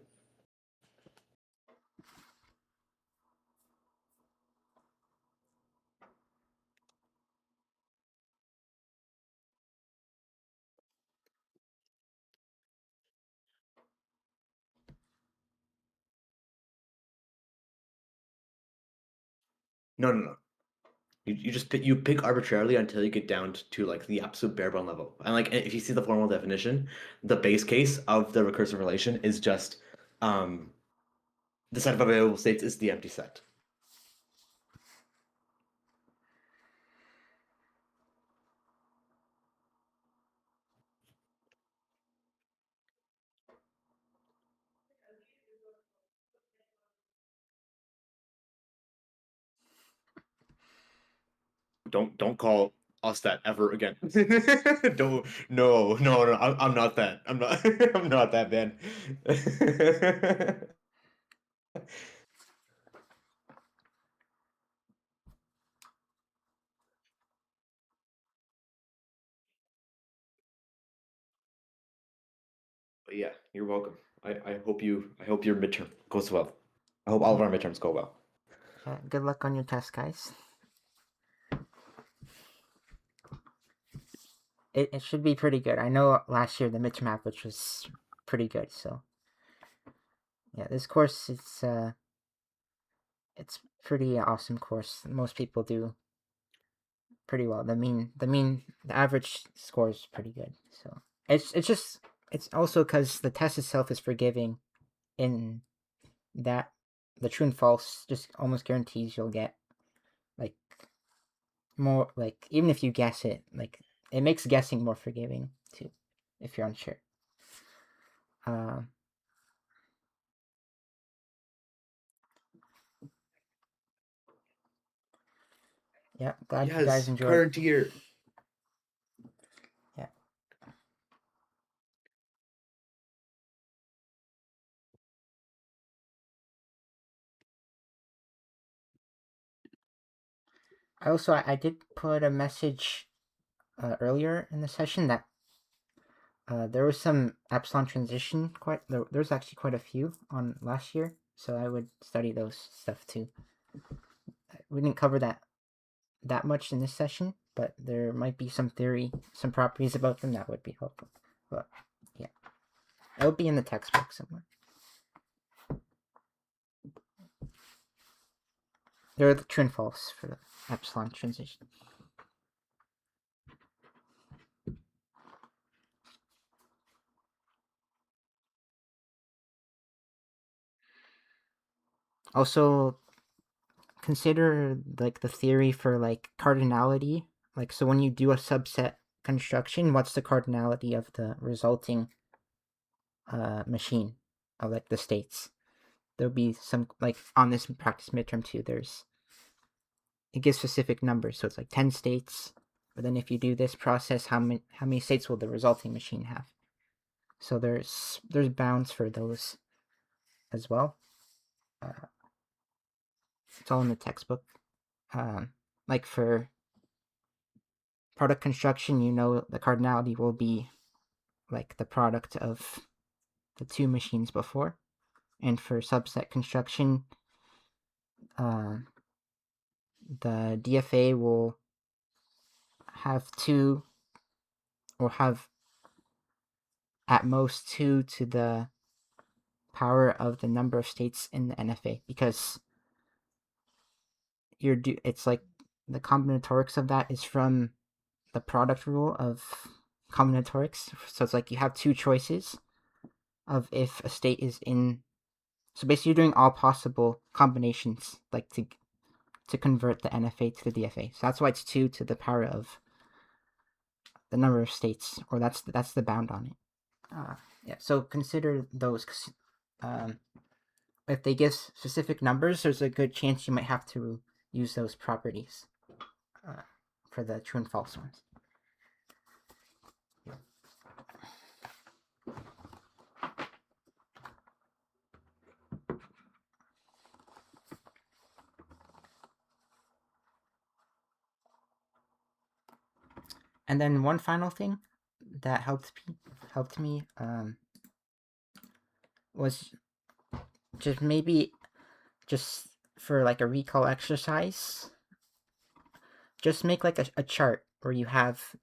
No. You just pick arbitrarily until you get down to like the absolute bare bone level. And like if you see the formal definition, the base case of the recursive relation is just the set of available states is the empty set. Don't call us that ever again. Don't no. I'm not that. I'm not I'm not that bad. But yeah, you're welcome. I hope your midterm goes well. I hope all of our midterms go well. Yeah, good luck on your test, guys. It should be pretty good. I know last year the midterm average was pretty good, so yeah, this course it's pretty awesome course. Most people do pretty well. The average score is pretty good. So it's also because the test itself is forgiving, in that the true and false just almost guarantees you'll get like more, like even if you guess it, like it makes guessing more forgiving too if you're unsure. Yeah, glad you guys enjoyed. Current year. Yeah. I did put a message earlier in the session that there was some epsilon transition. There's actually quite a few on last year, so I would study those stuff too. We didn't cover that much in this session, but there might be some theory, some properties about them that would be helpful. But yeah, it'll be in the textbook somewhere. They're the true and false for the epsilon transition. Also, consider like the theory for like cardinality. Like, so when you do a subset construction, what's the cardinality of the resulting machine of like the states? There'll be some, like on this practice midterm too, it gives specific numbers, so it's like 10 states, but then if you do this process, how many states will the resulting machine have? So there's bounds for those as well. It's all in the textbook. Like for product construction, the cardinality will be like the product of the two machines before. And for subset construction, the DFA will have two, or have at most 2 to the power of the number of states in the NFA, because it's like the combinatorics of that is from the product rule of combinatorics. So it's like you have two choices of if a state is in. So basically, you're doing all possible combinations, like to convert the NFA to the DFA. So that's why it's 2 to the power of the number of states, or that's the bound on it. Yeah. So consider those. If they give specific numbers, there's a good chance you might have to use those properties for the true and false ones. And then one final thing that helped me was just for like a recall exercise, just make like a chart where you have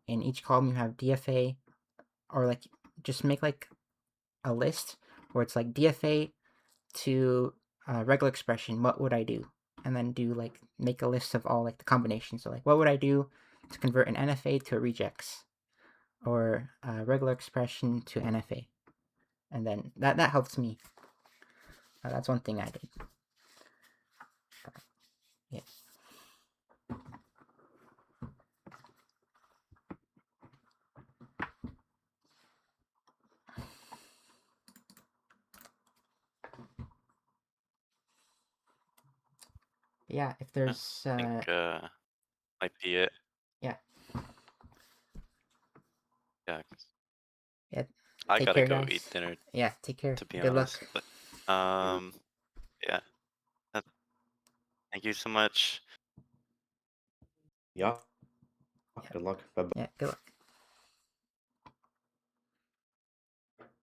in each column you have DFA, or like just make like a list where it's like DFA to regular expression, what would I do? and then do like make a list of all like the combinations. So like, what would I do to convert an NFA to a regex, or a regular expression to NFA, and then that helps me. That's one thing I did. Yeah. Yeah, if there's I think might be it. yeah. Yeah. 'Cause Yeah, I take gotta care, go guys. eat dinner, Yeah, take care. to be Good honest. luck. But yeah. Thank you so much. Yeah. Yeah. Good luck. Bye. Yeah, good luck.